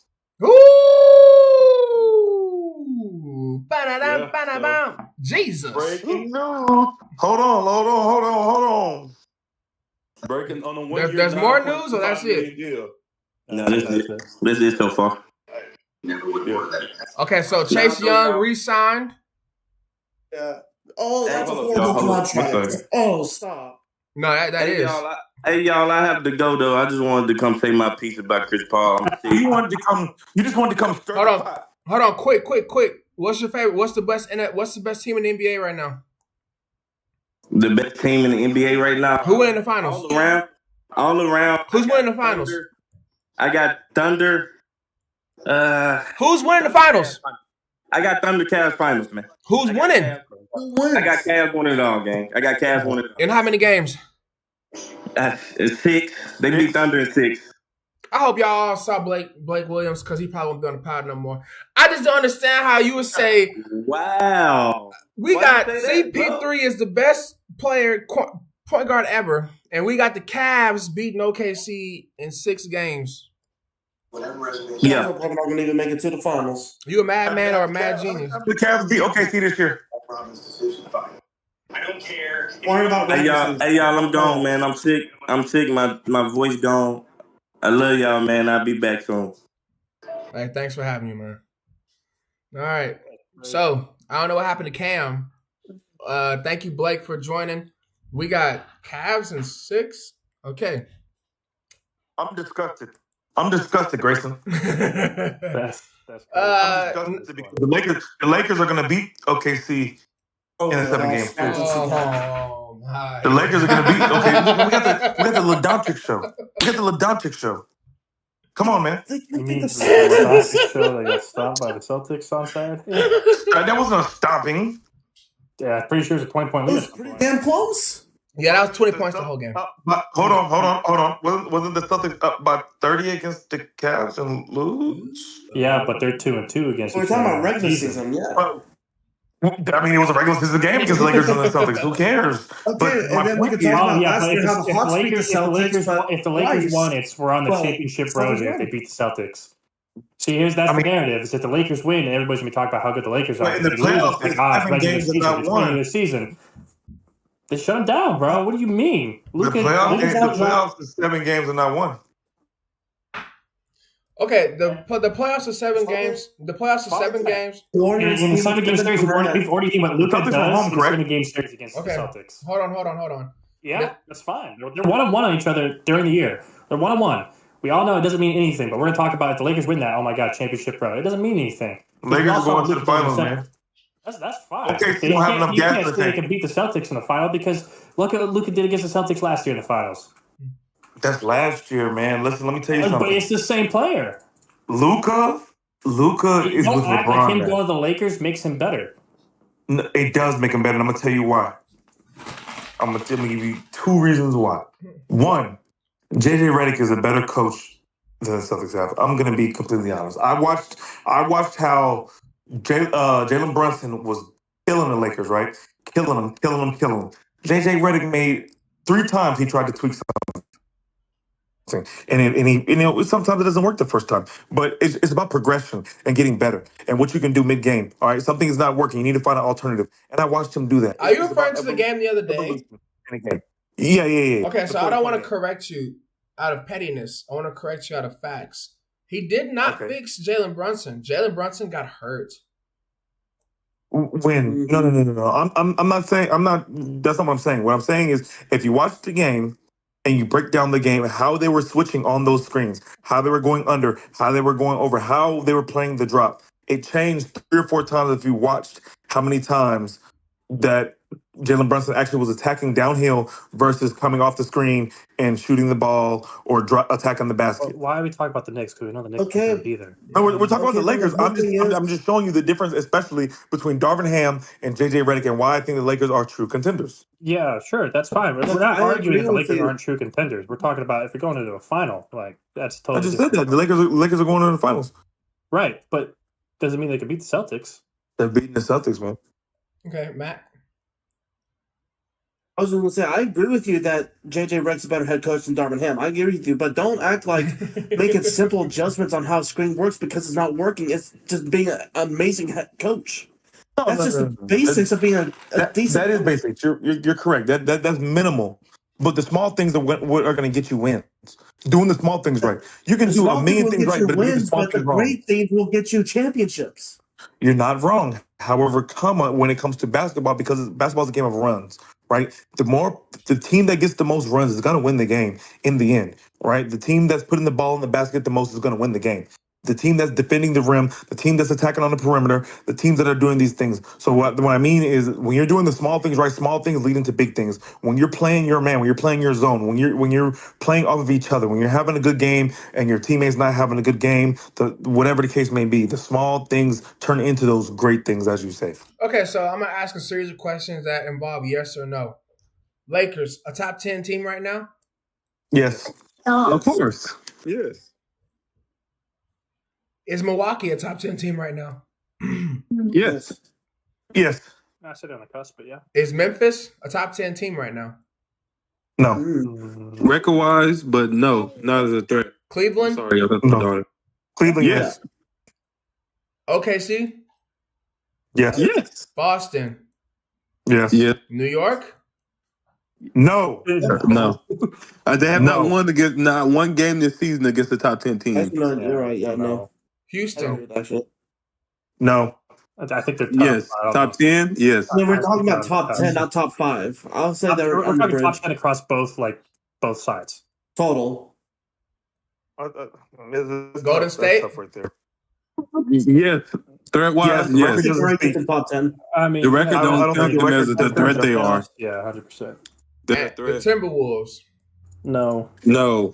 Jesus. Breaking news. Hold on. Breaking on the 1 year. There's more news, or that's it? No, this is so far. Okay, so Chase Young re-signed. Yeah. Oh, that's a horrible contract. Oh, stop. No, that is. Hey y'all, I have to go though. I just wanted to come say my piece about Chris Paul. You just wanted to come. Hold on, quick. What's your favorite? What's the best team in the NBA right now? The best team in the NBA right now. Who winning the finals? All around. Who's winning the finals? I got Thunder. Who's winning the finals? I got Thunder Cavs finals, man. Who's winning? Who wins? I got Cavs winning it all, gang. I got Cavs winning it all. In how many games? It's 6. They beat Thunder in 6. I hope y'all all saw Blake Williams because he probably won't be on the pod no more. I just don't understand how you would say, wow, we Why got you say that, CP3 is the best player point guard ever, and we got the Cavs beating OKC in 6 games. Yeah. Probably not going to even make it to the finals. You a madman or a mad genius? The Cavs beat OKC this year. I don't care. Worry about Hey y'all, I'm gone, man. I'm sick. My voice gone. I love y'all, man. I'll be back soon. Hey, thanks for having me, man. All right. So, I don't know what happened to Cam. Thank you, Blake, for joining. We got Cavs in 6. Okay. I'm disgusted, Grayson. That's I'm disgusted because the Lakers are going to beat OKC in a 7-game series. Oh, my. The Lakers are going to beat. Okay, we got the LaDončić show. Come on, man. You mean the Celtics show that got stopped by the Celtics on Saturday? That wasn't a stopping. Yeah, I'm pretty sure it's a 20-point It lead. was pretty damn close. Yeah, that was 20 points the whole game. But hold on. Wasn't the Celtics up by 30 against the Cavs and lose? Yeah, but they're 2-2 against. We're each talking other about regular season. season, yeah. Well, I mean, it was a regular season game against the Lakers and the Celtics. Who cares? Okay, But and my then we point can is, talk about Yeah, last but year how the Hawks beat the Celtics. if the Lakers twice. won, we're on the Well, championship so road yeah. if they beat the Celtics. See, that's the narrative: is that the Lakers win, and everybody's gonna be talking about how good the Lakers are. But in the If they lose, playoffs, it's like, it's it's 7 regular games and season, not it's one. regular season. They shut them down, bro. What do you mean? the playoffs is 7 games and not 1. Okay, the playoffs are 7 games. The playoffs are 7 games. In the 7-game series, we've already seen what Luka Celtics are does home, in the correct? 7-game series against Okay. the Celtics. Hold on. Yeah, that's fine. They're 1-1 on each other during the year. They're 1-1. We all know it doesn't mean anything, but we're going to talk about it. If the Lakers win that, oh my God, championship road. It doesn't mean anything. Lakers are going to the finals, man. That's fine. Okay, so you don't have enough gas in the They tank. can beat the Celtics in the final because look at what Luka did against the Celtics last year in the finals. That's last year, man. Listen, let me tell you But something. it's the same player. Luka is Don't with act LeBron. like him man. going to the Lakers makes him better. It does make him better, and I'm gonna tell you why. I'm gonna give you 2 reasons why. 1, JJ Redick is a better coach than the Celtics have. I'm gonna be completely honest. I watched how Jalen Brunson was killing the Lakers, right? Killing them. JJ Redick made 3 times he tried to tweak something. And he sometimes it doesn't work the first time, but it's about progression and getting better and what you can do mid-game. All right, something is not working. You need to find an alternative, and I watched him do that. Are you It's referring about to the game the other day? evolution in a game. Yeah. Okay, so I don't want to correct you out of pettiness. I want to correct you out of facts. He did not fix Jalen Brunson. Jalen Brunson got hurt. When no. I'm not saying That's not what I'm saying. What I'm saying is, if you watch the game and you break down the game, how they were switching on those screens, how they were going under, how they were going over, how they were playing the drop, it changed 3 or 4 times. If you watched how many times that Jalen Brunson actually was attacking downhill versus coming off the screen and shooting the ball or attacking the basket. Why are we talking about the Knicks? Because we know the Knicks Okay. can't be there. No, we're talking about the Okay, Lakers. but the I'm just showing you the difference, especially between Darvin Ham and JJ Redick, and why I think the Lakers are true contenders. Yeah, sure, that's fine. We're Look, not I arguing agree that the with Lakers you. aren't true contenders. We're talking about if you're going into a final, like that's I totally just said different. that the Lakers are going to the finals. Right, but doesn't mean they can beat the Celtics. They're beating the Celtics, man. Okay, Matt. I was going to say, I agree with you that JJ Redick's a better head coach than Darvin Ham. I agree with you, but don't act like making simple adjustments on how screen works because it's not working. It's just being an amazing head coach. That's just the basics of being a decent. That is basic. You're correct. That's minimal. But the small things are what are going to get you wins. Doing the small things right. You can The do small a million things will get right, you but if you do the wins, small but the things wrong, great things will get you championships. you're not wrong. However, when it comes to basketball, because basketball is a game of runs, right? The team that gets the most runs is going to win the game in the end, right? The team that's putting the ball in the basket the most is going to win the game. the team that's defending the rim, the team that's attacking on the perimeter, the teams that are doing these things. So what I mean is, when you're doing the small things right, small things lead into big things. When you're playing your man, when you're playing your zone, when you're playing off of each other, when you're having a good game and your teammates not having a good game, whatever the case may be, the small things turn into those great things, as you say. Okay, so I'm gonna ask a series of questions that involve yes or no. Lakers, a top 10 team right now? Yes. Of course. Yes. Is Milwaukee a top 10 team right now? Yes. Yes. I said on the cusp, but yeah. Is Memphis a top 10 team right now? No. Record wise, but no, not as a threat. Cleveland? Sorry, I got No. my daughter. Cleveland, Yes. OKC? Yes. Yes. Boston? Yes. Yeah. New York? No. No. They have No. not one game this season against the top 10 team. You're right. Yeah, no. Houston? Actually. No. I think they're tough. Yes. I don't Top know. 10? Yes. No, we're talking about Yeah, top 10, not top 5. I'll say they're We're on the talking bridge. top 10 across both sides. Total. Golden State? Tough right there. Yes. Threat wise, the yes. record doesn't Ranked speak. in top 10. I mean, The record I don't don't think count the them as record- the threat they are. Yeah, 100%. They're a And the threat. Timberwolves? No. No.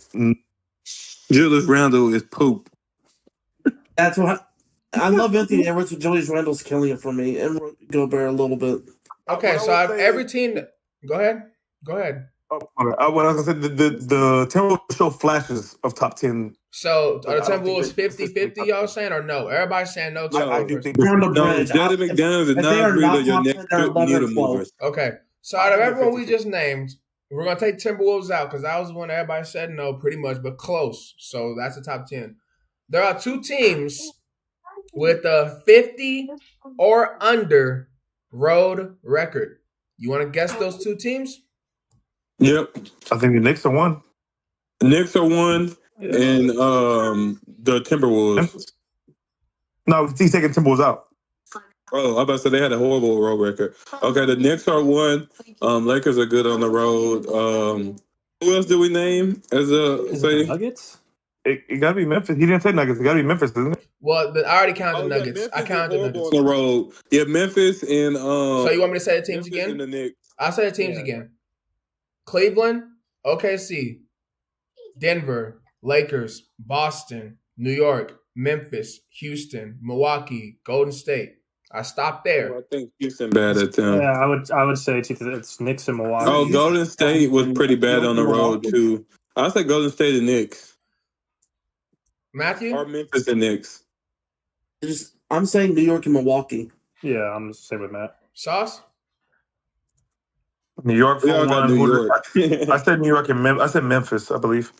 Julius Randle is poop. That's what I love Anthony Edwards, but Julius Randle's killing it for me. And Gobert a little bit. Okay, What I so out of would say every is- team... Go ahead. What I was gonna say, the Timberwolves show flashes of top 10. So are the I don't think Timberwolves they're 50-50, y'all saying, or no? Everybody's saying no. No, I do think They're on the No, bridge. Jaden McDaniels is if they not are really not your top 10, next they're 11 or needle 12. movers. Okay. So I out of think they're everyone we 50-50. just named, we're going to take Timberwolves out because that was the one everybody said no pretty much, but close. So that's the top 10. There are two teams with a 50 or under road record. You want to guess those two teams? Yep. I think the Knicks are one. Knicks are one, and the Timberwolves. No, he's taking Timberwolves out. Oh, I about to say they had a horrible road record. Okay, the Knicks are one. Lakers are good on the road. Who else did we name as a Is it the say? Nuggets? It gotta be Memphis. He didn't say Nuggets. It gotta be Memphis, isn't it? Well, I already counted the Oh, yeah, Nuggets. Memphis I is counted the horrible Nuggets. on the road. Yeah, Memphis and So you want me to say the teams Memphis and again? the Knicks. I'll say the teams Yeah. again. Cleveland, OKC, Denver, Lakers, Boston, New York, Memphis, Houston, Milwaukee, Golden State. I stopped there. I think Houston bad at them. Yeah, I would say it's Knicks and Milwaukee. Oh, Golden State was pretty bad on the road too. I say Golden State and Knicks Matthew? or Memphis and Knicks. I'm saying New York and Milwaukee. Yeah, I'm the same with Matt. Sauce? New York We for all got one. New Who York. did- I said New York and I said Memphis, I believe.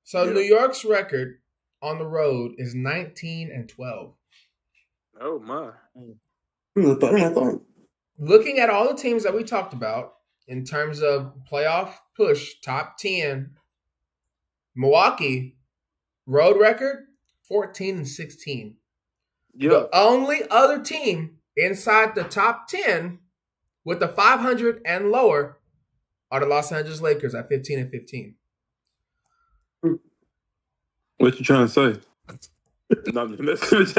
So Yeah. New York's record on the road is 19-12. Oh my. Better than I thought. Looking at all the teams that we talked about in terms of playoff push, top 10, Milwaukee, road record, 14-16. Yeah. The only other team inside the top 10 with the 500 and lower are the Los Angeles Lakers at 15-15. What you trying to say? No, I'm just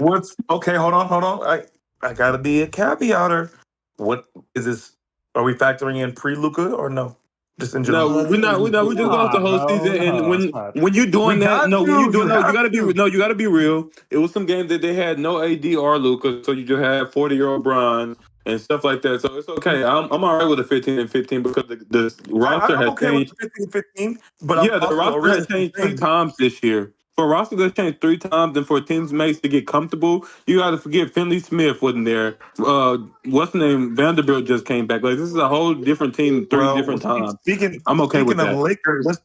What's okay? Hold on. I gotta be a caveater. What is this? Are we factoring in pre-Luka or no? Just in general. No, we're not. We just go off the whole No, season, and no, when it's not. when you're doing We that, got no, to, when you do you no, you have gotta be to. no, you gotta be real. It was some games that they had no AD or Luca, so you just had 40-year-old Bron and stuff like that. So it's okay. I'm all right with the 15-15 because the roster I'm has okay changed. with 15-15, but Yeah, I'm the also roster really has changed 3 times this year. For a roster that's changed 3 times, and for teams mates to get comfortable, you got to forget Finley Smith wasn't there. What's the name? Vanderbilt just came back. Like this is a whole different team, 3 different times. Speaking, I'm okay with speaking that. of Lakers,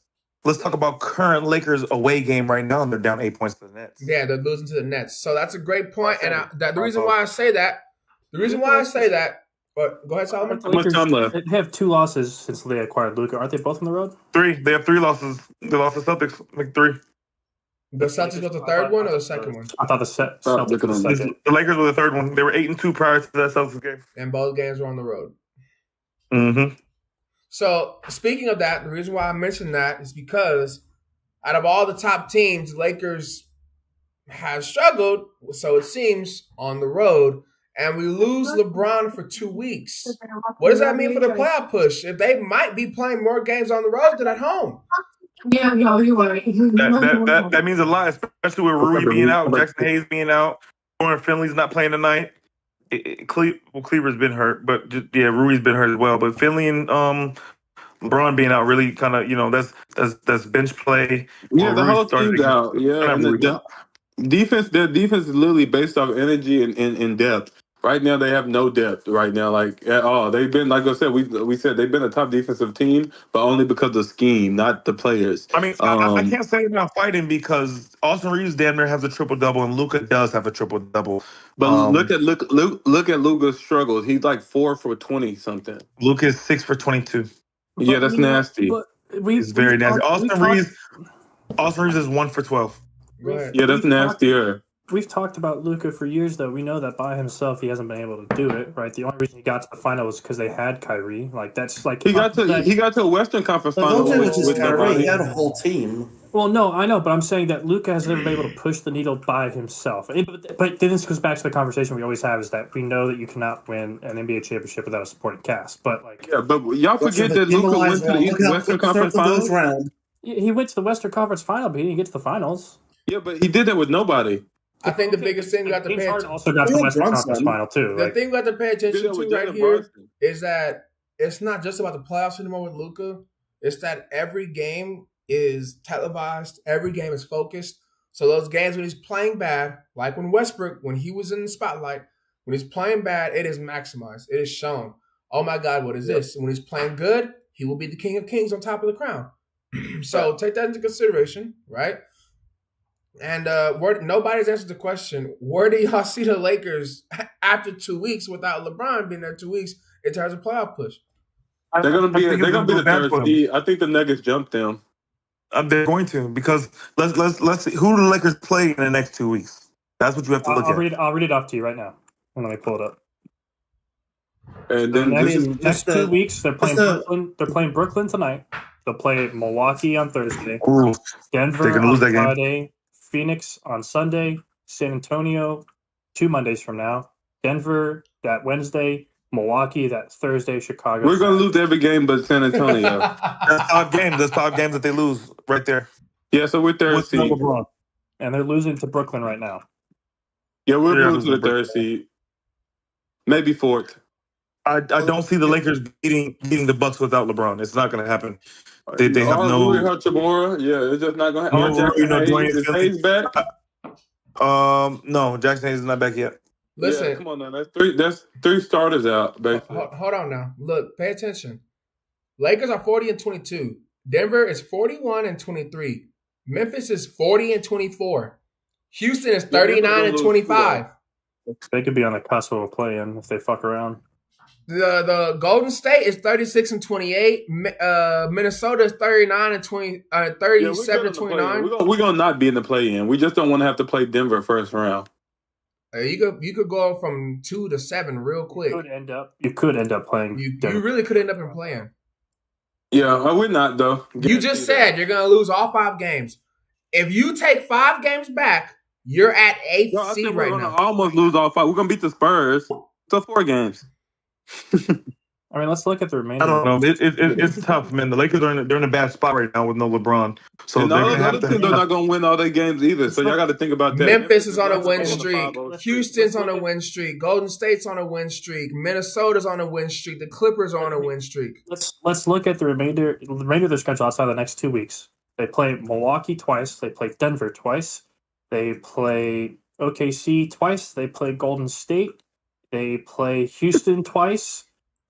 let's talk about current Lakers away game right now. And they're down 8 points to the Nets. Yeah, they're losing to the Nets. So that's a great point. And the reason Uh-oh. why I say that, but go ahead, Solomon. How much time left? They have 2 losses since they acquired Luka. Aren't they both on the road? 3. They have 3 losses. They lost the Celtics like 3. The Celtics was the third one or the second one? I thought the Celtics was the second. The Lakers were the third one. They were 8-2 prior to that Celtics game. And both games were on the road. Mm-hmm. So speaking of that, the reason why I mentioned that is because out of all the top teams, Lakers have struggled, so it seems, on the road, and we lose LeBron for 2 weeks. What does that mean for the playoff push? If they might be playing more games on the road than at home. That means a lot, especially with Rui being out, Jackson Hayes being out, Warren Finley's not playing tonight. Cleaver's been hurt, but Rui's been hurt as well. But Finley and LeBron being out really kind of, that's bench play. Yeah, the whole team's out. Yeah, and the defense, their defense is literally based off energy and depth. Right now, they have no depth right now, like at all. They've been, like I said, we said they've been a top defensive team, but only because of scheme, not the players. I mean, I can't say they're not fighting because Austin Reeves damn near has a triple double, and Luka does have a triple double. But look at Luka's struggles. He's like 4 for 20 something. Luka is 6 for 22. Yeah, that's nasty. It's very nasty. Austin Reeves is 1 for 12. Right. Yeah, that's nastier. We've talked about Luka for years, though. We know that by himself, he hasn't been able to do it, right? The only reason he got to the final was because they had Kyrie. Like that's like he got to a Western Conference final with Kyrie. He had a whole team. Well, no, I know, but I'm saying that Luka has never been able to push the needle by himself. But then this goes back to the conversation we always have: is that we know that you cannot win an NBA championship without a supporting cast. But but y'all forget that Luka went to the Western Conference Finals. He went to the Western Conference Final, but he didn't get to the finals. Yeah, but he did that with nobody. I think the biggest thing we got to pay attention also got the Western Conference Final too. The thing we got to pay attention to right here is that it's not just about the playoffs anymore with Luka. It's that every game is televised. Every game is focused. So those games when he's playing bad, like when Westbrook, when he was in the spotlight, when he's playing bad, it is maximized. It is shown. Oh my God, what is this? When he's playing good, he will be the king of kings on top of the crown. So take that into consideration, right? And nobody's answered the question, where do y'all see the Lakers after 2 weeks without LeBron being there 2 weeks in terms of playoff push? They're gonna be the third seed. I think the Nuggets jumped them. They're going to, because let's see who do the Lakers play in the next 2 weeks. That's what you have to look at. I'll read it off to you right now. Let me pull it up. And then next 2 weeks they're playing Brooklyn. They're playing Brooklyn tonight. They'll play Milwaukee on Thursday. Ooh, Denver on Friday. Phoenix on Sunday, San Antonio 2 Mondays from now, Denver that Wednesday, Milwaukee that Thursday, Chicago. We're going to lose every game but San Antonio. That's 5 games. That's 5 games that they lose right there. Yeah, so we're third seed. And they're losing to Brooklyn right now. Yeah, we're losing to the third seed. Maybe fourth. I don't see the Lakers beating the Bucks without LeBron. It's not going to happen. They have no. Hachimura, yeah, it's just not going to happen. Is Hayes back? No, Jackson Hayes is not back yet. Listen, yeah, come on now. That's three starters out, basically. Hold on now. Look, pay attention. Lakers are 40-22. Denver is 41-23. Memphis is 40-24. Houston is 39-25. They could be on the cusp of a play-in if they fuck around. The Golden State is 36-28. Minnesota is 37-29. We're gonna not be in the play-in. We just don't want to have to play Denver first round. You could go from 2 to 7 real quick. You could end up playing. You really could end up in play-in. Yeah, we're not though. You just said you're gonna lose all 5 games. If you take 5 games back, you're at 8th seed right now. We're gonna almost lose all 5. We're gonna beat the Spurs. So 4 games. I mean, let's look at the remainder. I don't know. It's tough, man. The Lakers they're in a bad spot right now with no LeBron. So and they're not going to win all their games either. So y'all got to think about that. Memphis is on a win streak. Houston's on a win streak. Golden State's on a win streak. Minnesota's on a win streak. The Clippers are on a win streak. Let's look at the remainder of their schedule outside of the next 2 weeks. They play Milwaukee twice. They play Denver twice. They play OKC twice. They play Golden State. They play Houston twice.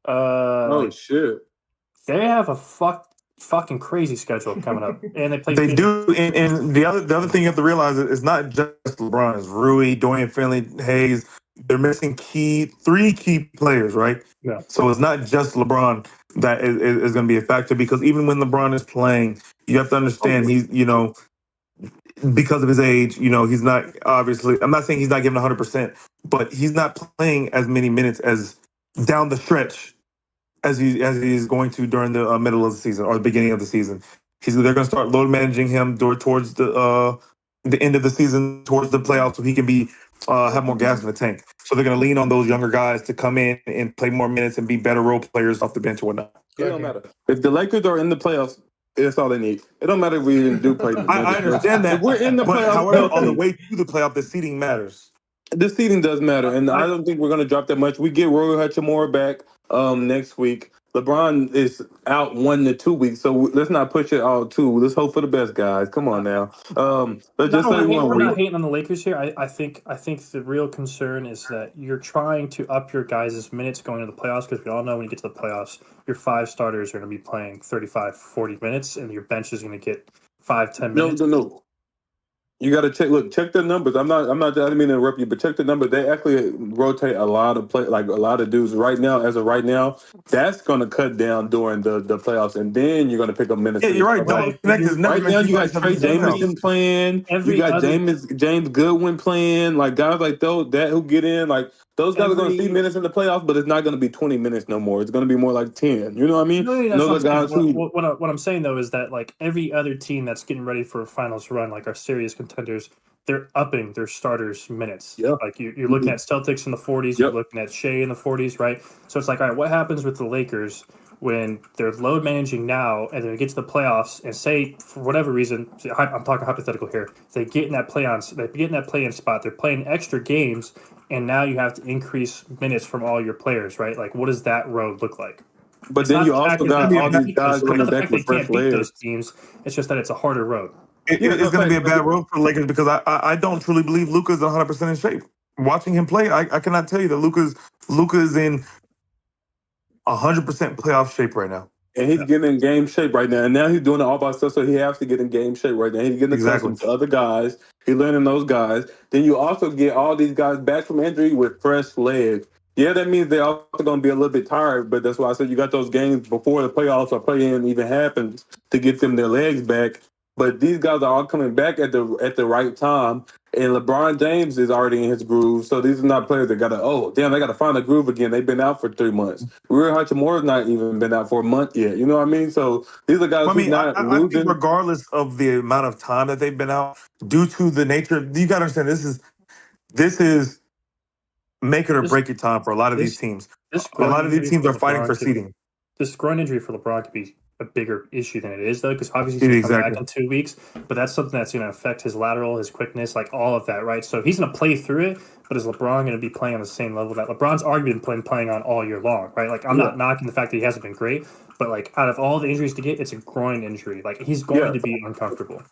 Shit! They have a fucking crazy schedule coming up, and they play. They do, and the other thing you have to realize is it's not just LeBron. It's Rui, Dorian Finley, Hayes. They're missing 3 key players, right? Yeah. So it's not just LeBron that is going to be a factor, because even when LeBron is playing, you have to understand he's because of his age, he's not obviously. I'm not saying he's not giving 100%, but he's not playing as many minutes as down the stretch as he's going to during the middle of the season or the beginning of the season. They're going to start load managing him towards the end of the season, towards the playoffs, so he can be have more gas in the tank. So they're going to lean on those younger guys to come in and play more minutes and be better role players off the bench or whatnot. It don't matter. If the Lakers are in the playoffs, that's all they need. It don't matter if we even do play. I understand that. If we're in the but playoffs, however, on the way to the playoff, the seeding matters. the seeding does matter, and I don't think we're going to drop that much. We get Roy Hachimura back next week. LeBron is out 1 to 2 weeks, so let's not push it all too. Let's hope for the best, guys. Come on now. Let's just say we're 1 not week. hating on the Lakers here. I think the real concern is that you're trying to up your guys' minutes going into the playoffs, because we all know when you get to the playoffs, your 5 starters are going to be playing 35, 40 minutes, and your bench is going to get 5-10 minutes. No. You got to check the numbers. I didn't mean to interrupt you, but check the numbers. They actually rotate a lot of a lot of dudes right now. As of right now, that's going to cut down during the playoffs, and then you're going to pick up minutes. Yeah, you're right. Right now, you got Trey Jameson playing. You got James Goodwin playing. Like guys like those who get in. Like those guys are going to see minutes in the playoffs, but it's not going to be 20 minutes no more. It's going to be more like 10. You know what I mean? No, that's what I'm saying though is that like every other team that's getting ready for a finals run, like our serious contenders, they're upping their starters' minutes. Yep. Like you're looking at Celtics in the 40s, you're looking at Shea in the 40s, right? So it's like, all right, what happens with the Lakers when they're load managing now and then they get to the playoffs and say for whatever reason, I'm talking hypothetical here, they get in that play-in spot, they're playing extra games, and now you have to increase minutes from all your players, right? Like what does that road look like? But It's then not you the fact also that got all they these guys can't coming beat back with fresh those legs. teams. It's just that it's a harder road. It's going to be a bad road for the Lakers because I don't truly believe Luka's 100% in shape. Watching him play, I cannot tell you that Luka's in 100% playoff shape right now. And he's getting in game shape right now. And now he's doing it all by himself, so he has to get in game shape right now. He's getting accustomed to other guys. He's learning those guys. Then you also get all these guys back from injury with fresh legs. Yeah, that means they're also going to be a little bit tired, but that's why I said you got those games before the playoffs or play-in even happens to get them their legs back. But these guys are all coming back at the right time. And LeBron James is already in his groove. So these are not players that got to, they got to find a groove again. They've been out for 3 months. Rui Hachimura's not even been out for a month yet. You know what I mean? So these are guys who's not losing. I think regardless of the amount of time that they've been out, due to the nature, you got to understand, this is make it or break it time for a lot of these teams. A lot of these teams are fighting for seeding. This groin injury for LeBron could be a bigger issue than it is, though, because obviously he's coming back in 2 weeks, but that's something that's going to affect his lateral, his quickness, like all of that, right? So he's going to play through it, but is LeBron going to be playing on the same level that LeBron's already been playing on all year long, right? Like, I'm not knocking the fact that he hasn't been great, but like out of all the injuries to get, it's a groin injury. Like he's going to be uncomfortable.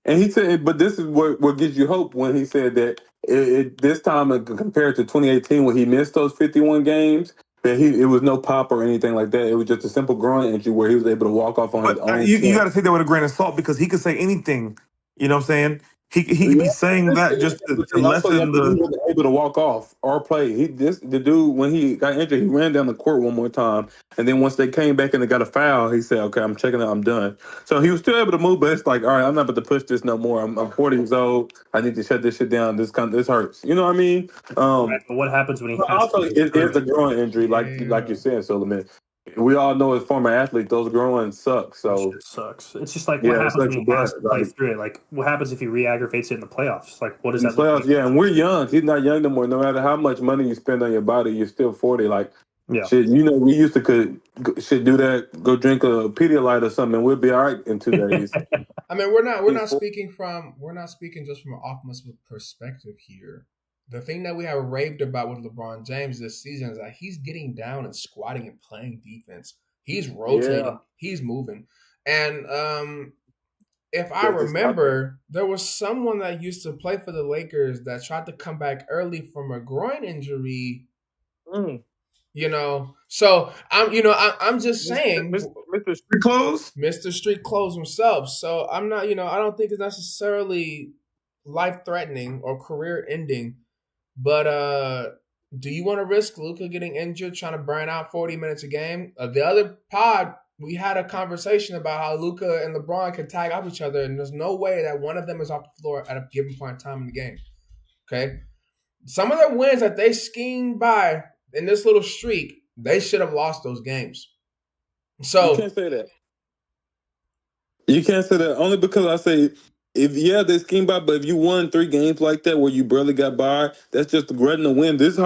And he said, but this is what gives you hope when he said that this time compared to 2018 when he missed those 51 games, that it was no pop or anything like that. It was just a simple groin injury where he was able to walk off on his own. You got to take that with a grain of salt because he could say anything. You know what I'm saying? He could be saying that just to lessen the. He wasn't able to walk off or play. The dude when he got injured, he ran down the court one more time, and then once they came back and they got a foul, he said, "Okay, I'm checking out. I'm done." So he was still able to move, but it's like, all right, I'm not about to push this no more. I'm 40 years old. I need to shut this shit down. This hurts. You know what I mean? Right, but what happens when he? Also, it is a groin injury, like you said, Solomon. We all know as former athletes, those groins suck. So it sucks. It's just like what happens when he has to play through it. Like what happens if he re-aggravates it in the playoffs? Like what does that look like? Yeah, and we're young. He's not young no more. No matter how much money you spend on your body, you're still 40. Like shit, we used to do that. Go drink a Pedialyte or something, and we'll be all right in 2 days. I mean, we're not speaking just from an offensive perspective here. The thing that we have raved about with LeBron James this season is that he's getting down and squatting and playing defense. He's rotating. He's moving. And if I remember, there was someone that used to play for the Lakers that tried to come back early from a groin injury. You know, so I'm just saying, Mr. Street Clothes, Mr. Street Clothes himself. So I'm not, I don't think it's necessarily life-threatening or career-ending. But do you want to risk Luka getting injured, trying to burn out 40 minutes a game? The other pod, we had a conversation about how Luka and LeBron can tag off each other, and there's no way that one of them is off the floor at a given point in time in the game. Okay? Some of the wins that they schemed by in this little streak, they should have lost those games. So you can't say that. You can't say that only because I say they scheme by, but if you won 3 games like that where you barely got by, that's just regretting the win. This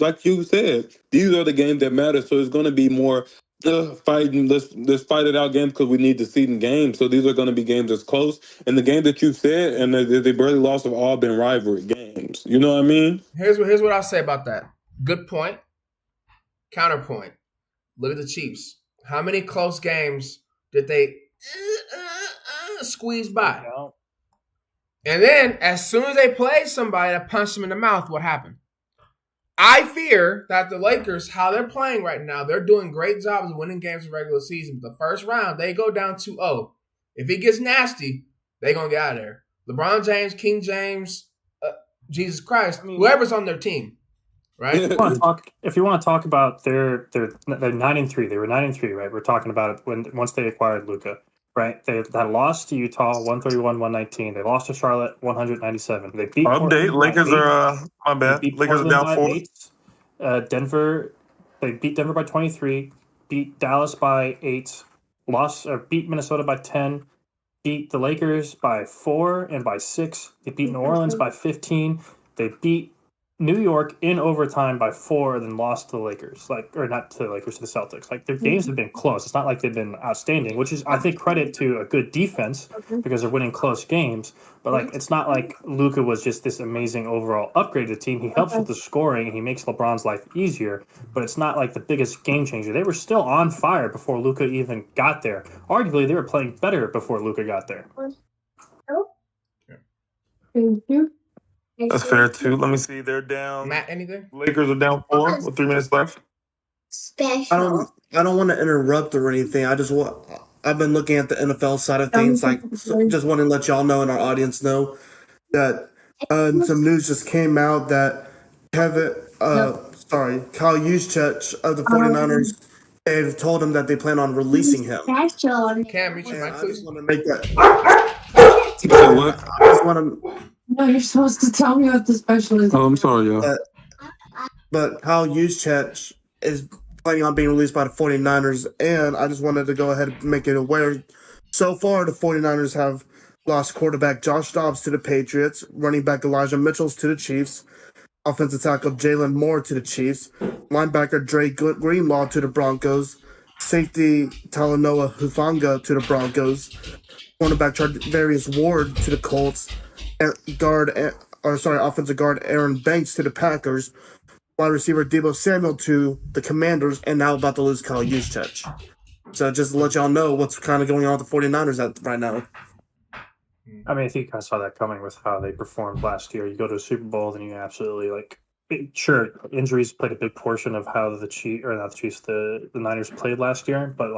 like you said, these are the games that matter. So it's going to be more fighting. Let's fight it out games because we need the seeding games. So these are going to be games that's close. And the game that you said and they barely lost have all been rivalry games. You know what I mean? Here's what I'll say about that. Good point. Counterpoint. Look at the Chiefs. How many close games did they squeeze by? Yeah. And then, as soon as they played somebody that punched them in the mouth, what happened? I fear that the Lakers, how they're playing right now, they're doing great jobs of winning games in regular season. But the first round, they go down 2-0. If it gets nasty, they're going to get out of there. LeBron James, King James, Jesus Christ, whoever's on their team, right? If you want to talk about they're 9-3. They were 9-3, right? We're talking about it once they acquired Luka. Right, they lost to Utah 131-119. They lost to Charlotte 197. They beat Update. Lakers are my bad. Lakers are down 4. Denver, they beat Denver by 23. Beat Dallas by 8. Beat Minnesota by 10. Beat the Lakers by 4 and by 6. They beat New Orleans by 15. They beat New York in overtime by 4, then lost to the Lakers. Or not to the Lakers, to the Celtics. Their games have been close. It's not like they've been outstanding, which is, I think, credit to a good defense because they're winning close games. But it's not like Luka was just this amazing overall upgrade to the team. He helps with the scoring and he makes LeBron's life easier. But it's not like the biggest game changer. They were still on fire before Luka even got there. Arguably, they were playing better before Luka got there. Thank you. That's fair too. Let me see. They're down. Matt, anything? Lakers are down 4 with 3 minutes left. I don't want to interrupt or anything. I've been looking at the NFL side of things. Just want to let y'all know and our audience know that some news just came out that Kyle Juszczyk of the 49ers, they've told him that they plan on releasing him. Cam, reach your mic, I please. just want to make that. What? I just want to. No, you're supposed to tell me what the special is. Oh, I'm sorry, y'all. But Kyle Juszczyk is planning on being released by the 49ers, and I just wanted to go ahead and make it aware. So far, the 49ers have lost quarterback Josh Dobbs to the Patriots, running back Elijah Mitchell to the Chiefs, offensive tackle Jalen Moore to the Chiefs, linebacker Dre Greenlaw to the Broncos, safety Talanoa Hufanga to the Broncos, cornerback Charvarius Ward to the Colts, offensive guard Aaron Banks to the Packers, wide receiver Deebo Samuel to the Commanders, and now about to lose Kyle Juszczyk. So just to let y'all know what's kind of going on with the 49ers right now. I mean, I think I saw that coming with how they performed last year. You go to a Super Bowl, then you absolutely sure, injuries played a big portion of how the Niners played last year, but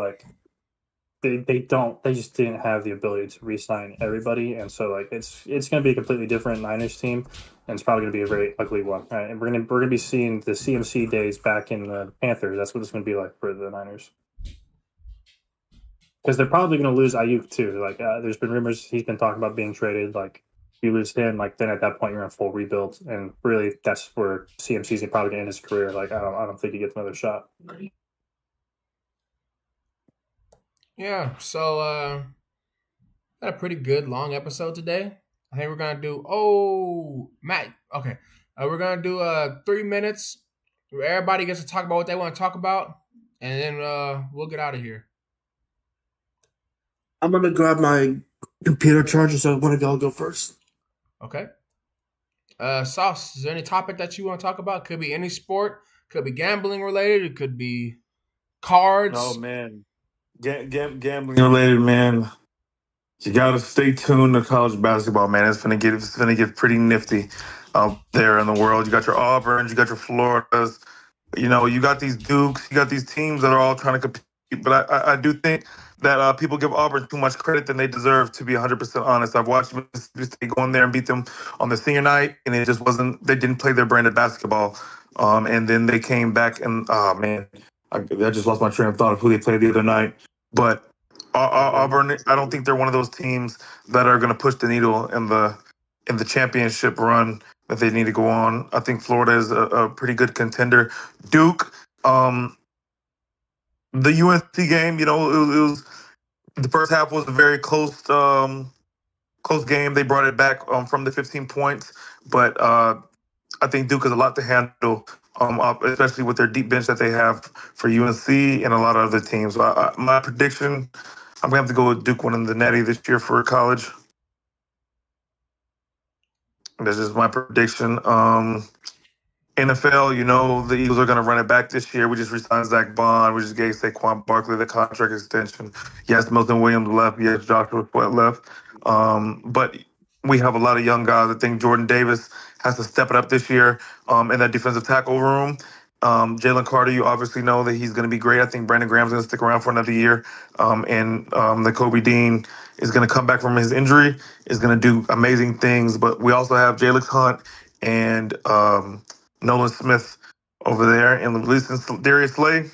they just didn't have the ability to re-sign everybody, and so it's going to be a completely different Niners team, and it's probably going to be a very ugly one. Right? And we're going to be seeing the CMC days back in the Panthers. That's what it's going to be like for the Niners. Because they're probably going to lose Ayuk too. There's been rumors he's been talking about being traded. You lose him, then at that point you're in full rebuild, and really that's where CMC's probably going to end his career. I don't think he gets another shot. Yeah, so had a pretty good long episode today. I think we're gonna do Matt. Okay, we're gonna do 3 minutes where everybody gets to talk about what they want to talk about, and then we'll get out of here. I'm gonna grab my computer charger, so one of y'all go first. Okay. Sauce, is there any topic that you want to talk about? Could be any sport, could be gambling related, it could be cards. Oh man, gambling related, man. You gotta stay tuned to college basketball, man. It's gonna get pretty nifty out there in the world. You got your Auburns, you got your Floridas. You got these Dukes, you got these teams that are all trying to compete. But I do think that people give Auburn too much credit than they deserve, to be 100% honest. I've watched Mississippi State go in there and beat them on the senior night, and it just wasn't. They didn't play their brand of basketball. And then they came back and man, I just lost my train of thought of who they played the other night. But Auburn, I don't think they're one of those teams that are going to push the needle in the championship run that they need to go on. I think Florida is a pretty good contender. Duke, the UNC game, it was The first half was a very close game. They brought it back from the 15 points, but I think Duke has a lot to handle, especially with their deep bench that they have for UNC and a lot of other teams. So my prediction, I'm gonna have to go with Duke winning the Natty this year for college. That's just my prediction. NFL, the Eagles are going to run it back this year. We just re-signed Zach Bond. We just gave Saquon Barkley the contract extension. Yes, Milton Williams left. Yes, Joshua Sweat left. But we have a lot of young guys. I think Jordan Davis has to step it up this year in that defensive tackle room. Jalen Carter, you obviously know that he's going to be great. I think Brandon Graham's going to stick around for another year. And the Kobe Dean is going to come back from his injury, is going to do amazing things. But we also have Jalix Hunt and Nolan Smith over there, and releasing Darius Slay.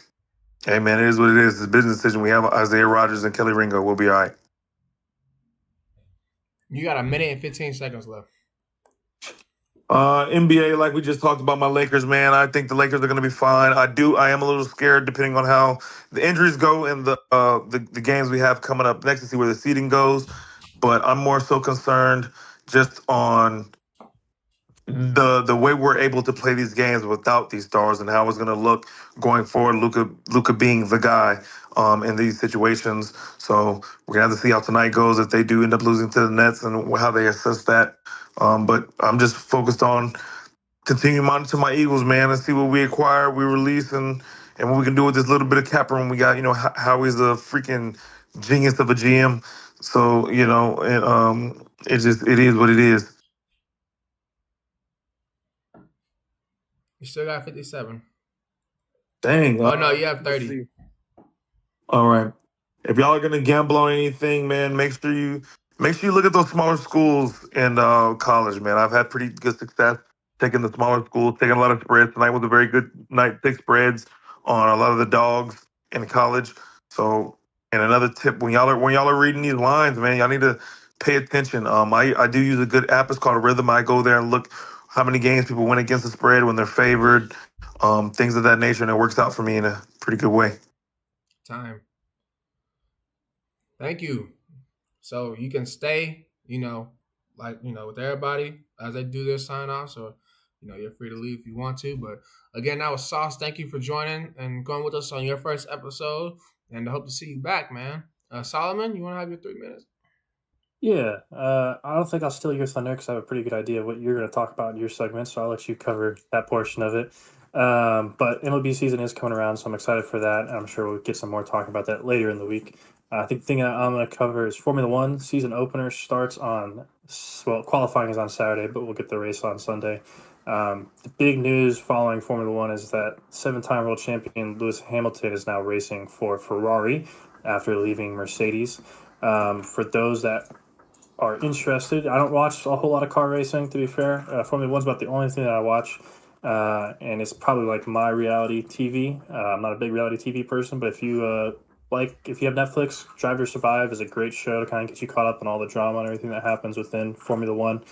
Hey, man, it is what it is. It's a business decision. We have Isaiah Rodgers and Kelly Ringo. We'll be all right. You got a minute and 15 seconds left. NBA, like we just talked about, my Lakers, man. I think the Lakers are going to be fine. I am a little scared depending on how the injuries go and the games we have coming up next to see where the seeding goes. But I'm more so concerned just on the way we're able to play these games without these stars and how it's going to look going forward. Luka being the guy in these situations. So we're gonna have to see how tonight goes if they do end up losing to the Nets and how they assess that. But I'm just focused on continuing to monitor my Eagles, man, and see what we acquire, we release, and what we can do with this little bit of cap room we got. Howie's a freaking genius of a GM. So it is what it is. You still got 57. Dang. Oh, no, you have 30. All right. If y'all are gonna gamble on anything, man, make sure you look at those smaller schools in college, man. I've had pretty good success taking the smaller schools, taking a lot of spreads. Tonight was a very good night, 6 spreads on a lot of the dogs in college. So, and another tip, when y'all are reading these lines, man, y'all need to pay attention. I do use a good app. It's called Rhythm. I go there and look how many games people win against the spread when they're favored, things of that nature, and it works out for me in a pretty good way. Time. Thank you. So you can stay, with everybody as they do their sign-offs, or, you're free to leave if you want to. But again, that was Sauce. Thank you for joining and going with us on your first episode, and I hope to see you back, man. Solomon, you want to have your 3 minutes? Yeah, I don't think I'll steal your thunder because I have a pretty good idea of what you're going to talk about in your segment, so I'll let you cover that portion of it. But MLB season is coming around, so I'm excited for that. I'm sure we'll get some more talking about that later in the week. I think the thing that I'm going to cover is Formula One season opener starts qualifying is on Saturday, but we'll get the race on Sunday. The big news following Formula One is that 7-time world champion Lewis Hamilton is now racing for Ferrari after leaving Mercedes. For those that are interested, I don't watch a whole lot of car racing, to be fair. Formula One's about the only thing that I watch, and it's probably like my reality TV. I'm not a big reality TV person, but if you have Netflix, Drive to Survive is a great show to kind of get you caught up on all the drama and everything that happens within Formula One.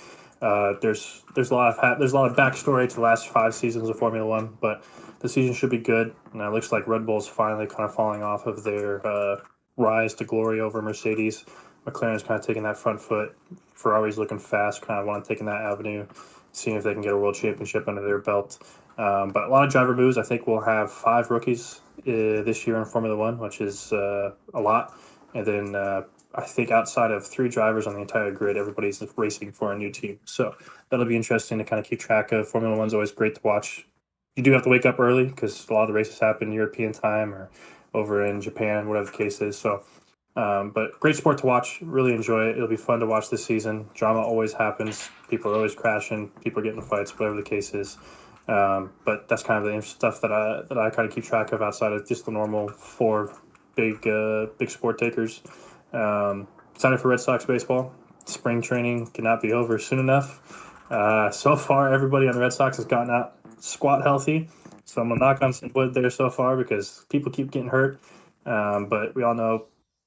There's a lot of backstory to the last 5 seasons of Formula One, but the season should be good. And it looks like Red Bull's finally kind of falling off of their rise to glory over Mercedes. McLaren's kind of taking that front foot. Ferrari's looking fast, kind of want to take in that avenue, seeing if they can get a world championship under their belt. But a lot of driver moves. I think we'll have 5 rookies this year in Formula One, which is a lot. And then I think outside of 3 drivers on the entire grid, everybody's racing for a new team. So that'll be interesting to kind of keep track of. Formula One's always great to watch. You do have to wake up early because a lot of the races happen European time or over in Japan, whatever the case is. So, but great sport to watch. Really enjoy it. It'll be fun to watch this season. Drama always happens. People are always crashing. People are getting in fights, whatever the case is. But that's kind of the stuff that I kind of keep track of outside of just the normal 4 big sport takers. Excited for Red Sox baseball. Spring training cannot be over soon enough. So far, everybody on the Red Sox has gotten out squat healthy. So I'm going to knock on some wood there so far because people keep getting hurt. But we all know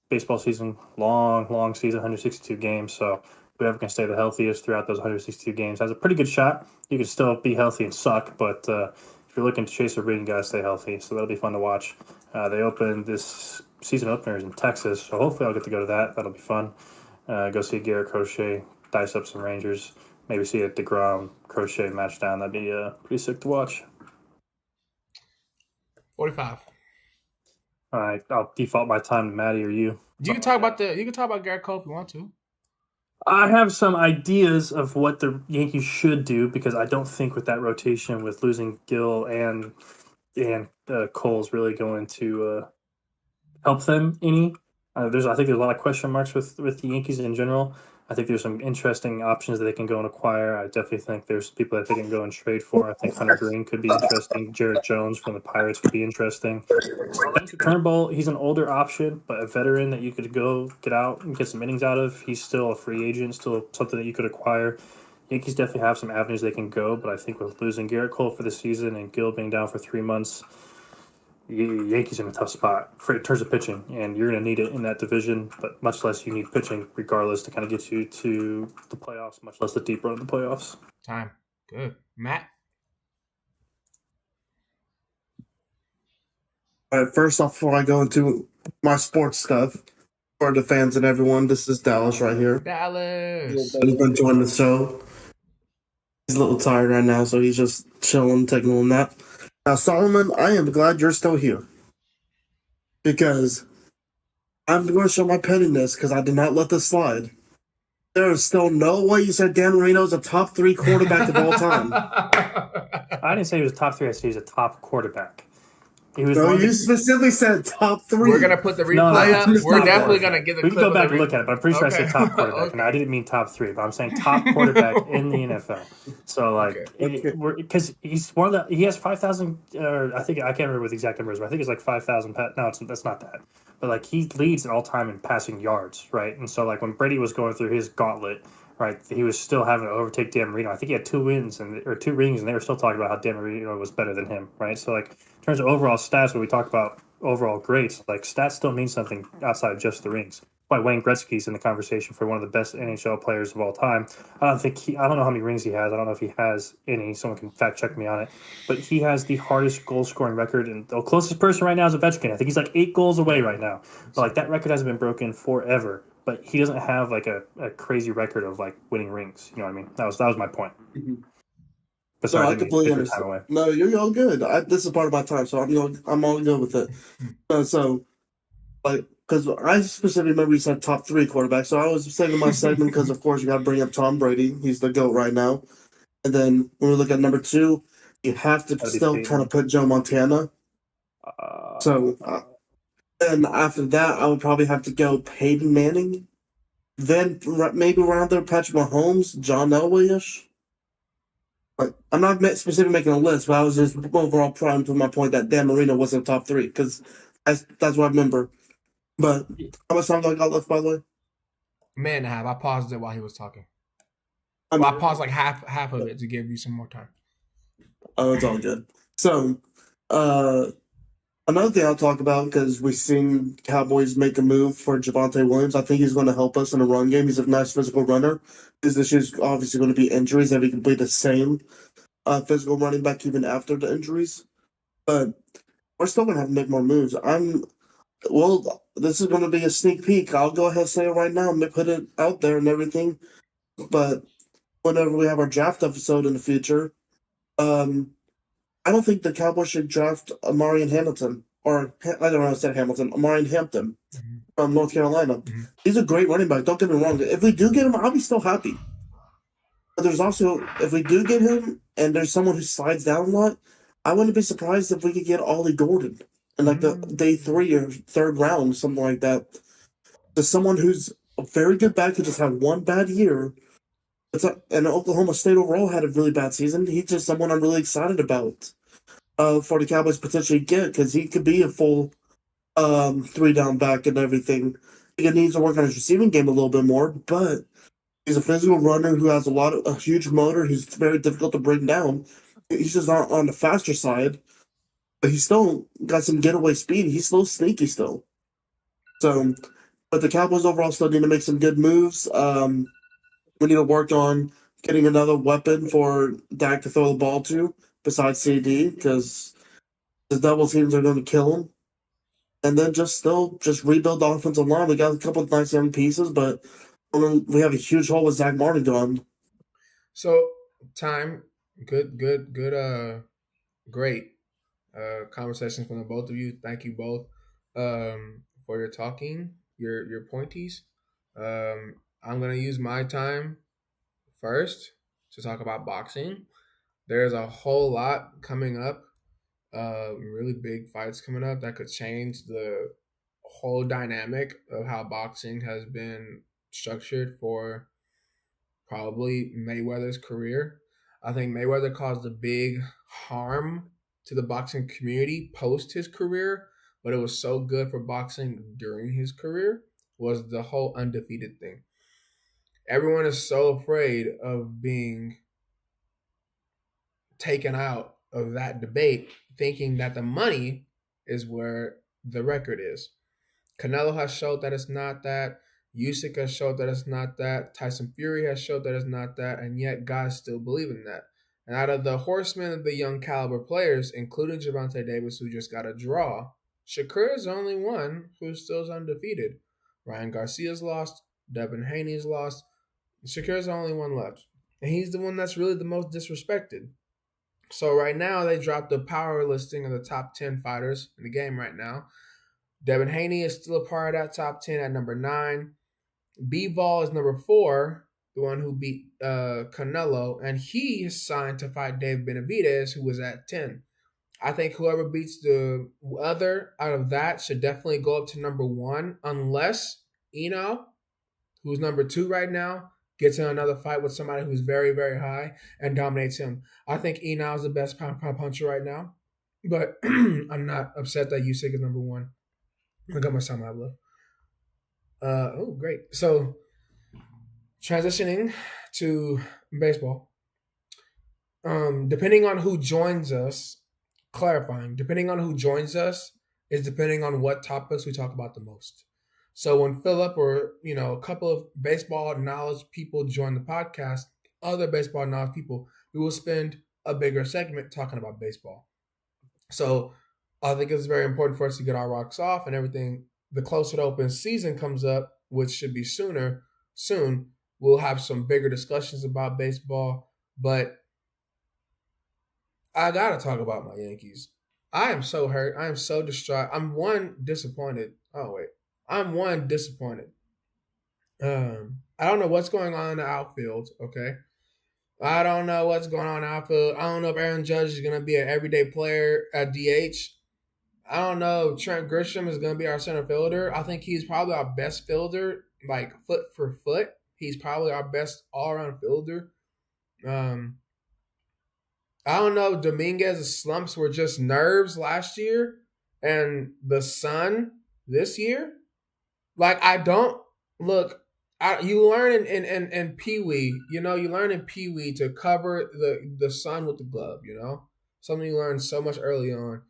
baseball season, long season, 162 games. So whoever can stay the healthiest throughout those 162 games has a pretty good shot. You can still be healthy and suck, but if you're looking to chase a ring, you got to stay healthy. So that'll be fun to watch. They opened this season opener is in Texas, so hopefully I'll get to go to that. That'll be fun. Go see Garrett Crochet, dice up some Rangers. Maybe see a DeGrom Crochet match down. That'd be pretty sick to watch. 45. All right, I'll default my time to Maddie or you. You can talk about Garrett Cole if you want to. I have some ideas of what the Yankees should do because I don't think with that rotation, with losing Gill and Cole's really going to help them any. I think there's a lot of question marks with the Yankees in general. I think there's some interesting options that they can go and acquire. I definitely think there's people that they can go and trade for. I think Hunter Green could be interesting. Jarrett Jones from the Pirates would be interesting. Spencer Turnbull, he's an older option, but a veteran that you could go get out and get some innings out of. He's still a free agent, still something that you could acquire. Yankees definitely have some avenues they can go, but I think with losing Garrett Cole for the season and Gill being down for 3 months, Yankees in a tough spot in terms of pitching, and you're going to need it in that division, but much less you need pitching regardless to kind of get you to the playoffs, much less the deep run of the playoffs. Time. Good. Matt? All right, first off, before I go into my sports stuff, for the fans and everyone, this is Dallas right here. Dallas. He's been joining the show. He's a little tired right now, so he's just chilling, taking a little nap. Now, Solomon, I am glad you're still here. Because I'm going to show my pettiness because I did not let this slide. There is still no way you said Dan Marino is a top 3 quarterback of all time. I didn't say he was a top 3. I said he was a top quarterback. He was No, you specifically said top 3. We're going to put the replay up. We're definitely going to get the We clip. can go back and look at it, but I'm pretty sure I said top quarterback, Okay. and I didn't mean top 3, but I'm saying top quarterback in the NFL. So, like, because he's one of the, he has 5,000, or I can't remember what the exact number is, but I think it's like 5,000. No, that's not that. But, like, he leads all time in passing yards, right? And so, like, when Brady was going through his gauntlet, right, he was still having to overtake Dan Marino. I think he had 2 rings, and they were still talking about how Dan Marino was better than him, right? So, like, in terms of overall stats, when we talk about overall greats, like, stats still mean something outside of just the rings. Why Wayne Gretzky's in the conversation for one of the best NHL players of all time. I don't know how many rings he has. I don't know if he has any. Someone can fact check me on it. But he has the hardest goal scoring record, and the closest person right now is Ovechkin. I think he's like 8 goals away right now. But like that record hasn't been broken forever. But he doesn't have like a crazy record of like winning rings. You know what I mean? That was my point. Mm-hmm. But So sorry, I completely understand. No, you're all good. This is part of my time, so I'm all good with it. So like, because I specifically remember you said top 3 quarterbacks, so I was saving my segment because, of course, you got to bring up Tom Brady. He's the GOAT right now. And then when we look at number 2, you have to still kind of put Joe Montana. And after that, I would probably have to go Peyton Manning. Then maybe around there, Patrick Mahomes, John Elway-ish. Like, I'm not specifically making a list, but I was just overall trying to my point that Dan Marino wasn't top 3 because that's what I remember. But how much time do I got left, by the way? A minute and a half. I paused it while he was talking. I paused like half of it to give you some more time. Oh, it's all good. So, another thing I'll talk about, because we've seen Cowboys make a move for Javonte Williams. I think he's going to help us in the run game. He's a nice physical runner. His issue is obviously going to be injuries, and he can be the same physical running back even after the injuries. But we're still going to have to make more moves. This is going to be a sneak peek. I'll go ahead and say it right now and put it out there and everything. But whenever we have our draft episode in the future, I don't think the Cowboys should draft Amarian Hamilton. Or, I don't know if I said Hamilton. Amarian Hampton from North Carolina. Mm-hmm. He's a great running back. Don't get me wrong. If we do get him, I'll be still happy. But there's also, if we do get him and there's someone who slides down a lot, I wouldn't be surprised if we could get Ollie Gordon in like the day 3 or 3rd round, something like that. There's someone who's a very good back who just had one bad year. And Oklahoma State overall had a really bad season. He's just someone I'm really excited about for the Cowboys to potentially get, because he could be a full 3-down back and everything. He needs to work on his receiving game a little bit more, but he's a physical runner who has a huge motor who's very difficult to bring down. He's just not on the faster side, but he's still got some getaway speed. He's still sneaky still. So, but the Cowboys overall still need to make some good moves. We need to work on getting another weapon for Dak to throw the ball to besides CD, because the double teams are going to kill him. and then just rebuild the offensive line. We got a couple of nice young pieces, but we have a huge hole with Zach Martin gone. So time, good, great conversations from the both of you. Thank you both for your talking, your pointies. I'm gonna use my time first to talk about boxing. There's a whole lot coming up, really big fights coming up that could change the whole dynamic of how boxing has been structured for probably Mayweather's career. I think Mayweather caused a big harm to the boxing community post his career, but it was so good for boxing during his career was the whole undefeated thing. Everyone is so afraid of being taken out of that debate, thinking that the money is where the record is. Canelo has showed that it's not that. Usyk has showed that it's not that. Tyson Fury has showed that it's not that, and yet guys still believe in that. And out of the horsemen of the young caliber players, including Gervonta Davis, who just got a draw, Shakur is the only one who still is undefeated. Ryan Garcia's lost. Devin Haney's lost. Shakur's the only one left. And he's the one that's really the most disrespected. So right now, they dropped the power listing of the top 10 fighters in the game right now. Devin Haney is still a part of that top 10 at number 9. B-Ball is number 4, the one who beat Canelo, and he is signed to fight Dave Benavidez, who was at 10. I think whoever beats the other out of that should definitely go up to number 1, unless Eno, who's number 2 right now, gets in another fight with somebody who's very, very high and dominates him. I think Eno is the best pound puncher right now, but I'm not upset that Usyk is number 1. Look at my son, my love. Oh, great. So, transitioning to baseball. Depending on who joins us, depending on who joins us is depending on what topics we talk about the most. So when Philip or, a couple of baseball knowledge people join the podcast, other baseball knowledge people, we will spend a bigger segment talking about baseball. So I think it's very important for us to get our rocks off and everything. The closer the open season comes up, which should be soon, we'll have some bigger discussions about baseball. But I got to talk about my Yankees. I am so hurt. I am so distraught. I'm disappointed. I'm disappointed. I don't know what's going on in the outfield, okay? I don't know what's going on in the outfield. I don't know if Aaron Judge is going to be an everyday player at DH. I don't know if Trent Grisham is going to be our center fielder. I think he's probably our best fielder, like foot for foot. He's probably our best all-around fielder. I don't know if Dominguez's slumps were just nerves last year and the sun this year. Like, I don't look. You learn in Pee Wee, you learn in Pee Wee to cover the sun with the glove, something you learn so much early on.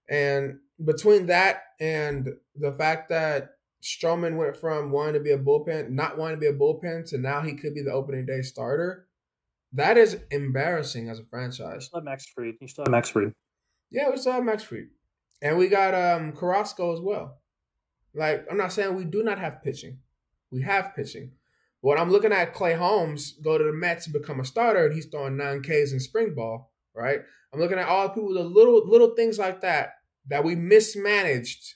And between that and the fact that Stroman went from not wanting to be a bullpen, to now he could be the opening day starter, that is embarrassing as a franchise. You still have Max Fried. Yeah, we still have Max Fried. And we got Carrasco as well. Like, I'm not saying we do not have pitching. We have pitching. But I'm looking at Clay Holmes go to the Mets and become a starter, and he's throwing 9 Ks in spring ball, right? I'm looking at all the people, the little things like that we mismanaged.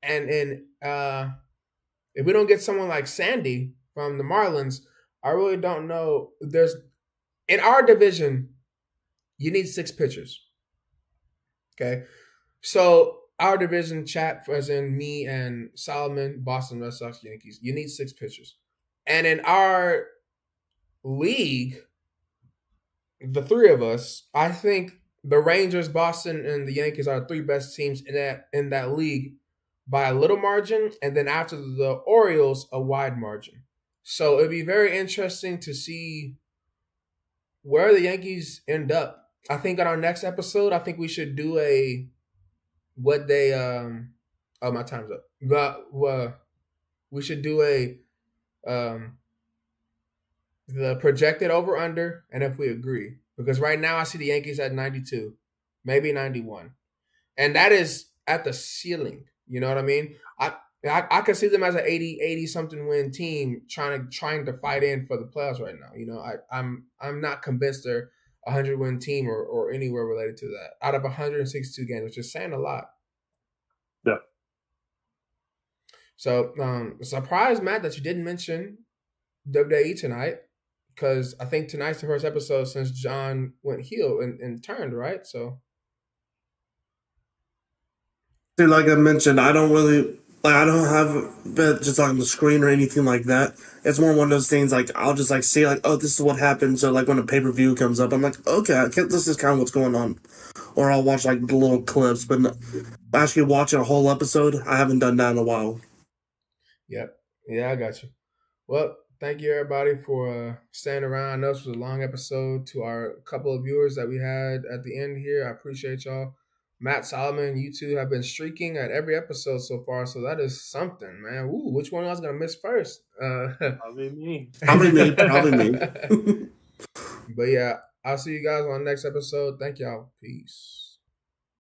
And if we don't get someone like Sandy from the Marlins, I really don't know. In our division, you need 6 pitchers. Okay? So our division chat, as in me and Solomon, Boston Red Sox, Yankees, you need 6 pitchers. And in our league, the 3 of us, I think the Rangers, Boston, and the Yankees are the 3 best teams in that league by a little margin. And then after the Orioles, a wide margin. So it'd be very interesting to see where the Yankees end up. I think on our next episode, I think we should do my time's up. But we should do the projected over under, and if we agree, because right now I see the Yankees at 92, maybe 91, and that is at the ceiling. You know what I mean? I could see them as an 80 something win team trying to fight in for the playoffs right now. You know, I'm not convinced they're a 100 win team or anywhere related to that out of 162 games, which is saying a lot. Yeah. So surprised, Matt, that you didn't mention WWE tonight, because I think tonight's the first episode since John went heel and turned, right? So Dude, like I mentioned, I don't have it just on the screen or anything like that. It's more one of those things like I'll just like see like, oh, this is what happened. So like when a pay-per-view comes up, I'm like, okay, this is kind of what's going on. Or I'll watch like the little clips, but actually watching a whole episode, I haven't done that in a while. Yep. Yeah, I got you. Well, thank you everybody for staying around. I know this was a long episode. To our couple of viewers that we had at the end here, I appreciate y'all. Matt, Solomon, you two have been streaking at every episode so far, so that is something, man. Ooh, which one of y'all's gonna miss first? Probably me. Probably me. But yeah, I'll see you guys on the next episode. Thank y'all. Peace.